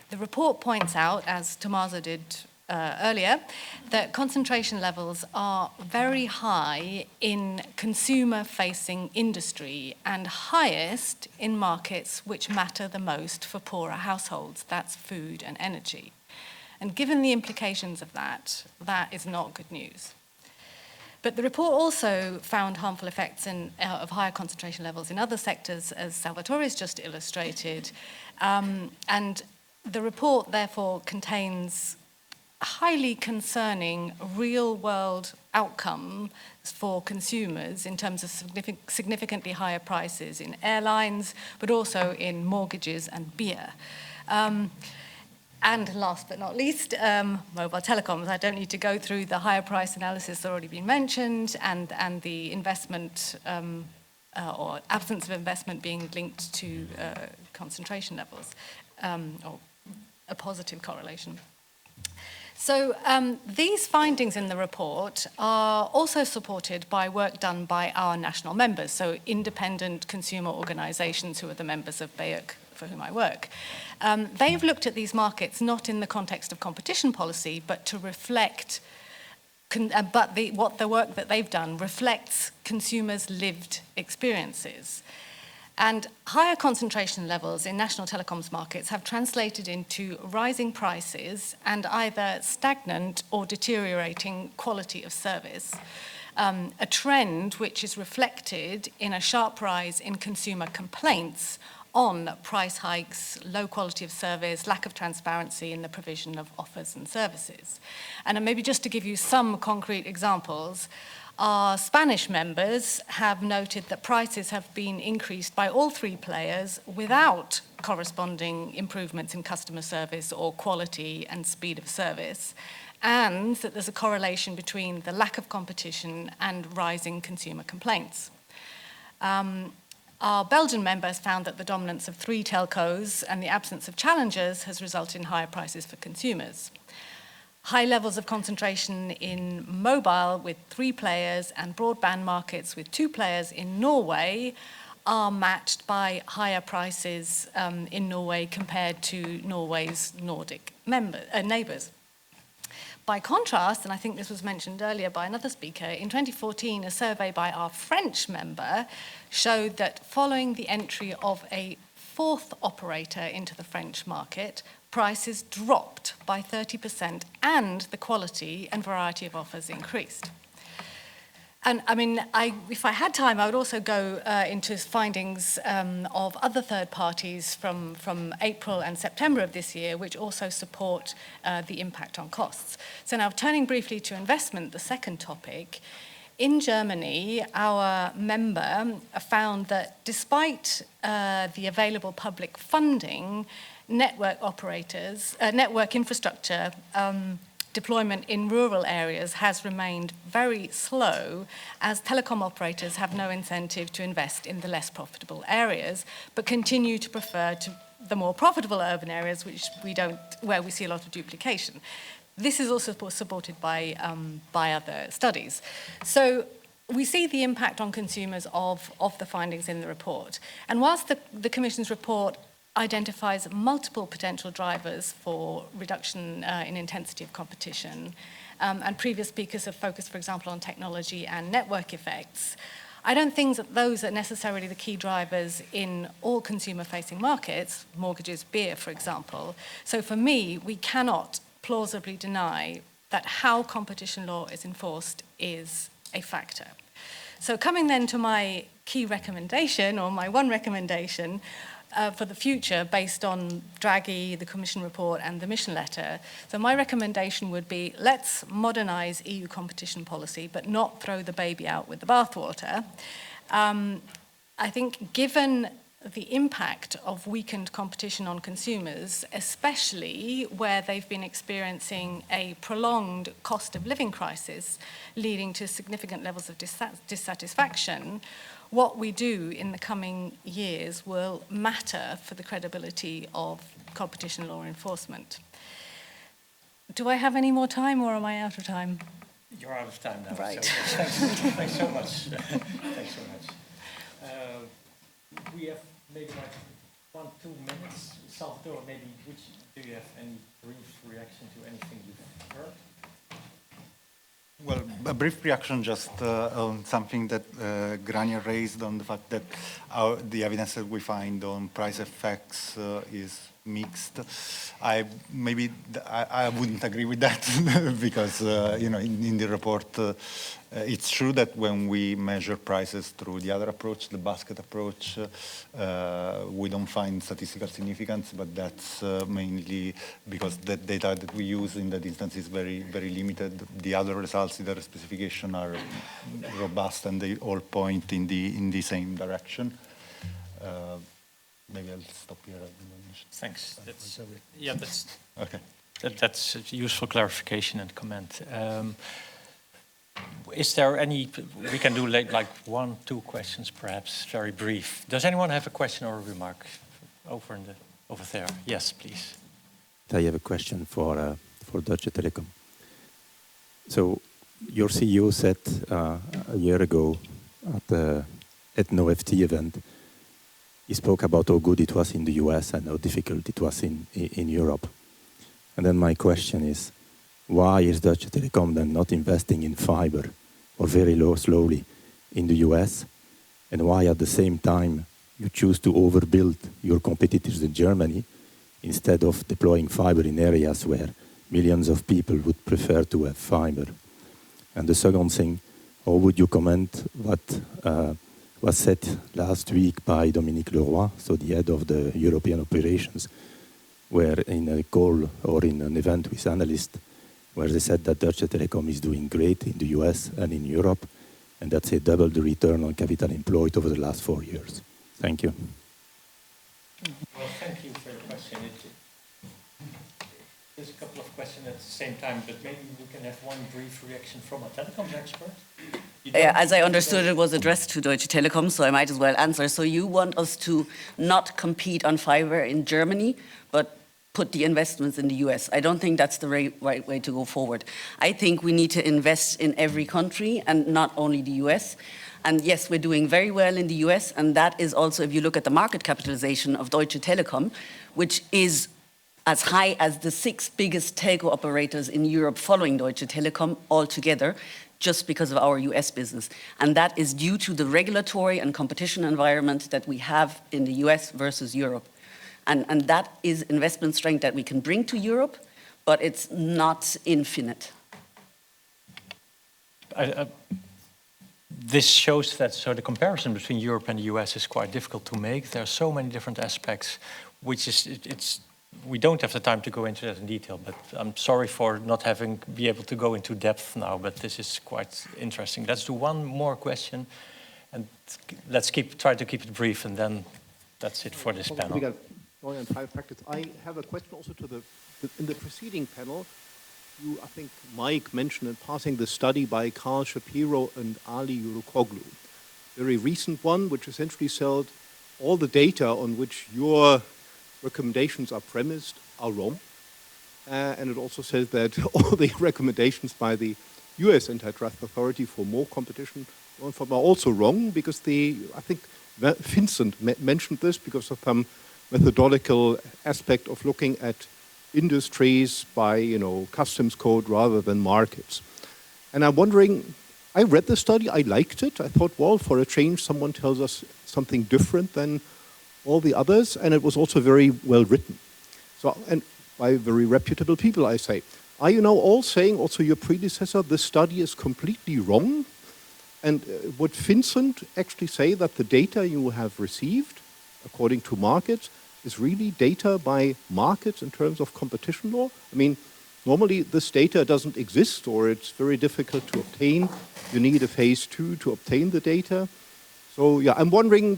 The report points out, as Tommaso did earlier, that concentration levels are very high in consumer-facing industry and highest in markets which matter the most for poorer households. That's food and energy. And given the implications of that, that is not good news. But the report also found harmful effects of higher concentration levels in other sectors, as Salvatore has just illustrated. And the report, therefore, contains highly concerning real-world outcomes for consumers in terms of significantly higher prices in airlines, but also in mortgages and beer. And last but not least, mobile telecoms. I don't need to go through the higher price analysis that's already been mentioned and the investment or absence of investment being linked to concentration levels or a positive correlation. So these findings in the report are also supported by work done by our national members, so independent consumer organizations who are the members of BEUC for whom I work. They've looked at these markets not in the context of competition policy, but to reflect, what the work that they've done reflects consumers' lived experiences. And higher concentration levels in national telecoms markets have translated into rising prices and either stagnant or deteriorating quality of service, a trend which is reflected in a sharp rise in consumer complaints on price hikes, low quality of service, lack of transparency in the provision of offers and services. And maybe just to give you some concrete examples, our Spanish members have noted that prices have been increased by all three players without corresponding improvements in customer service or quality and speed of service, and that there's a correlation between the lack of competition and rising consumer complaints. Our Belgian members found that the dominance of 3 telcos and the absence of challengers has resulted in higher prices for consumers. High levels of concentration in mobile with 3 players and broadband markets with 2 players in Norway are matched by higher prices in Norway compared to Norway's Nordic neighbours. By contrast, and I think this was mentioned earlier by another speaker, in 2014, a survey by our French member showed that following the entry of a 4th operator into the French market, prices dropped by 30% and the quality and variety of offers increased. And I mean, if I had time, I would also go into findings of other third parties from April and September of this year, which also support the impact on costs. So now turning briefly to investment, the second topic, in Germany, our member found that despite the available public funding, network operators, network infrastructure, deployment in rural areas has remained very slow as telecom operators have no incentive to invest in the less profitable areas, but continue to prefer to the more profitable urban areas where we see a lot of duplication. This is also supported by other studies. So we see the impact on consumers of the findings in the report. And whilst the Commission's report identifies multiple potential drivers for reduction in intensity of competition, and previous speakers have focused, for example, on technology and network effects, I don't think that those are necessarily the key drivers in all consumer-facing markets, mortgages, beer, for example. So for me, we cannot plausibly deny that how competition law is enforced is a factor. So coming then to my key recommendation, or my one recommendation for the future based on Draghi, the Commission report and the mission letter. So my recommendation would be, let's modernize EU competition policy, but not throw the baby out with the bathwater. I think given the impact of weakened competition on consumers, especially where they've been experiencing a prolonged cost of living crisis leading to significant levels of dissatisfaction, what we do in the coming years will matter for the credibility of competition law enforcement. Do I have any more time, or am I out of time? You're out of time now. Right. So thanks so much. Thanks so much. We have maybe like 1-2 minutes. Salvatore, maybe do you have any brief reaction to anything you've heard? Well, a brief reaction just on something that Grania raised on the fact that the evidence that we find on price effects is mixed. I wouldn't agree with that because in the report it's true that when we measure prices through the other approach, the basket approach, we don't find statistical significance, but that's mainly because the data that we use in that instance is very, very limited. The other results in the specification are robust and they all point in the same direction. Maybe I'll stop here. Thanks. That's okay. That's a useful clarification and comment. Is there any? We can do like 1-2 questions, perhaps, very brief. Does anyone have a question or a remark over there? Yes, please. I have a question for Deutsche Telekom. So, your CEO said a year ago at no FT event. He spoke about how good it was in the US and how difficult it was in Europe. And then my question is, why is Deutsche Telekom then not investing in fiber or very slowly in the US? And why at the same time you choose to overbuild your competitors in Germany instead of deploying fiber in areas where millions of people would prefer to have fiber? And the second thing, how would you comment what was said last week by Dominique Leroy, so the head of the European operations, where in a call or in an event with analysts, where they said that Deutsche Telekom is doing great in the US and in Europe, and that they doubled the return on capital employed over the last 4 years. Thank you. Well, thank you for your question. There's a couple of questions at the same time, but maybe we can have one brief reaction from a telecoms expert. As I understood, it was addressed to Deutsche Telekom, so I might as well answer. So you want us to not compete on fiber in Germany, but put the investments in the US. I don't think that's the right way to go forward. I think we need to invest in every country and not only the US. And yes, we're doing very well in the US, and that is also, if you look at the market capitalization of Deutsche Telekom, which is as high as the 6 biggest telco operators in Europe following Deutsche Telekom altogether, just because of our US business. And that is due to the regulatory and competition environment that we have in the US versus Europe. And that is investment strength that we can bring to Europe, but it's not infinite. This shows that the comparison between Europe and the US is quite difficult to make. There are so many different aspects, which is we don't have the time to go into that in detail, but I'm sorry for not be able to go into depth now, but this is quite interesting. Let's do one more question, and let's try to keep it brief, and then that's it for this panel. We got going on private practice. I have a question also in the preceding panel. I think Mike mentioned in passing the study by Carl Shapiro and Ali Yurukoglu, very recent one, which essentially said all the data on which your recommendations are premised are wrong. And it also says that all the recommendations by the US antitrust authority for more competition are also wrong, because I think Vincent mentioned this, because of some methodological aspect of looking at industries by customs code rather than markets. And I'm wondering, I read the study, I liked it. I thought, well, for a change, someone tells us something different than all the others, and it was also very well written. So, and by very reputable people, I say. Are you now all saying, also your predecessor, this study is completely wrong? And would Vincent actually say that the data you have received, according to markets, is really data by markets in terms of competition law? I mean, normally this data doesn't exist, or it's very difficult to obtain. You need a phase 2 to obtain the data. So yeah, I'm wondering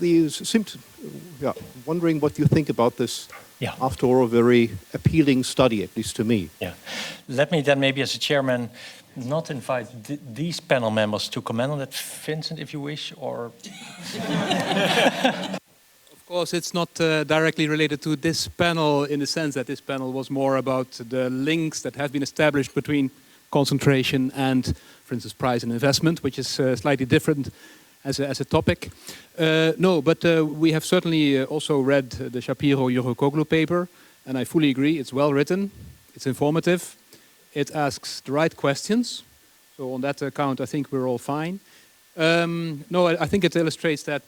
wondering what you think about this. Yeah. After all, a very appealing study, at least to me. Yeah. Let me then maybe as a chairman not invite these panel members to comment on that. Vincent, if you wish, or... Of course, it's not directly related to this panel in the sense that this panel was more about the links that have been established between concentration and, for instance, price and investment, which is slightly different as a topic. No, but we have certainly also read the Shapiro-Yurokoglu paper, and I fully agree. It's well written, it's informative, it asks the right questions. So on that account, I think we're all fine. No, I think it illustrates that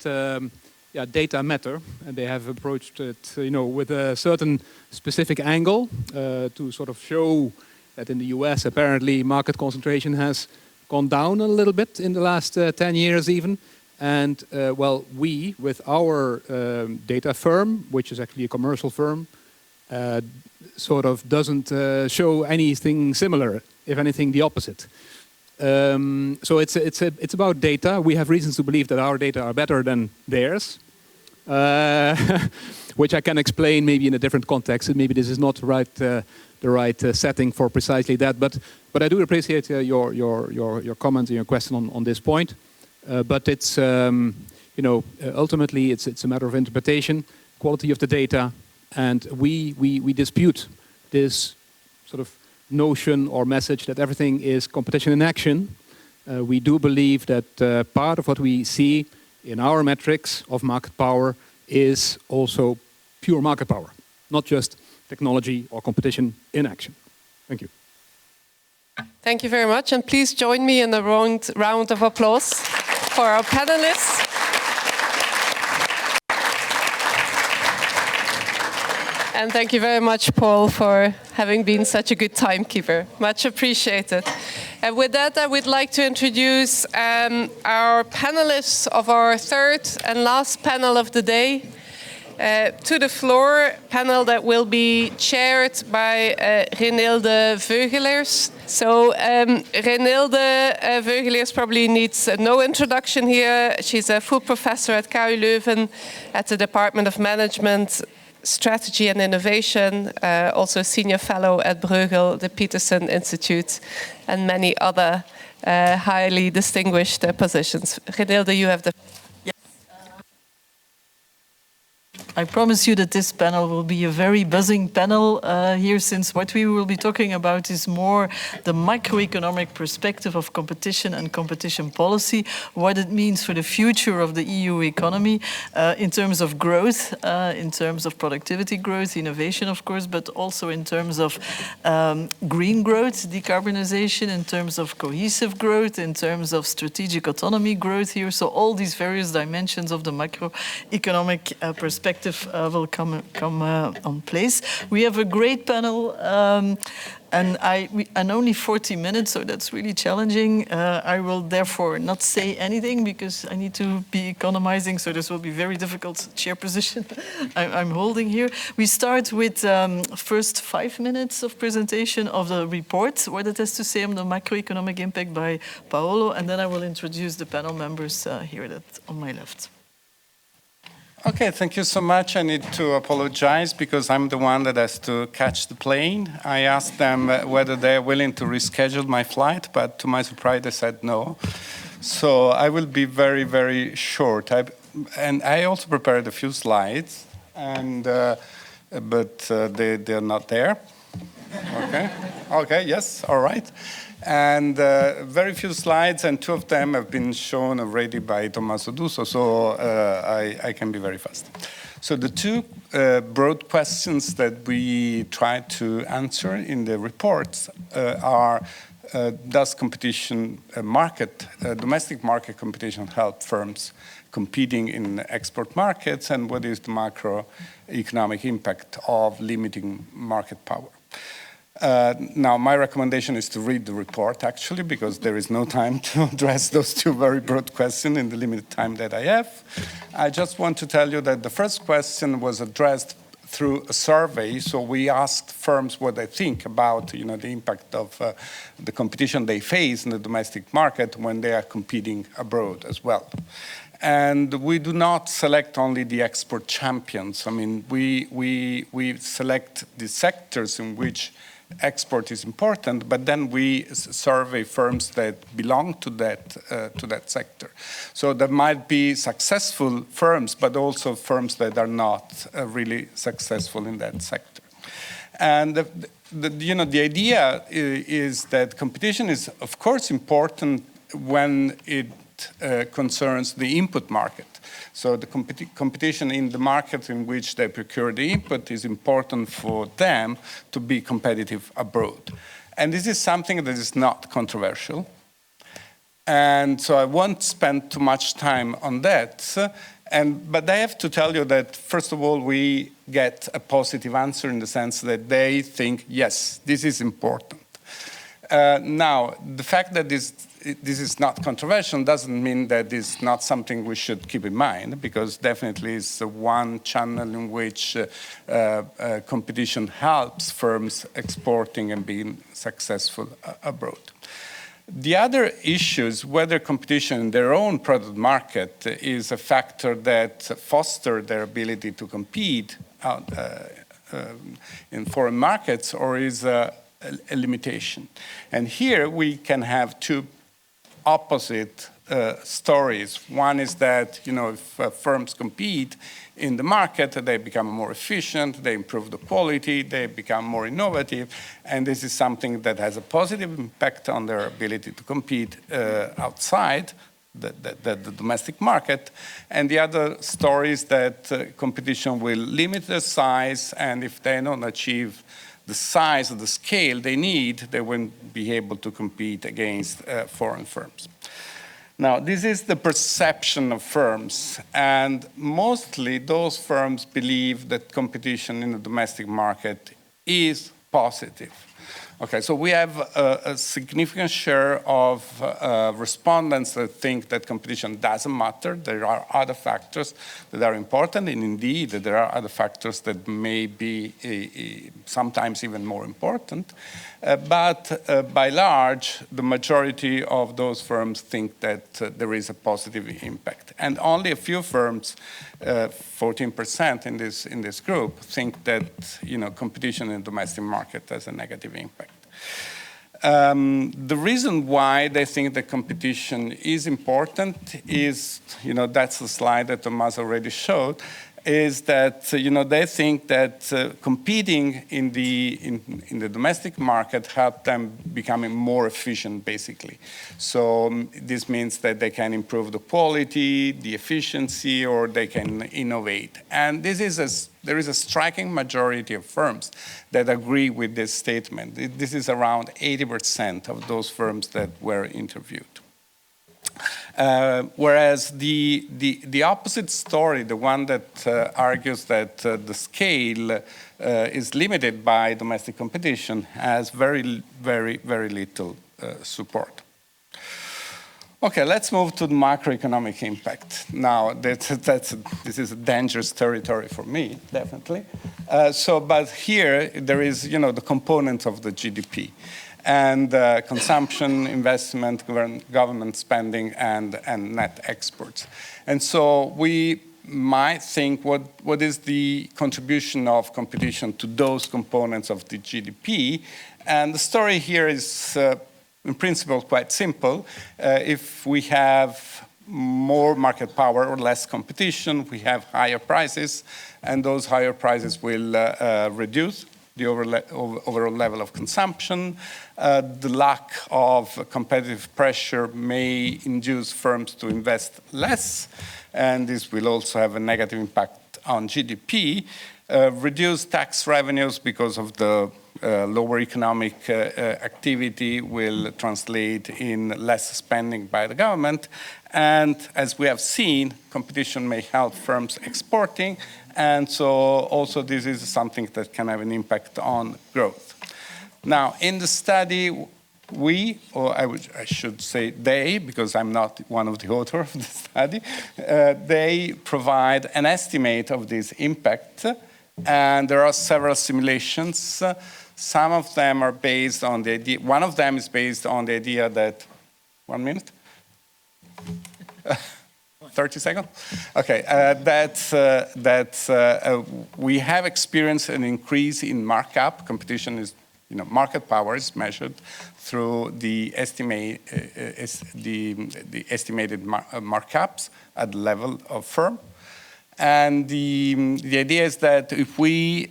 data matter, and they have approached it, with a certain specific angle to sort of show that in the US, apparently, market concentration has gone down a little bit in the last 10 years even. And, we, with our data firm, which is actually a commercial firm, sort of doesn't show anything similar, if anything, the opposite. So it's about data. We have reasons to believe that our data are better than theirs, which I can explain maybe in a different context. Maybe this is not the right setting for precisely that. But I do appreciate your comment and your question on this point. But it's ultimately it's a matter of interpretation, quality of the data, and we dispute this sort of notion or message that everything is competition in action. We do believe that part of what we see in our metrics of market power is also pure market power, not just technology or competition in action. Thank you. Thank you very much, and please join me in a round of applause for our panelists. And thank you very much, Paul, for having been such a good timekeeper. Much appreciated. And with that, I would like to introduce our panelists of our third and last panel of the day to the floor, panel that will be chaired by Renilde Veugelaers. So Renilde Veugelaers probably needs no introduction here. She's a full professor at KU Leuven at the Department of Management, Strategy and Innovation, also senior fellow at Bruegel, the Peterson Institute, and many other highly distinguished positions. Renilde, you have the... I promise you that this panel will be a very buzzing panel here, since what we will be talking about is more the macroeconomic perspective of competition and competition policy, what it means for the future of the EU economy in terms of growth, in terms of productivity growth, innovation, of course, but also in terms of green growth, decarbonization, in terms of cohesive growth, in terms of strategic autonomy growth here. So all these various dimensions of the macroeconomic perspective will come on place. We have a great panel, and only 40 minutes, so that's really challenging. I will therefore not say anything because I need to be economizing, so this will be very difficult chair position I'm holding here. We start with first 5 minutes of presentation of the report, what it has to say on the macroeconomic impact by Paolo, and then I will introduce the panel members here on my left. Okay, thank you so much. I need to apologize because I'm the one that has to catch the plane. I asked them whether they're willing to reschedule my flight, but to my surprise, they said no. So I will be very, very short. And I also prepared a few slides, but they're not there. Okay. Okay. Yes. All right. And very few slides, and 2 of them have been shown already by Tommaso Duso, so I can be very fast. So the 2 broad questions that we try to answer in the reports are, does competition, domestic market competition help firms competing in export markets, and what is the macroeconomic impact of limiting market power? Now, my recommendation is to read the report, actually, because there is no time to address those two very broad questions in the limited time that I have. I just want to tell you that the first question was addressed through a survey. So we asked firms what they think about, the impact of the competition they face in the domestic market when they are competing abroad as well. And we do not select only the export champions. I mean, we select the sectors in which export is important, but then we survey firms that belong to that sector. So there might be successful firms, but also firms that are not really successful in that sector. And the idea is that competition is, of course, important when it concerns the input market. So the competition in the market in which they procure the input is important for them to be competitive abroad. And this is something that is not controversial. And so I won't spend too much time on that. But I have to tell you that, first of all, we get a positive answer in the sense that they think, yes, this is important. Now, the fact that this is not controversial doesn't mean that it's not something we should keep in mind, because definitely it's one channel in which competition helps firms exporting and being successful abroad. The other issue is whether competition in their own product market is a factor that fosters their ability to compete in foreign markets, or is a limitation. And here we can have two opposite stories. One is that, if firms compete in the market, they become more efficient, they improve the quality, they become more innovative, and this is something that has a positive impact on their ability to compete outside the domestic market. And the other story is that competition will limit their size, and if they don't achieve the size of the scale they need, they won't be able to compete against foreign firms. Now, this is the perception of firms, and mostly those firms believe that competition in the domestic market is positive. Okay, so we have a significant share of respondents that think that competition doesn't matter. There are other factors that are important, and indeed there are other factors that may be sometimes even more important. But by large, the majority of those firms think that there is a positive impact. And only a few firms, 14% in this group, think that competition in the domestic market has a negative impact. The reason why they think that competition is important is, that's the slide that Tommaso already showed, is that they think that competing in the domestic market help them becoming more efficient, basically. So this means that they can improve the quality, the efficiency, or they can innovate. And there is a striking majority of firms that agree with this statement. This is around 80% of those firms that were interviewed. Whereas the opposite story, the one that argues that the scale is limited by domestic competition, has very, very, very little support. Okay, let's move to the macroeconomic impact. Now, this is a dangerous territory for me, definitely. But here there is, the component of the GDP. And consumption, investment, government spending, and net exports. And so we might think, what is the contribution of competition to those components of the GDP? And the story here is, in principle, quite simple. If we have more market power or less competition, we have higher prices, and those higher prices will reduce the overall level of consumption. The lack of competitive pressure may induce firms to invest less, and this will also have a negative impact on GDP. Reduced tax revenues because of the lower economic activity will translate in less spending by the government. And as we have seen, competition may help firms exporting, and so also this is something that can have an impact on growth. Now, in the study, we, or I should say they, because I'm not one of the authors of the study, they provide an estimate of this impact, and there are several simulations. Some of them are based on the idea, one of them is based on the idea that, 1 minute? 30 seconds? Okay, we have experienced an increase in markup. Competition is, market power is measured through the estimated markups at the level of firm. And the idea is that if we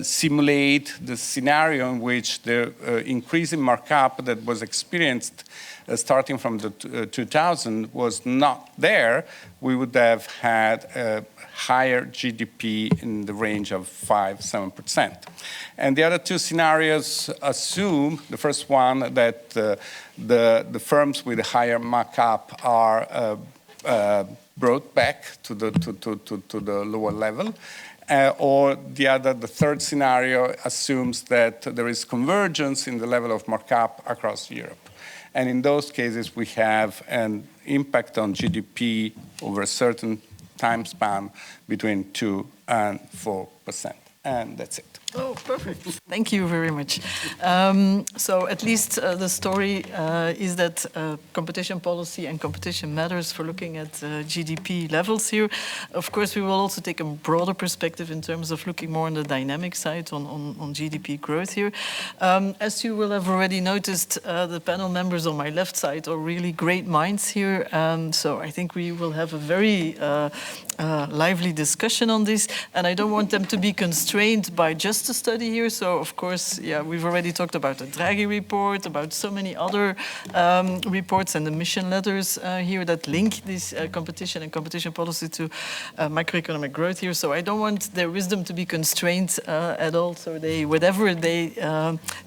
simulate the scenario in which the increase in markup that was experienced starting from the 2000 was not there, we would have had a higher GDP in the range of 5–7%. And the other two scenarios assume, the first one, that the firms with a higher markup are brought back to the lower level. Or the third scenario assumes that there is convergence in the level of markup across Europe. And in those cases, we have an impact on GDP over a certain time span between 2% and 4%. And that's it. Oh, perfect. Thank you very much. So at least the story is that competition policy and competition matters for looking at GDP levels here. Of course, we will also take a broader perspective in terms of looking more on the dynamic side on GDP growth here. As you will have already noticed, the panel members on my left side are really great minds here. So I think we will have a very lively discussion on this. And I don't want them to be constrained by just a study here. So, of course, yeah, we've already talked about the Draghi Report, about so many other reports and the mission letters here that link this competition and competition policy to macroeconomic growth here. So I don't want their wisdom to be constrained at all. So whatever they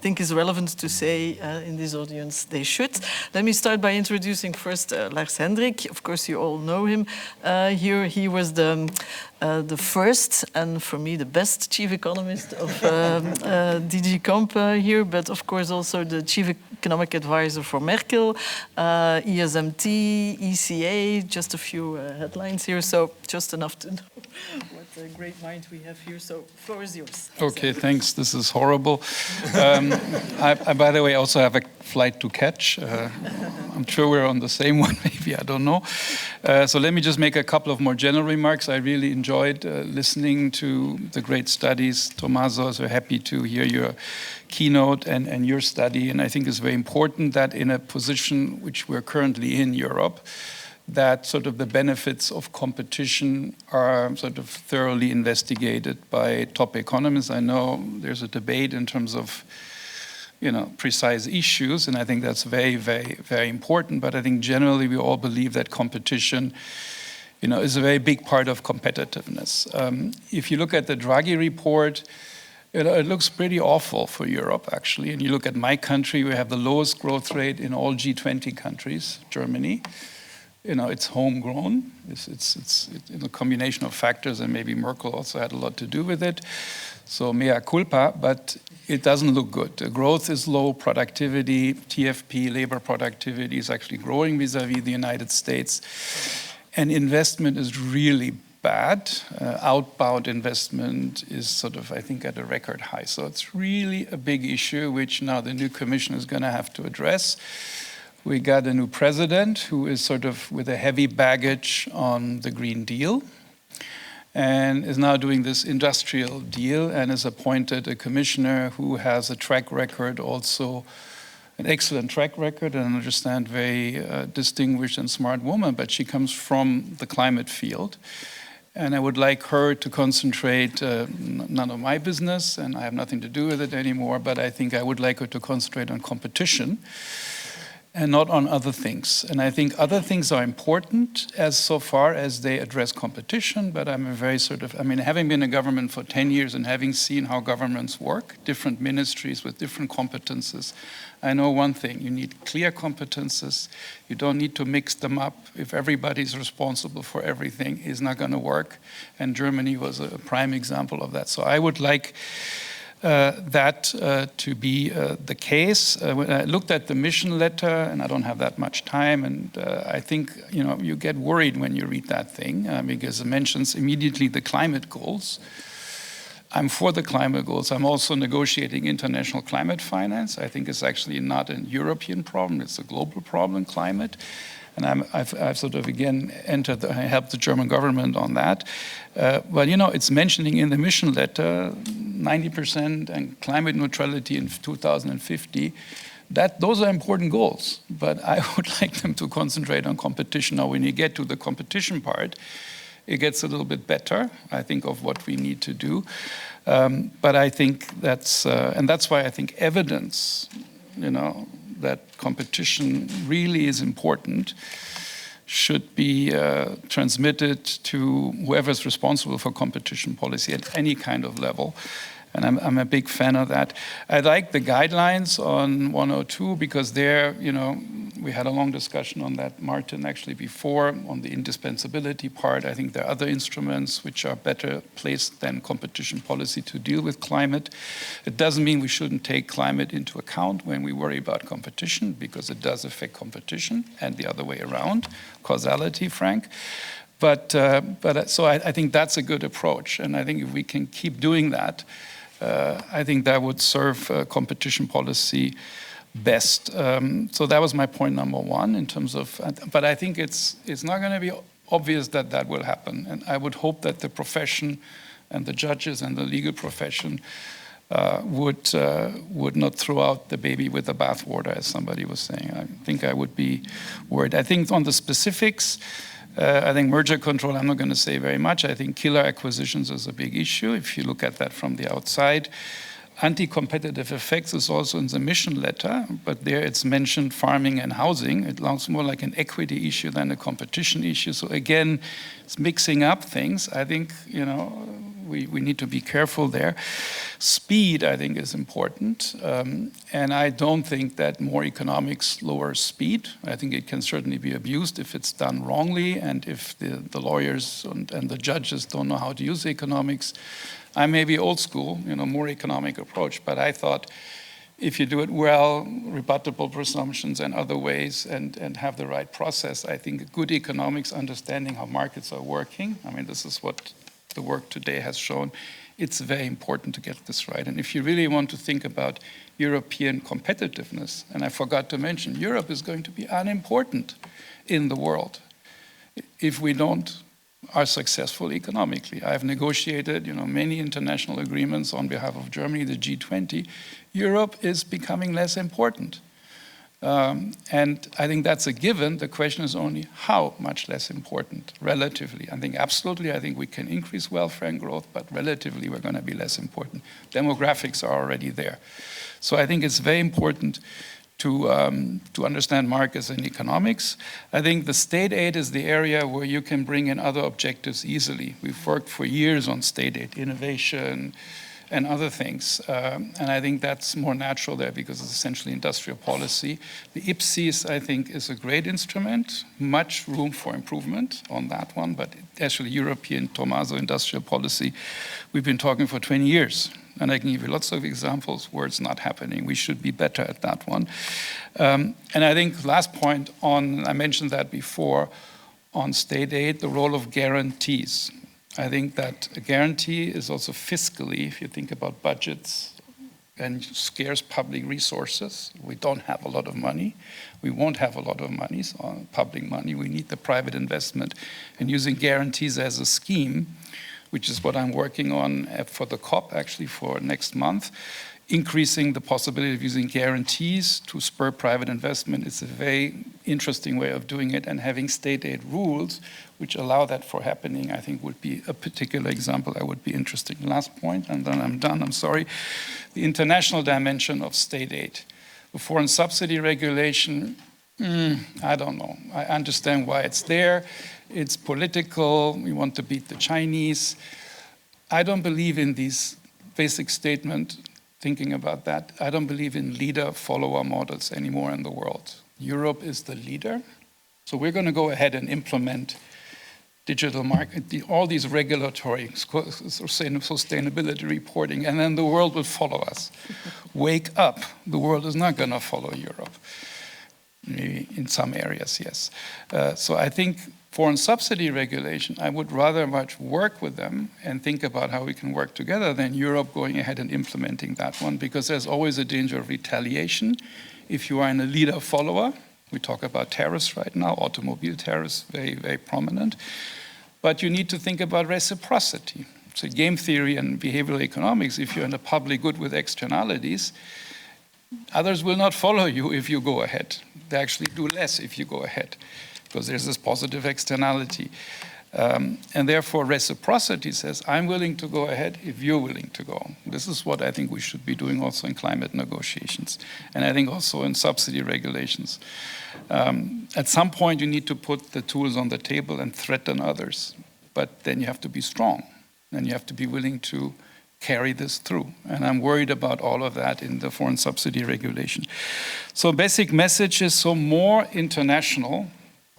think is relevant to say in this audience, they should. Let me start by introducing first Lars Hendrik. Of course, you all know him here. He was the first, and for me, the best chief economist of DG Comp here, but of course also the chief economic advisor for Merkel, ESMT, ECA, just a few headlines here, so just enough to know what a great mind we have here. So, floor is yours. Okay, thanks. This is horrible. I, by the way, also have a flight to catch. I'm sure we're on the same one, maybe, I don't know. So let me just make a couple of more general remarks. I really enjoyed listening to the great studies. Tommaso, so happy to hear your keynote and your study. And I think it's very important that in a position which we're currently in Europe, that sort of the benefits of competition are sort of thoroughly investigated by top economists. I know there's a debate in terms of precise issues, and I think that's very, very, very important. But I think generally we all believe that competition, is a very big part of competitiveness. If you look at the Draghi Report, it looks pretty awful for Europe, actually. And you look at my country, we have the lowest growth rate in all G20 countries, Germany. It's homegrown. It's a combination of factors, and maybe Merkel also had a lot to do with it. So mea culpa, but it doesn't look good. The growth is low, productivity, TFP, labor productivity is actually growing vis-a-vis the United States. And investment is really bad. Outbound investment is sort of, I think, at a record high. So it's really a big issue, which now the new commission is going to have to address. We got a new president who is sort of with a heavy baggage on the Green Deal and is now doing this industrial deal and has appointed a commissioner who has a track record, also an excellent track record, and I understand very distinguished and smart woman, but she comes from the climate field. And I would like her to concentrate, none of my business, and I have nothing to do with it anymore, but I think I would like her to concentrate on competition and not on other things. And I think other things are important as so far as they address competition, but I'm a very having been a government for 10 years and having seen how governments work, different ministries with different competences, I know one thing: you need clear competences. You don't need to mix them up. If everybody's responsible for everything, it's not going to work. And Germany was a prime example of that. So I would like that to be the case. When I looked at the mission letter, and I don't have that much time, and I think you get worried when you read that thing because it mentions immediately the climate goals. I'm for the climate goals. I'm also negotiating international climate finance. I think it's actually not a European problem, it's a global problem, climate. And I've sort of, again, helped the German government on that. But, it's mentioning in the mission letter 90% and climate neutrality in 2050. Those are important goals, but I would like them to concentrate on competition. Now, when you get to the competition part, it gets a little bit better, I think, of what we need to do. But I think that's why I think evidence, that competition really is important, should be transmitted to whoever's responsible for competition policy at any kind of level. And I'm a big fan of that. I like the guidelines on 102 because there, we had a long discussion on that, Martin, actually before, on the indispensability part. I think there are other instruments which are better placed than competition policy to deal with climate. It doesn't mean we shouldn't take climate into account when we worry about competition, because it does affect competition and the other way around, causality, Frank. But so I think that's a good approach. And I think if we can keep doing that, I think that would serve competition policy best. So that was my point number one in terms of, but I think it's not going to be obvious that will happen. And I would hope that the profession and the judges and the legal profession would not throw out the baby with the bathwater, as somebody was saying. I think I would be worried. I think on the specifics, I think merger control, I'm not going to say very much. I think killer acquisitions is a big issue if you look at that from the outside. Anti-competitive effects is also in the mission letter, but there it's mentioned farming and housing. It looks more like an equity issue than a competition issue. So again, it's mixing up things. I think, we need to be careful there. Speed, I think, is important. And I don't think that more economics lowers speed. I think it can certainly be abused if it's done wrongly and if the lawyers and the judges don't know how to use economics. I may be old school, more economic approach, but I thought if you do it well, rebuttable presumptions and other ways and have the right process, I think good economics, understanding how markets are working. I mean, this is what the work today has shown. It's very important to get this right. And if you really want to think about European competitiveness, and I forgot to mention, Europe is going to be unimportant in the world if we are successful economically. I've negotiated, many international agreements on behalf of Germany, the G20. Europe is becoming less important. And I think that's a given. The question is only how much less important, relatively. I think we can increase welfare and growth, but relatively we're going to be less important. Demographics are already there. So I think it's very important to understand markets and economics. I think the state aid is the area where you can bring in other objectives easily. We've worked for years on state aid, innovation, and other things. And I think that's more natural there because it's essentially industrial policy. The IPCES, I think, is a great instrument, much room for improvement on that one, but actually European Tommaso industrial policy, we've been talking for 20 years. And I can give you lots of examples where it's not happening. We should be better at that one. And I think last point I mentioned that before, on state aid, the role of guarantees. I think that a guarantee is also fiscally, if you think about budgets and scarce public resources, we don't have a lot of money. We won't have a lot of money, so public money. We need the private investment. And using guarantees as a scheme, which is what I'm working on for the COP, actually, for next month, increasing the possibility of using guarantees to spur private investment is a very interesting way of doing it, and having state aid rules which allow that for happening, I think would be a particular example I would be interested in. Last point, and then I'm done, I'm sorry. The international dimension of state aid. The foreign subsidy regulation, I don't know. I understand why it's there. It's political, we want to beat the Chinese. I don't believe in these basic statement, thinking about that. I don't believe in leader-follower models anymore in the world. Europe is the leader, so we're going to go ahead and implement digital market, all these regulatory sustainability reporting, and then the world will follow us. Wake up. The world is not going to follow Europe. Maybe in some areas, yes. So I think foreign subsidy regulation, I would rather much work with them and think about how we can work together than Europe going ahead and implementing that one, because there's always a danger of retaliation. If you are in a leader-follower, we talk about tariffs right now, automobile tariffs, very, very prominent. But you need to think about reciprocity. So game theory and behavioral economics, if you're in a public good with externalities, others will not follow you if you go ahead. They actually do less if you go ahead, because there's this positive externality. And therefore, reciprocity says, I'm willing to go ahead if you're willing to go. This is what I think we should be doing also in climate negotiations, and I think also in subsidy regulations. At some point, you need to put the tools on the table and threaten others, but then you have to be strong, and you have to be willing to carry this through. And I'm worried about all of that in the foreign subsidy regulation. So basic message is more international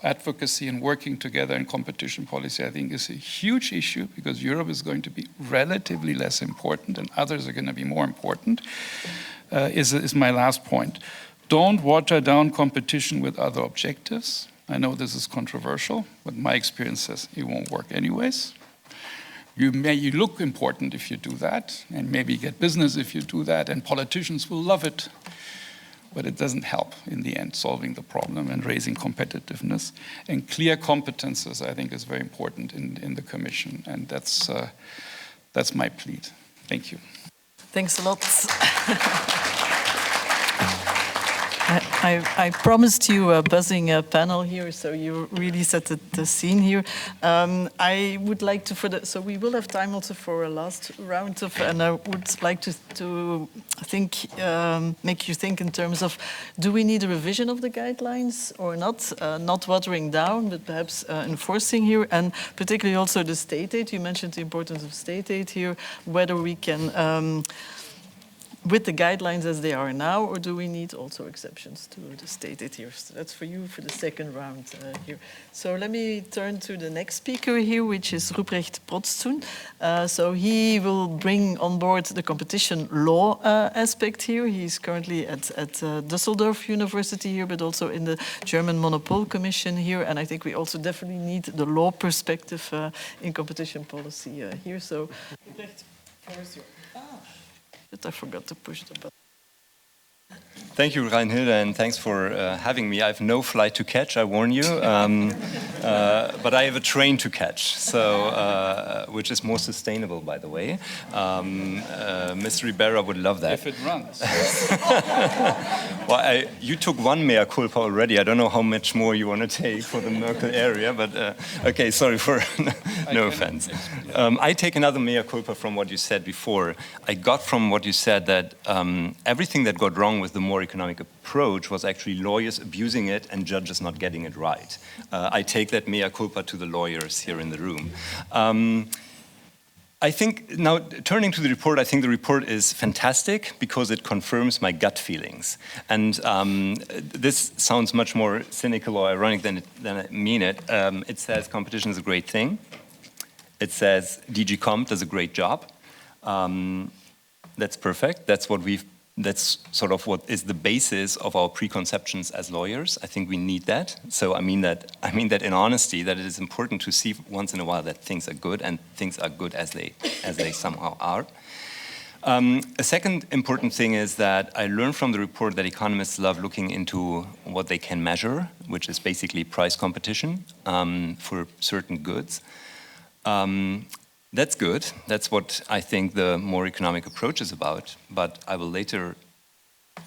advocacy and working together in competition policy, I think, is a huge issue, because Europe is going to be relatively less important and others are going to be more important, is my last point. Don't water down competition with other objectives. I know this is controversial, but my experience says it won't work anyways. You look important if you do that, and maybe get business if you do that, and politicians will love it. But it doesn't help in the end solving the problem and raising competitiveness. And clear competences, I think, is very important in the Commission, and that's my plea. Thank you. Thanks a lot. I promised you a buzzing panel here, so you really set the scene here. I would like to, so we will have time also for a last round of, and I would like to think, make you think in terms of, do we need a revision of the guidelines or not? Not watering down, but perhaps enforcing here, and particularly also the state aid. You mentioned the importance of state aid here, whether we can, with the guidelines as they are now, or do we need also exceptions to the state aid here? So that's for you for the second round here. So let me turn to the next speaker here, which is Ruprecht Protstun. So he will bring on board the competition law aspect here. He's currently at Düsseldorf University here, but also in the German Monopol Commission here. And I think we also definitely need the law perspective in competition policy here. So Ruprecht, first yours. I forgot to push the button. Thank you, Reinhilde, and thanks for having me. I have no flight to catch, I warn you, but I have a train to catch, so which is more sustainable, by the way. Mr. Ribera would love that. If it runs. Well, you took one mea culpa already. I don't know how much more you want to take for the Merkel area, but okay, sorry for no offense. I take another mea culpa from what you said before. I got from what you said that everything that got wrong with the more economic approach was actually lawyers abusing it and judges not getting it right. I take that mea culpa to the lawyers here in the room. I think, now turning to the report, I think the report is fantastic because it confirms my gut feelings. And this sounds much more cynical or ironic than I mean it. It says competition is a great thing. It says DG Comp does a great job. That's perfect. That's sort of what is the basis of our preconceptions as lawyers. I think we need that. So I mean that in honesty, that it is important to see once in a while that things are good and things are good as they somehow are. A second important thing is that I learned from the report that economists love looking into what they can measure, which is basically price competition for certain goods. That's good. That's what I think the more economic approach is about. But I will later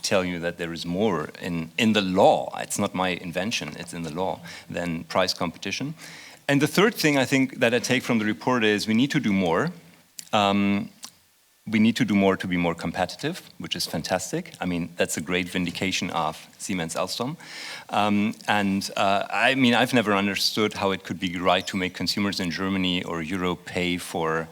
tell you that there is more in the law. It's not my invention. It's in the law than price competition. And the third thing I think that I take from the report is we need to do more. We need to do more to be more competitive, which is fantastic. I mean, that's a great vindication of Siemens Alstom. I mean, I've never understood how it could be right to make consumers in Germany or Europe pay for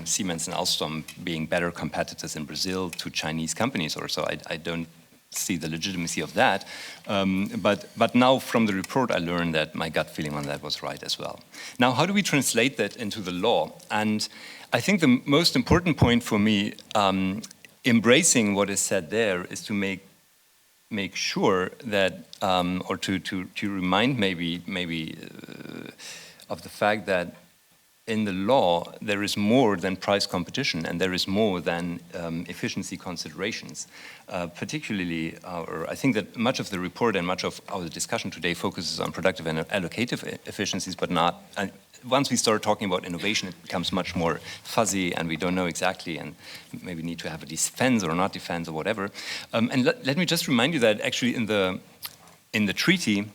Siemens and Alstom being better competitors in Brazil to Chinese companies or so. I don't see the legitimacy of that. But now from the report, I learned that my gut feeling on that was right as well. Now, how do we translate that into the law? And I think the most important point for me, embracing what is said there, is to make sure that, or to remind maybe of the fact that in the law, there is more than price competition, and there is more than efficiency considerations. Particularly, or I think that much of the report and much of our discussion today focuses on productive and allocative efficiencies, but not. Once we start talking about innovation, it becomes much more fuzzy, and we don't know exactly, and maybe need to have a defense or not defense or whatever. And let me just remind you that actually in the treaty,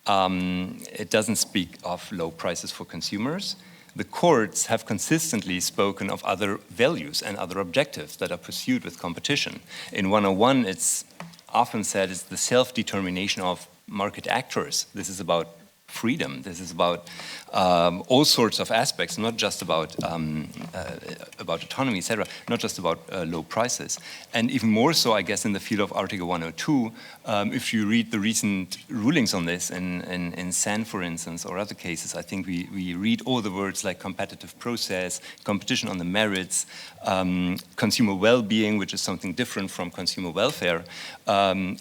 it doesn't speak of low prices for consumers. The courts have consistently spoken of other values and other objectives that are pursued with competition. In 101, it's often said it's the self-determination of market actors. This is about freedom. This is about all sorts of aspects, not just about autonomy, etc., not just about low prices. And even more so, I guess, in the field of Article 102, if you read the recent rulings on this in SAN, for instance, or other cases, I think we read all the words like competitive process, competition on the merits, consumer well-being, which is something different from consumer welfare,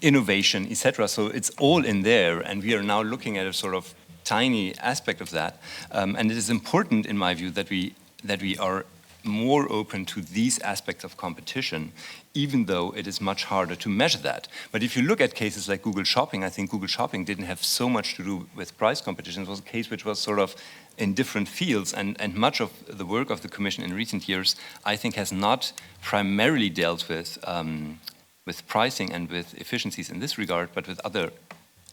innovation, etc. So it's all in there, and we are now looking at a sort of tiny aspect of that, and it is important, in my view, that we are more open to these aspects of competition, even though it is much harder to measure that. But if you look at cases like Google Shopping, I think Google Shopping didn't have so much to do with price competition. It was a case which was sort of in different fields, and much of the work of the Commission in recent years, I think, has not primarily dealt with pricing and with efficiencies in this regard, but with other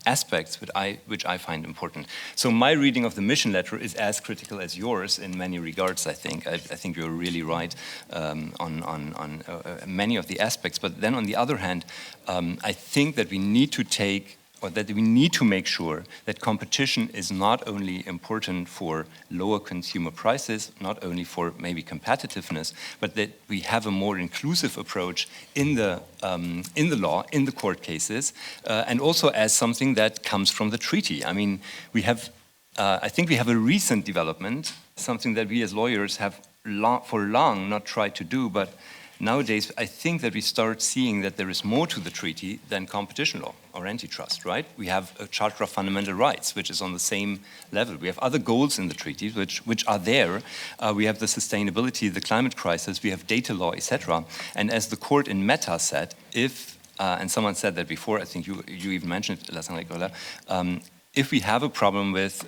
aspects which I find important. So my reading of the mission letter is as critical as yours in many regards, I think. I think you're really right on many of the aspects. But then on the other hand, I think that we need to make sure that competition is not only important for lower consumer prices, not only for maybe competitiveness, but that we have a more inclusive approach in the law, in the court cases, and also as something that comes from the treaty. I mean, I think we have a recent development, something that we as lawyers have for long not tried to do, but nowadays, I think that we start seeing that there is more to the treaty than competition law or antitrust, right? We have a Charter of Fundamental Rights, which is on the same level. We have other goals in the treaty, which are there. We have the sustainability, the climate crisis, we have data law, etc. And as the court in Meta said, and someone said that before, I think you even mentioned it, if we have a problem with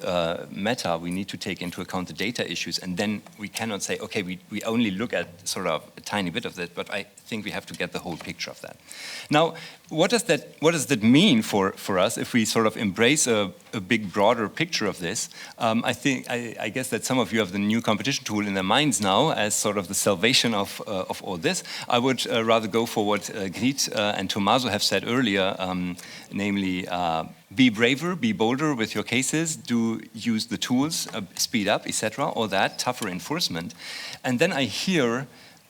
Meta, we need to take into account the data issues, and then we cannot say, okay, we only look at sort of a tiny bit of that, but I think we have to get the whole picture of that. Now, what does that mean for us if we sort of embrace a big, broader picture of this? I guess that some of you have the new competition tool in their minds now as sort of the salvation of all this. I would rather go for what Grit and Tommaso have said earlier, namely, be braver, be bolder with your cases, do use the tools, speed up, etc., all that, tougher enforcement. And then I hear,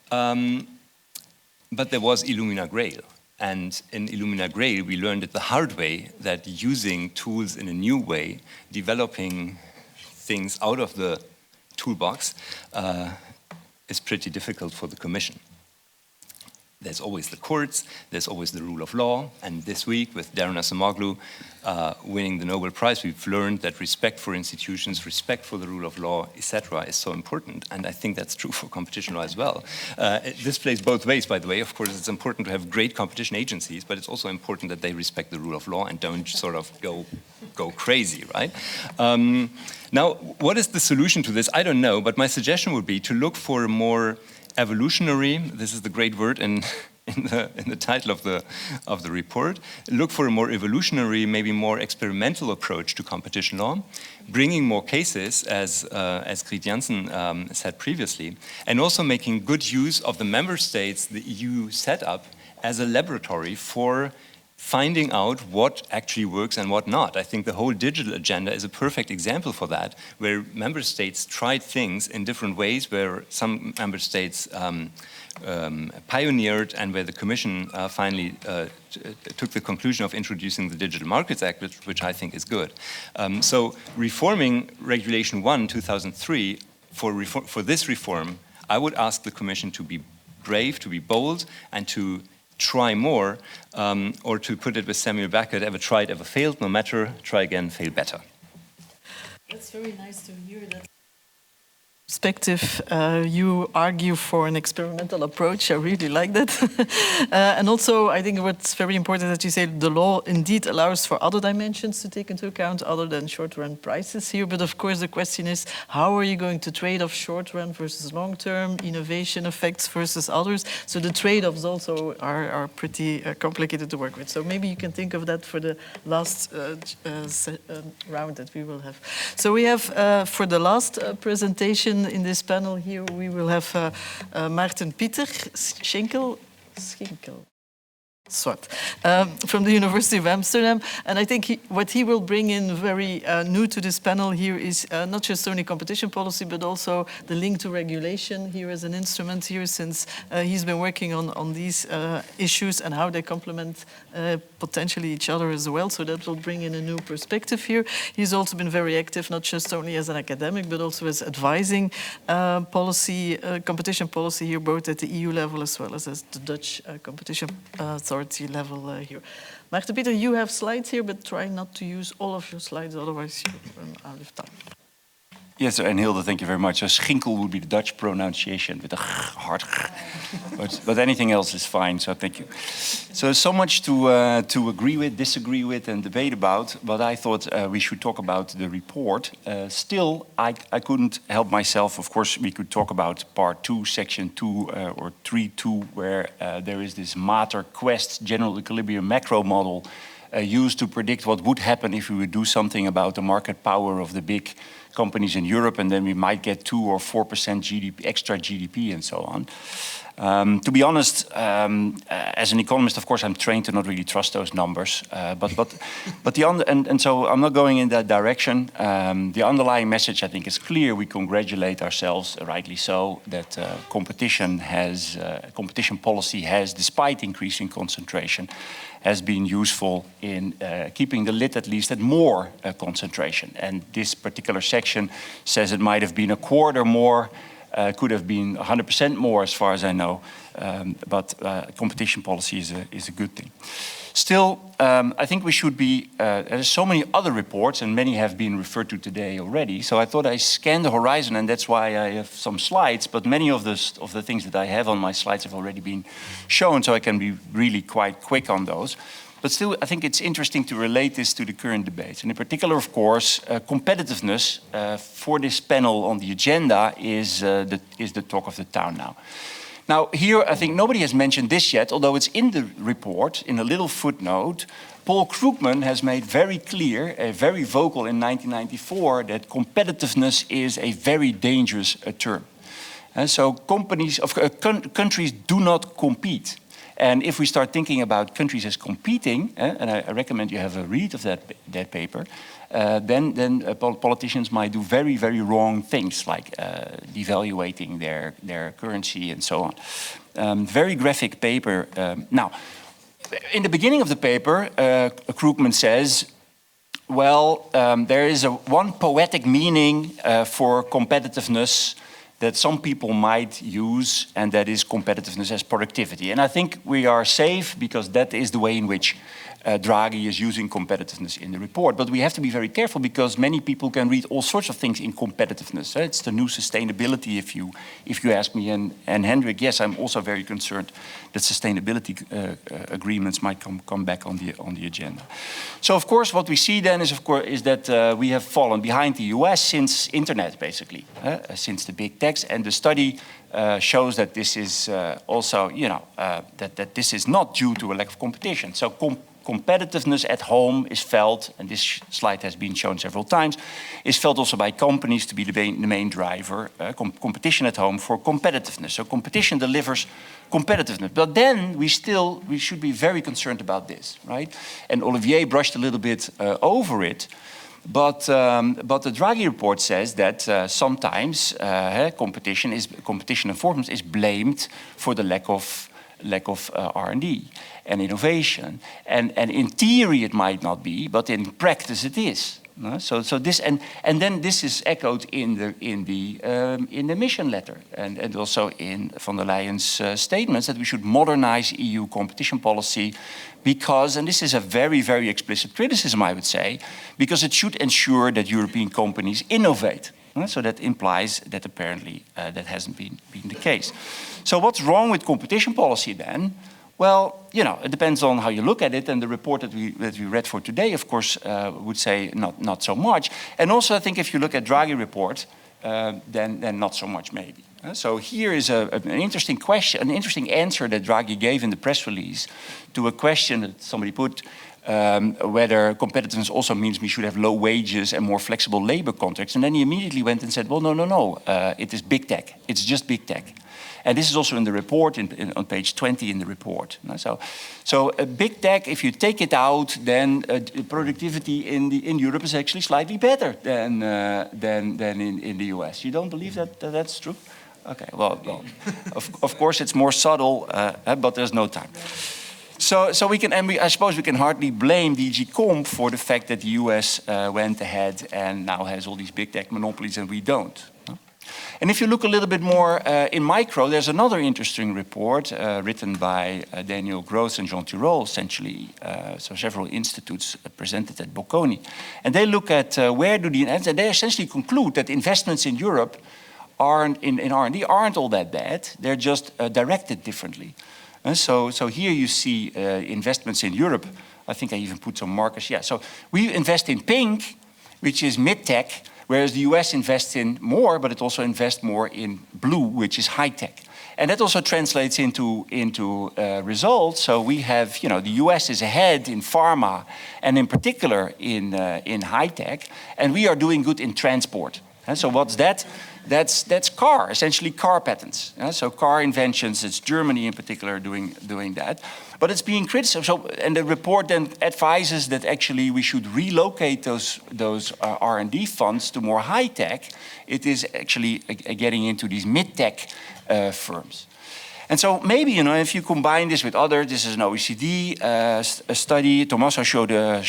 but there was Illumina Grail. And in Illumina Grail, we learned it the hard way that using tools in a new way, developing things out of the toolbox, is pretty difficult for the Commission. There's always the courts, there's always the rule of law, and this week with Darren Acemoglu winning the Nobel Prize, we've learned that respect for institutions, respect for the rule of law, etc., is so important, and I think that's true for competition law as well. This plays both ways, by the way. Of course, it's important to have great competition agencies, but it's also important that they respect the rule of law and don't sort of go crazy, right? Now, what is the solution to this? I don't know, but my suggestion would be to look for a more evolutionary, this is the great word in the title of the report, look for a more evolutionary, maybe more experimental approach to competition law, bringing more cases, as Grit Jansen said previously, and also making good use of the member states the EU set up as a laboratory for finding out what actually works and what not. I think the whole digital agenda is a perfect example for that, where member states tried things in different ways, where some member states pioneered and where the Commission finally took the conclusion of introducing the Digital Markets Act, which I think is good. So reforming Regulation 1, 2003, for this reform, I would ask the Commission to be brave, to be bold, and to try more, or to put it with Samuel Beckett, ever tried, ever failed, no matter, try again, fail better. That's very nice to hear that. Perspective, you argue for an experimental approach. I really like that. And also, I think what's very important that you say the law indeed allows for other dimensions to take into account other than short-run prices here. But of course, the question is, how are you going to trade off short-run versus long-term, innovation effects versus others? So the trade-offs also are pretty complicated to work with. So maybe you can think of that for the last round that we will have. So we have, for the last presentation, in this panel here, we will have Maarten Pieter Schinkel from the University of Amsterdam. And I think what he will bring in very new to this panel here is not just only competition policy, but also the link to regulation here as an instrument here, since he's been working on these issues and how they complement potentially each other as well. So that will bring in a new perspective here. He's also been very active, not just only as an academic, but also as advising policy, competition policy here, both at the EU level as well as the Dutch competition authority level here. Maarten Pieter, you have slides here, but try not to use all of your slides, otherwise you run out of time. Yes, and Hilde, thank you very much. So Schinkel would be the Dutch pronunciation with a hard, but anything else is fine. So thank you. So much to agree with, disagree with, and debate about. But I thought we should talk about the report. Still, I couldn't help myself. Of course, we could talk about part 2, section 2, or 3.2, where there is this Mater Quest general equilibrium macro model used to predict what would happen if we would do something about the market power of the big companies in Europe, and then we might get 2 or 4% GDP, extra GDP, and so on. To be honest, as an economist, of course, I'm trained to not really trust those numbers. So I'm not going in that direction. The underlying message, I think, is clear. We congratulate ourselves, rightly so, that competition policy has, despite increasing concentration, has been useful in keeping the lid at least at more concentration. And this particular section says it might have been a quarter more, could have been 100% more as far as I know, but competition policy is a good thing. Still, I think we should be, there's so many other reports, and many have been referred to today already, so I thought I scanned the horizon, and that's why I have some slides, but many of the things that I have on my slides have already been shown, so I can be really quite quick on those. But still, I think it's interesting to relate this to the current debates. And in particular, of course, competitiveness for this panel on the agenda is the talk of the town now. Now, here, I think nobody has mentioned this yet, although it's in the report, in a little footnote. Paul Krugman has made very clear, very vocal in 1994, that competitiveness is a very dangerous term. So countries do not compete. And if we start thinking about countries as competing, and I recommend you have a read of that paper, then politicians might do very, very wrong things, like devaluating their currency and so on. Very graphic paper. Now, in the beginning of the paper, Krugman says, well, there is one poetic meaning for competitiveness that some people might use, and that is competitiveness as productivity. And I think we are safe because that is the way in which Draghi is using competitiveness in the report. But we have to be very careful because many people can read all sorts of things in competitiveness. It's the new sustainability, if you ask me. And Hendrik, yes, I'm also very concerned that sustainability agreements might come back on the agenda. So of course, what we see then is that we have fallen behind the US since internet, basically, since the big techs, and the study shows that this is also, that this is not due to a lack of competition. So competitiveness at home is felt, and this slide has been shown several times, is felt also by companies to be the main driver, competition at home for competitiveness. So competition delivers competitiveness. But then we should be very concerned about this, right? And Olivier brushed a little bit over it. But the Draghi report says that sometimes competition enforcement is blamed for the lack of R&D and innovation. And in theory it might not be, but in practice it is. So this and then this is echoed in the mission letter and also in von der Leyen's statements that we should modernize EU competition policy because, and this is a very, very explicit criticism, I would say, because it should ensure that European companies innovate. So that implies that apparently that hasn't been the case. So what's wrong with competition policy then? Well, it depends on how you look at it, and the report that we read for today, of course, would say not so much. And also, I think if you look at Draghi Report, then not so much maybe. So here is an interesting question, an interesting answer that Draghi gave in the press release to a question that somebody put, whether competitiveness also means we should have low wages and more flexible labor contracts. And then he immediately went and said, well, no, it is big tech. It's just big tech. And this is also in the report, on page 20 in the report. So big tech, if you take it out, then productivity in Europe is actually slightly better than in the US. You don't believe that's true? Okay, well of course it's more subtle, but there's no time. So we can, I suppose we can hardly blame DG Comp for the fact that the US went ahead and now has all these big tech monopolies and we don't. And if you look a little bit more in micro, there's another interesting report written by Daniel Gross and Jean Tirole, essentially, so several institutes presented at Bocconi. And they look at and they essentially conclude that investments in Europe in R&D aren't all that bad. They're just directed differently. And so here you see investments in Europe. I think I even put some markers. Yeah, so we invest in pink, which is mid-tech, whereas the US invests in more, but it also invests more in blue, which is high-tech. And that also translates into results. So we have, the US is ahead in pharma, and in particular in high-tech, and we are doing good in transport. And so what's that? That's car, essentially car patents. So car inventions, it's Germany in particular doing that. But it's being criticized. And the report then advises that actually we should relocate those R&D funds to more high tech. It is actually getting into these mid-tech firms. And so maybe, if you combine this with this is an OECD study. Tommaso showed a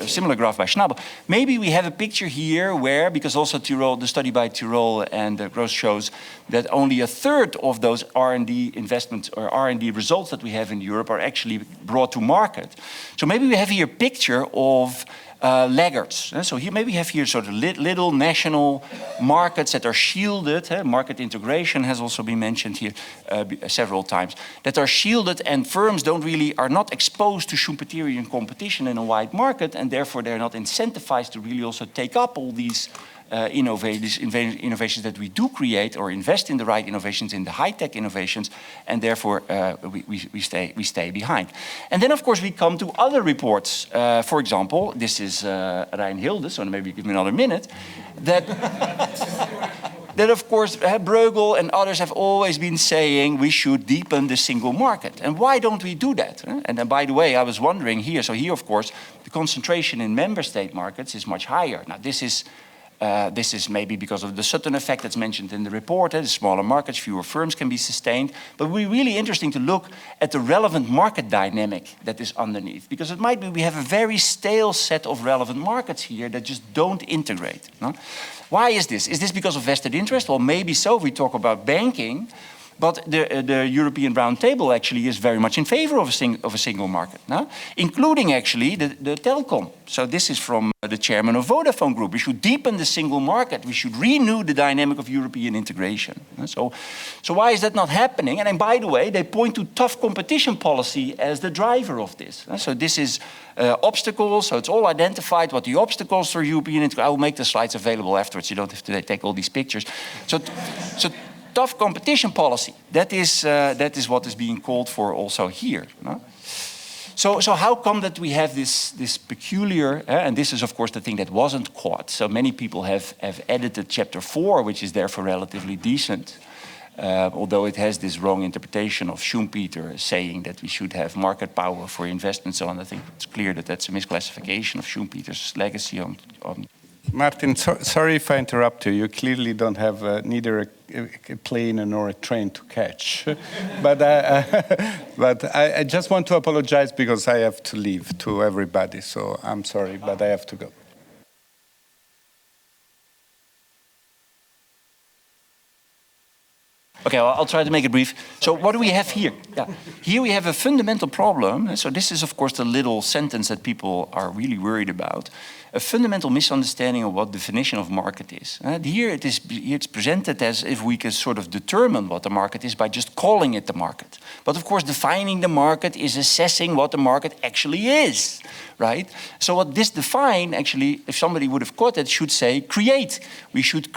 similar graph by Schnabel. Maybe we have a picture here where, because also the study by Tirole and Gross shows that only a third of those R&D investments or R&D results that we have in Europe are actually brought to market. So maybe we have here a picture of laggards. So here maybe we have here sort of little national markets that are shielded. Market integration has also been mentioned here several times. That are shielded, and firms are not exposed to Schumpeterian competition in a wide market, and therefore they're not incentivized to really also take up all these innovations that we do create, or invest in the right innovations, in the high-tech innovations, and therefore we stay behind. And then, of course, we come to other reports. For example, this is Reinhilde, so maybe give me another minute, that of course, Bruegel and others have always been saying we should deepen the single market. And why don't we do that? And then, by the way, I was wondering here, so here, of course, the concentration in member state markets is much higher. Now, this is maybe because of the Sutton effect that's mentioned in the report. The smaller markets, fewer firms can be sustained. But it would be really interesting to look at the relevant market dynamic that is underneath. Because it might be we have a very stale set of relevant markets here that just don't integrate. No? Why is this? Is this because of vested interest? Well, maybe so if we talk about banking. But the European Round Table actually is very much in favor of a single market, no? Including actually the telecom. So this is from the chairman of Vodafone Group. We should deepen the single market. We should renew the dynamic of European integration. So why is that not happening? And then, by the way, they point to tough competition policy as the driver of this. So this is obstacles. So it's all identified what the obstacles for European integration. I will make the slides available afterwards. You don't have to take all these pictures. So tough competition policy. That is what is being called for also here. No? So how come that we have this peculiar, and this is of course the thing that wasn't caught. So many people have edited chapter 4, which is therefore relatively decent, although it has this wrong interpretation of Schumpeter saying that we should have market power for investment. So I think it's clear that that's a misclassification of Schumpeter's legacy on Martin, sorry if I interrupt you. You clearly don't have neither a plane nor a train to catch. But I just want to apologize because I have to leave to everybody. So I'm sorry, but I have to go. Okay, well, I'll try to make it brief. So what do we have here? Yeah. Here we have a fundamental problem. So this is, of course, the little sentence that people are really worried about. A fundamental misunderstanding of what definition of market is. Here it's presented as if we can sort of determine what the market is by just calling it the market. But of course, defining the market is assessing what the market actually is, right? So what this define, actually, if somebody would have caught it, should say create. We should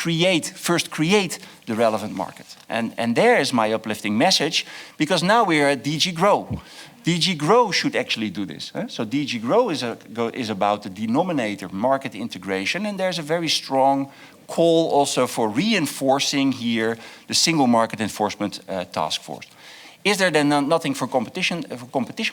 first create the relevant market. And there is my uplifting message, because now we are at DG Grow. DG Grow should actually do this. So DG Grow is about the denominator market integration, and there's a very strong call also for reinforcing here the single market enforcement task force. Is there then nothing for competition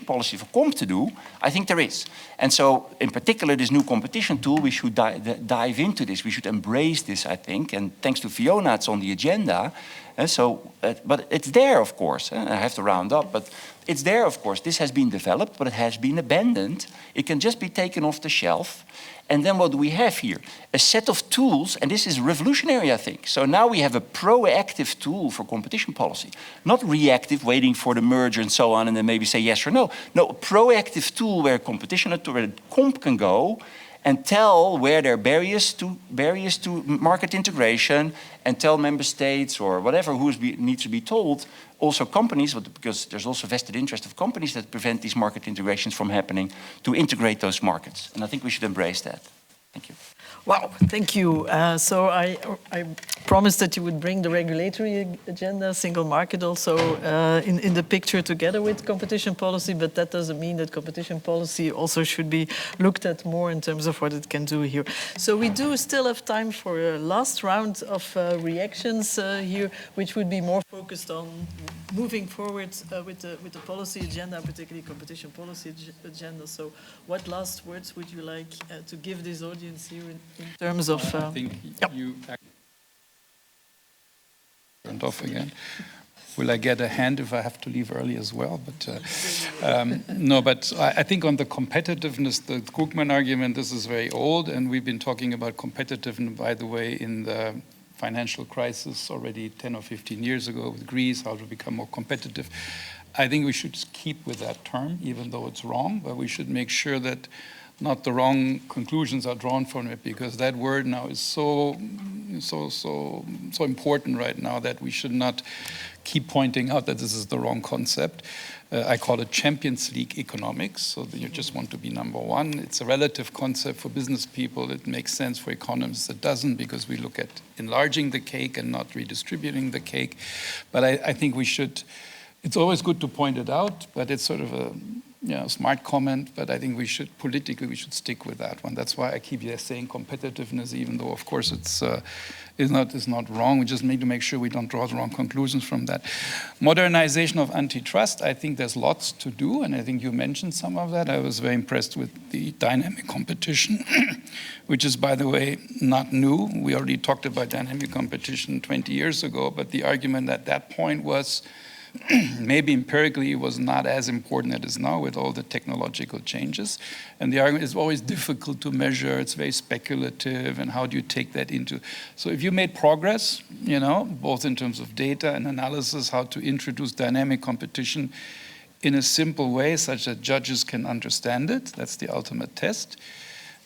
policy for comp to do? I think there is. And so in particular, this new competition tool, we should dive into this. We should embrace this, I think. And thanks to Fiona, it's on the agenda. But it's there, of course. I have to round up, but it's there, of course. This has been developed, but it has been abandoned. It can just be taken off the shelf. And then what do we have here? A set of tools, and this is revolutionary, I think. So now we have a proactive tool for competition policy. Not reactive, waiting for the merger and so on, and then maybe say yes or no. No, a proactive tool where where comp can go and tell where there are barriers to market integration, and tell member states or whatever who needs to be told, also companies, because there's also vested interest of companies that prevent these market integrations from happening, to integrate those markets. And I think we should embrace that. Thank you. Wow, thank you. So I promised that you would bring the regulatory agenda, single market also in the picture together with competition policy, but that doesn't mean that competition policy also should be looked at more in terms of what it can do here. So we do still have time for a last round of reactions here, which would be more focused on moving forward with the policy agenda, particularly competition policy agenda. So what last words would you like to give this audience here in terms of... I think you... Turned off again. Will I get a hand if I have to leave early as well? But no, but I think on the competitiveness, the Krugman argument, this is very old, and we've been talking about competitiveness, by the way, in the financial crisis already 10 or 15 years ago with Greece, how to become more competitive. I think we should keep with that term, even though it's wrong, but we should make sure that not the wrong conclusions are drawn from it, because that word now is so important right now that we should not keep pointing out that this is the wrong concept. I call it Champions League economics, so that you just want to be number one. It's a relative concept for business people. It makes sense for economists. It doesn't, because we look at enlarging the cake and not redistributing the cake. But I think we should, it's always good to point it out, but it's sort of a smart comment, but I think we should, politically, we should stick with that one. That's why I keep saying competitiveness, even though, of course, it's not wrong. We just need to make sure we don't draw the wrong conclusions from that. Modernization of antitrust, I think there's lots to do, and I think you mentioned some of that. I was very impressed with the dynamic competition, which is, by the way, not new. We already talked about dynamic competition 20 years ago, but the argument at that point was maybe empirically it was not as important as it is now with all the technological changes. And the argument is always difficult to measure. It's very speculative, and how do you take that into... So if you made progress, both in terms of data and analysis, how to introduce dynamic competition in a simple way such that judges can understand it, that's the ultimate test,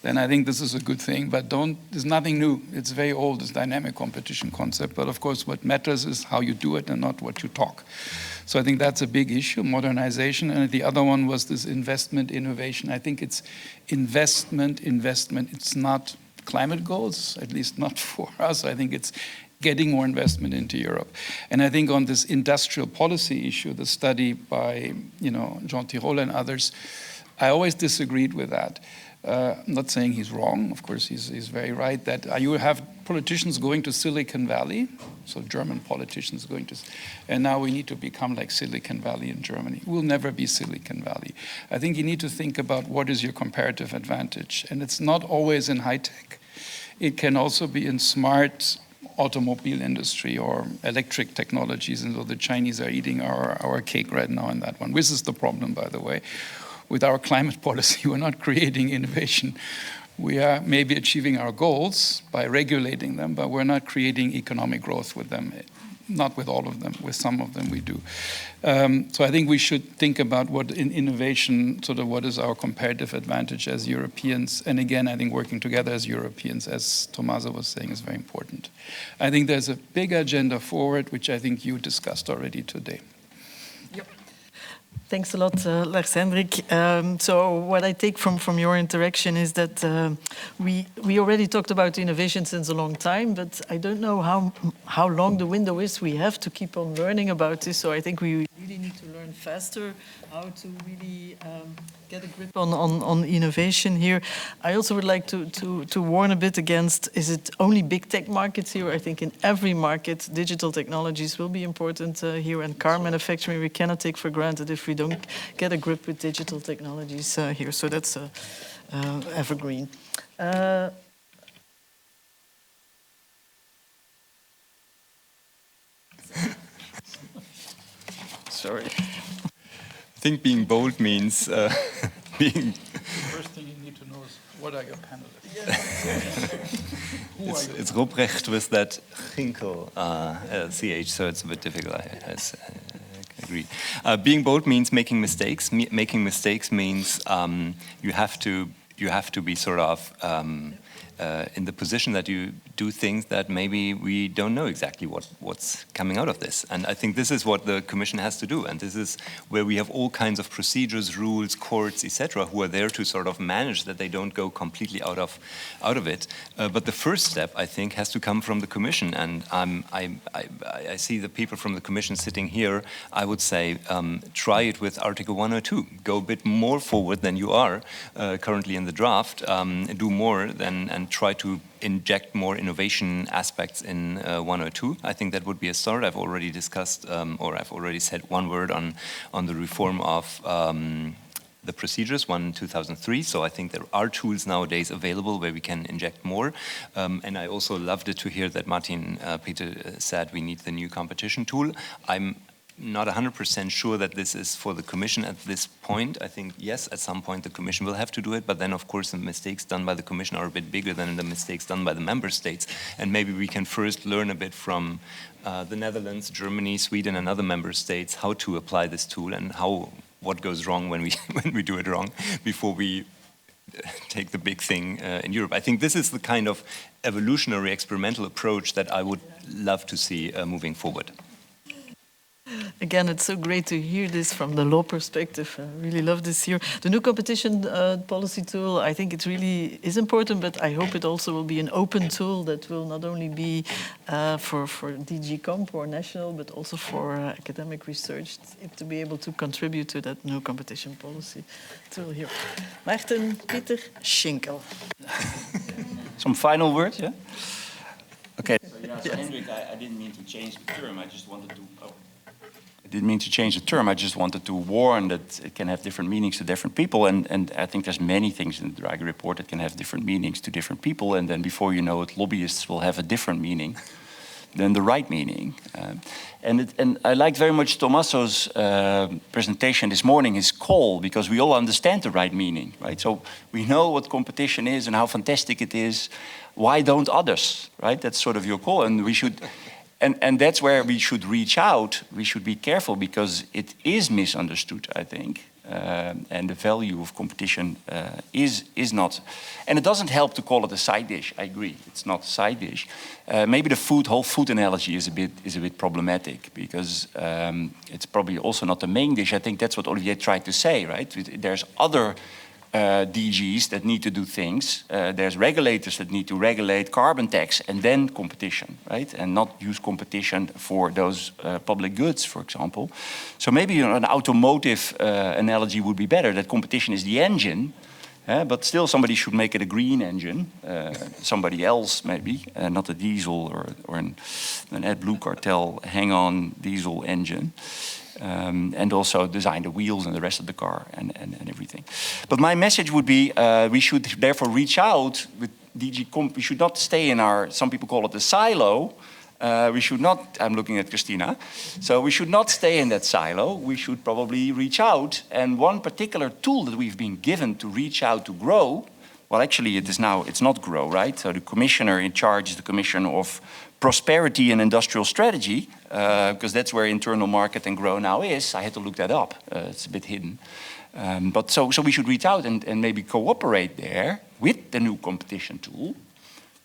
then I think this is a good thing. But there's nothing new. It's very old, this dynamic competition concept. But of course, what matters is how you do it and not what you talk. So I think that's a big issue, modernization. And the other one was this investment, innovation. I think it's investment. It's not climate goals, at least not for us. I think it's getting more investment into Europe. And I think on this industrial policy issue, the study by Jean Tirole and others, I always disagreed with that. I'm not saying he's wrong. Of course, he's very right that you have politicians going to Silicon Valley, so German politicians going to, and now we need to become like Silicon Valley in Germany. We'll never be Silicon Valley. I think you need to think about what is your comparative advantage. And it's not always in high tech. It can also be in smart automobile industry or electric technologies. And so the Chinese are eating our cake right now in that one. This is the problem, by the way. With our climate policy, we're not creating innovation. We are maybe achieving our goals by regulating them, but we're not creating economic growth with them. Not with all of them, with some of them we do. So I think we should think about what in innovation, sort of what is our comparative advantage as Europeans. And again, I think working together as Europeans, as Tommaso was saying, is very important. I think there's a big agenda forward, which I think you discussed already today. Thanks a lot, Lars-Hendrik. So what I take from your interaction is that we already talked about innovation since a long time, but I don't know how long the window is we have to keep on learning about this. So I think we really need to learn faster how to really get a grip on innovation here. I also would like to warn a bit against, is it only big tech markets here? I think in every market, digital technologies will be important here, and car manufacturing we cannot take for granted if we don't get a grip with digital technologies here. So that's evergreen. Sorry. I think being bold means being... The first thing you need to know is, what are your panelists? It's Ruprecht with that Ginkel CH, so it's a bit difficult. I agree. Being bold means making mistakes. Making mistakes means you have to be sort of in the position that you do things that maybe we don't know exactly what's coming out of this. And I think this is what the Commission has to do. And this is where we have all kinds of procedures, rules, courts, etc., who are there to sort of manage that they don't go completely out of it. But the first step, I think, has to come from the Commission. And I see the people from the Commission sitting here. I would say try it with Article 102. Go a bit more forward than you are currently in the draft. Do more and try to inject more innovation aspects in 102. I think that would be a start. I've already discussed, or I've already said one word on the reform of the procedures, 2003. So I think there are tools nowadays available where we can inject more. And I also loved it to hear that Martin Peter said we need the new competition tool. I'm not 100% sure that this is for the Commission at this point. I think, yes, at some point the Commission will have to do it, but then, of course, the mistakes done by the Commission are a bit bigger than the mistakes done by the Member States. And maybe we can first learn a bit from the Netherlands, Germany, Sweden, and other Member States how to apply this tool and what goes wrong when we do it wrong before we take the big thing in Europe. I think this is the kind of evolutionary experimental approach that I would love to see moving forward. Again, it's so great to hear this from the law perspective. I really love this here. The new competition policy tool, I think it really is important, but I hope it also will be an open tool that will not only be for DG Comp or national, but also for academic research to be able to contribute to that new competition policy tool here. Martin Peter Schinkel. Some final words, yeah? Okay. So, Hendrik, I didn't mean to change the term. I just wanted to... I didn't mean to change the term. I just wanted to warn that it can have different meanings to different people. And I think there's many things in the Draghi Report that can have different meanings to different people. And then before you know it, lobbyists will have a different meaning than the right meaning. And I liked very much Tommaso's presentation this morning, his call, because we all understand the right meaning, right? So we know what competition is and how fantastic it is. Why don't others, right? That's sort of your call. And we should... And that's where we should reach out. We should be careful because it is misunderstood, I think. And the value of competition is not. And it doesn't help to call it a side dish. I agree, it's not a side dish. Maybe the whole food analogy is a bit problematic because it's probably also not the main dish. I think that's what Olivier tried to say, right? There's other DGs that need to do things. There's regulators that need to regulate carbon tax and then competition, right? And not use competition for those public goods, for example. So maybe an automotive analogy would be better, that competition is the engine, but still somebody should make it a green engine, somebody else maybe, not a diesel or an AdBlue cartel hang-on diesel engine. And also design the wheels and the rest of the car and everything. But my message would be we should therefore reach out with DG Comp. We should not stay in our, some people call it a silo. We should not, I'm looking at Christina, so we should not stay in that silo. We should probably reach out. And one particular tool that we've been given to reach out to grow, well, actually it is now, it's not grow, right? So the commissioner in charge is the Commission of Prosperity and Industrial Strategy, because that's where internal market and grow now is. I had to look that up. It's a bit hidden. But so we should reach out and maybe cooperate there with the new competition tool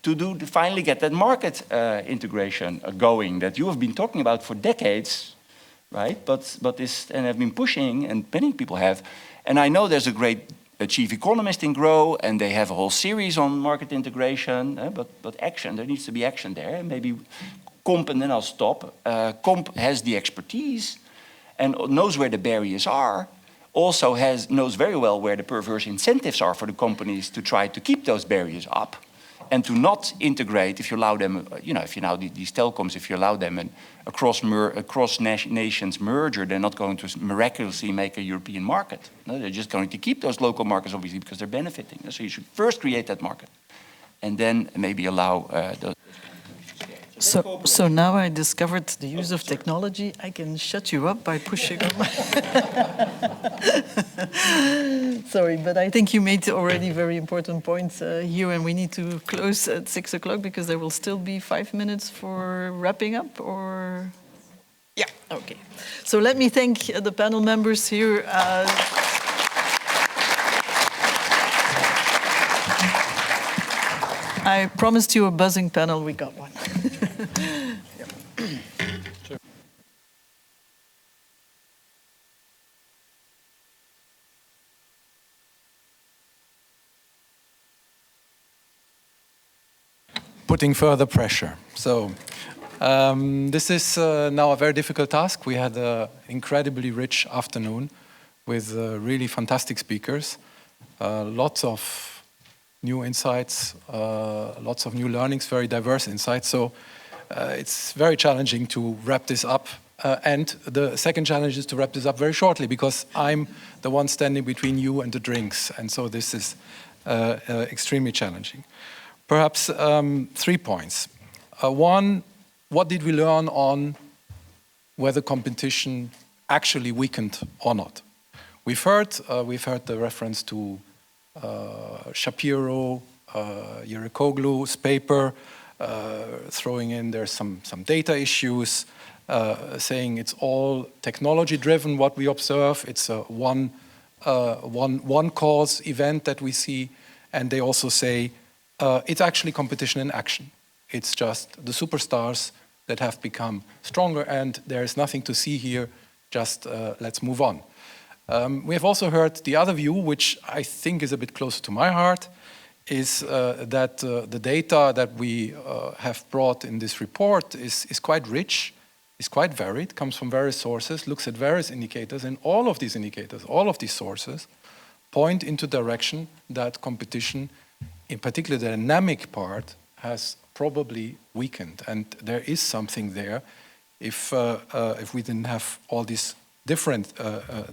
to finally get that market integration going that you have been talking about for decades, right? But this, and have been pushing, and many people have. And I know there's a great chief economist in Grow, and they have a whole series on market integration, but action, there needs to be action there. And maybe Comp, and then I'll stop. Comp has the expertise and knows where the barriers are, also knows very well where the perverse incentives are for the companies to try to keep those barriers up and to not integrate, if you allow them, if you now these telecoms, if you allow them across nations merger, they're not going to miraculously make a European market. No, they're just going to keep those local markets, obviously, because they're benefiting. So you should first create that market, and then maybe allow those. So now I discovered the use of technology. I can shut you up by pushing on my... Sorry, but I think you made already very important points here, and we need to close at 6 o'clock because there will still be 5 minutes for wrapping up, or... Yeah. Okay. So let me thank the panel members here. I promised you a buzzing panel, we got one. Putting further pressure. So this is now a very difficult task. We had an incredibly rich afternoon with really fantastic speakers, lots of new insights, lots of new learnings, very diverse insights. So it's very challenging to wrap this up. And the second challenge is to wrap this up very shortly, because I'm the one standing between you and the drinks. And so this is extremely challenging. Perhaps 3 points. One, what did we learn on whether competition actually weakened or not? We've heard the reference to Shapiro, Yerikoglu's paper, throwing in there's some data issues, saying it's all technology-driven, what we observe. It's a one cause event that we see. And they also say it's actually competition in action. It's just the superstars that have become stronger, and there is nothing to see here, just let's move on. We have also heard the other view, which I think is a bit closer to my heart, is that the data that we have brought in this report is quite rich, is quite varied, comes from various sources, looks at various indicators, and all of these indicators, all of these sources, point into direction that competition, in particular the dynamic part, has probably weakened. And there is something there if we didn't have all these different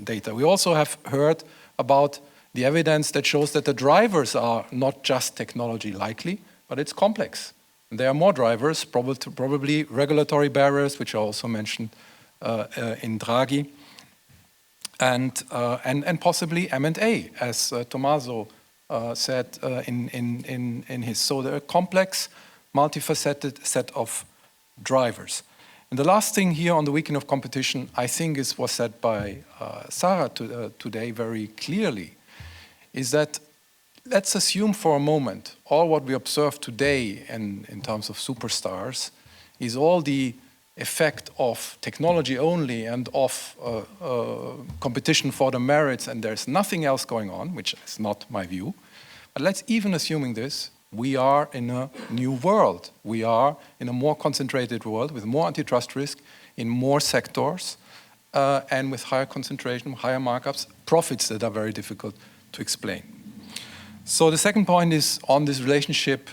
data. We also have heard about the evidence that shows that the drivers are not just technology likely, but it's complex. And there are more drivers, probably regulatory barriers, which are also mentioned in Draghi, and possibly M&A, as Tommaso said in his. So there are a complex, multifaceted set of drivers. And the last thing here on the weakening of competition, I think was said by Sarah today very clearly, is that let's assume for a moment all what we observe today in terms of superstars is all the effect of technology only and of competition for the merits, and there's nothing else going on, which is not my view. But let's even assuming this, we are in a new world. We are in a more concentrated world with more antitrust risk in more sectors and with higher concentration, higher markups, profits that are very difficult to explain. So the second point is on this relationship,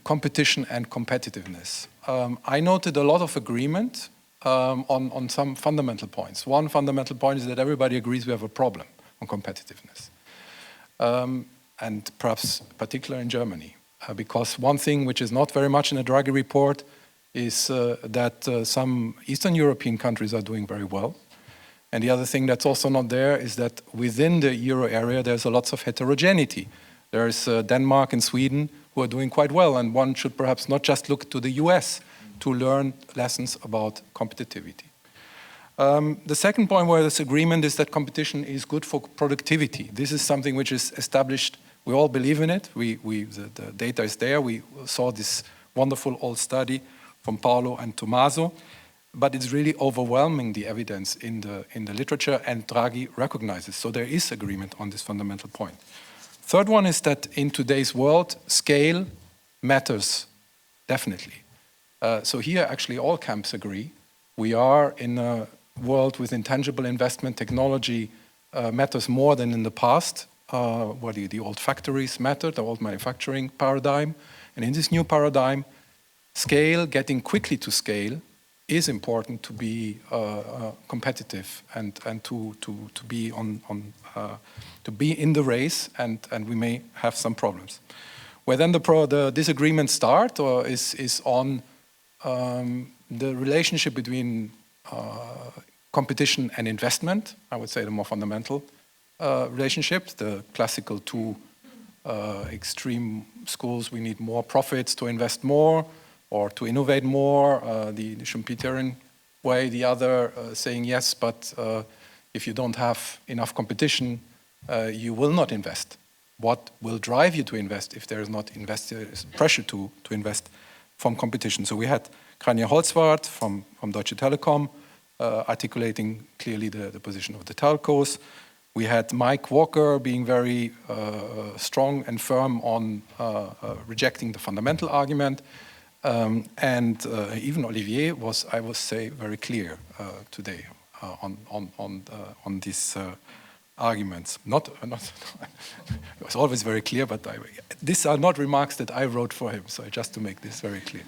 competition and competitiveness. I noted a lot of agreement on some fundamental points. One fundamental point is that everybody agrees we have a problem on competitiveness. And perhaps particularly in Germany. Because one thing which is not very much in the Draghi report is that some Eastern European countries are doing very well. And the other thing that's also not there is that within the euro area, there's a lots of heterogeneity. There's Denmark and Sweden who are doing quite well, and one should perhaps not just look to the US to learn lessons about competitivity. The second point where this agreement is that competition is good for productivity. This is something which is established. We all believe in it. The data is there. We saw this wonderful old study from Paolo and Tommaso, but it's really overwhelming, the evidence in the literature, and Draghi recognizes. So there is agreement on this fundamental point. Third one is that in today's world, scale matters, definitely. So here, actually, all camps agree. We are in a world with intangible investment. Technology matters more than in the past. The old factories mattered, the old manufacturing paradigm. And in this new paradigm, scale, getting quickly to scale, is important to be competitive and to be to be in the race, and we may have some problems. Where then the disagreements start is on the relationship between competition and investment. I would say the more fundamental relationship, the classical two extreme schools. We need more profits to invest more or to innovate more, the Schumpeterian way. The other saying yes, but if you don't have enough competition, you will not invest. What will drive you to invest if there is not pressure to invest from competition? So we had Kranja Holzwart from Deutsche Telekom articulating clearly the position of the telcos. We had Mike Walker being very strong and firm on rejecting the fundamental argument. And even Olivier was, I would say, very clear today on these arguments. It was always very clear, but these are not remarks that I wrote for him, so just to make this very clear.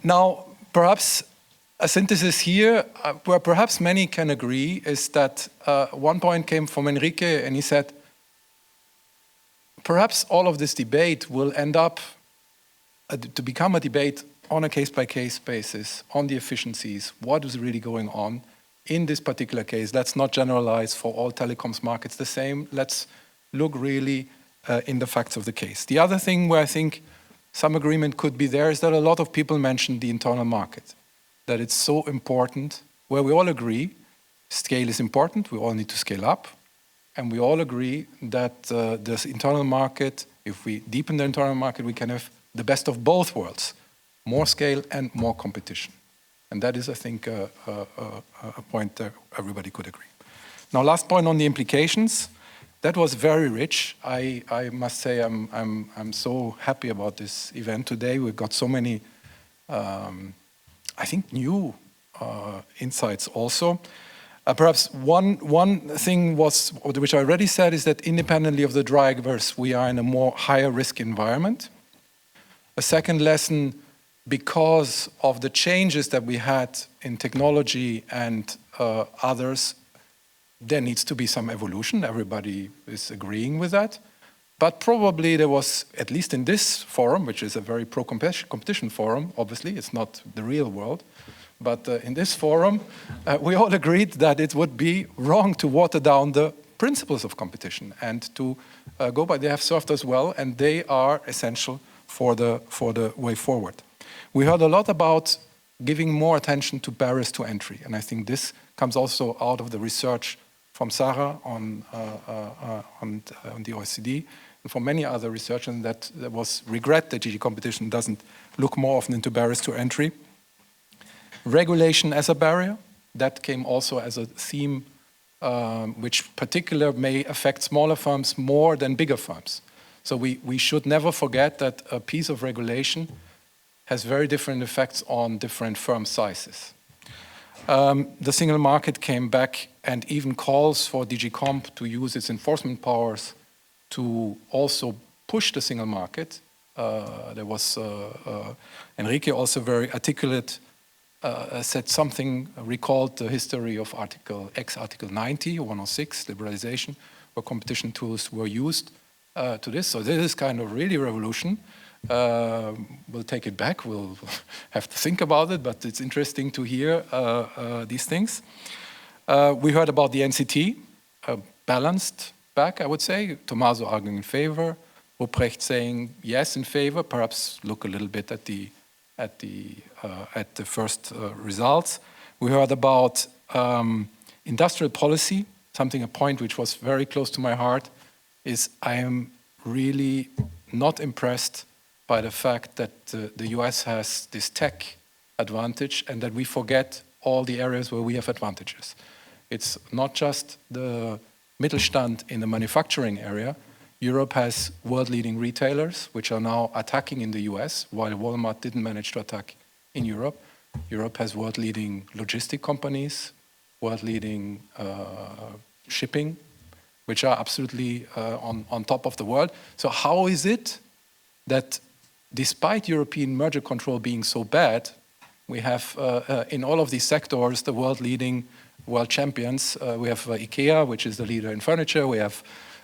Now, perhaps a synthesis here, where perhaps many can agree, is that one point came from Enrique, and he said, perhaps all of this debate will end up to become a debate on a case-by-case basis, on the efficiencies, what is really going on in this particular case. Let's not generalize for all telecoms markets the same. Let's look really in the facts of the case. The other thing where I think some agreement could be there is that a lot of people mentioned the internal market, that it's so important, where we all agree scale is important, we all need to scale up, and we all agree that this internal market, if we deepen the internal market, we can have the best of both worlds, more scale and more competition. And that is, I think, a point that everybody could agree. Now, last point on the implications. That was very rich. I must say I'm so happy about this event today. We've got so many, I think, new insights also. Perhaps one thing was, which I already said, is that independently of the drivers, we are in a more higher risk environment. A second lesson, because of the changes that we had in technology and others, there needs to be some evolution. Everybody is agreeing with that. But probably there was, at least in this forum, which is a very pro-competition forum, obviously, it's not the real world, but in this forum, we all agreed that it would be wrong to water down the principles of competition and to go by. They have served us well, and they are essential for the way forward. We heard a lot about giving more attention to barriers to entry, and I think this comes also out of the research from Sarah on the OECD, and from many other researchers, that there was regret that DG competition doesn't look more often into barriers to entry. Regulation as a barrier, that came also as a theme which particular may affect smaller firms more than bigger firms. So we should never forget that a piece of regulation has very different effects on different firm sizes. The single market came back and even calls for DG Comp to use its enforcement powers to also push the single market. There was Enrique also very articulate, said something, recalled the history of Article 90 or 106, liberalization, where competition tools were used to this. So this is kind of really revolution. We'll take it back, we'll have to think about it, but it's interesting to hear these things. We heard about the NCT, balanced back, I would say. Tommaso arguing in favor, Ruprecht saying yes in favor, perhaps look a little bit at the first results. We heard about industrial policy, a point which was very close to my heart, is I am really not impressed by the fact that the US has this tech advantage and that we forget all the areas where we have advantages. It's not just the Mittelstand in the manufacturing area. Europe has world-leading retailers, which are now attacking in the US, while Walmart didn't manage to attack in Europe. Europe has world-leading logistic companies, world-leading shipping, which are absolutely on top of the world. So how is it that despite European merger control being so bad, we have in all of these sectors the world-leading world champions? We have IKEA, which is the leader in furniture. We have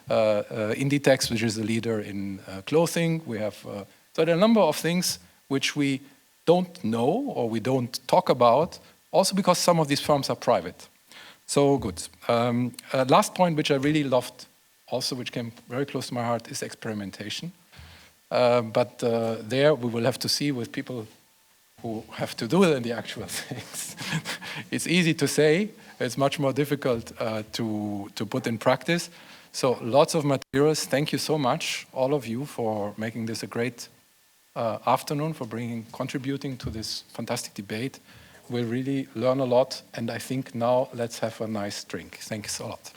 Inditex, which is the leader in clothing. We have so there are a number of things which we don't know or we don't talk about, also because some of these firms are private. So good. Last point, which I really loved, also which came very close to my heart, is experimentation. But there we will have to see with people who have to do it in the actual things. It's easy to say, it's much more difficult to put in practice. So lots of materials. Thank you so much, all of you, for making this a great afternoon, for contributing to this fantastic debate. We'll really learn a lot, and I think now let's have a nice drink. Thanks a lot.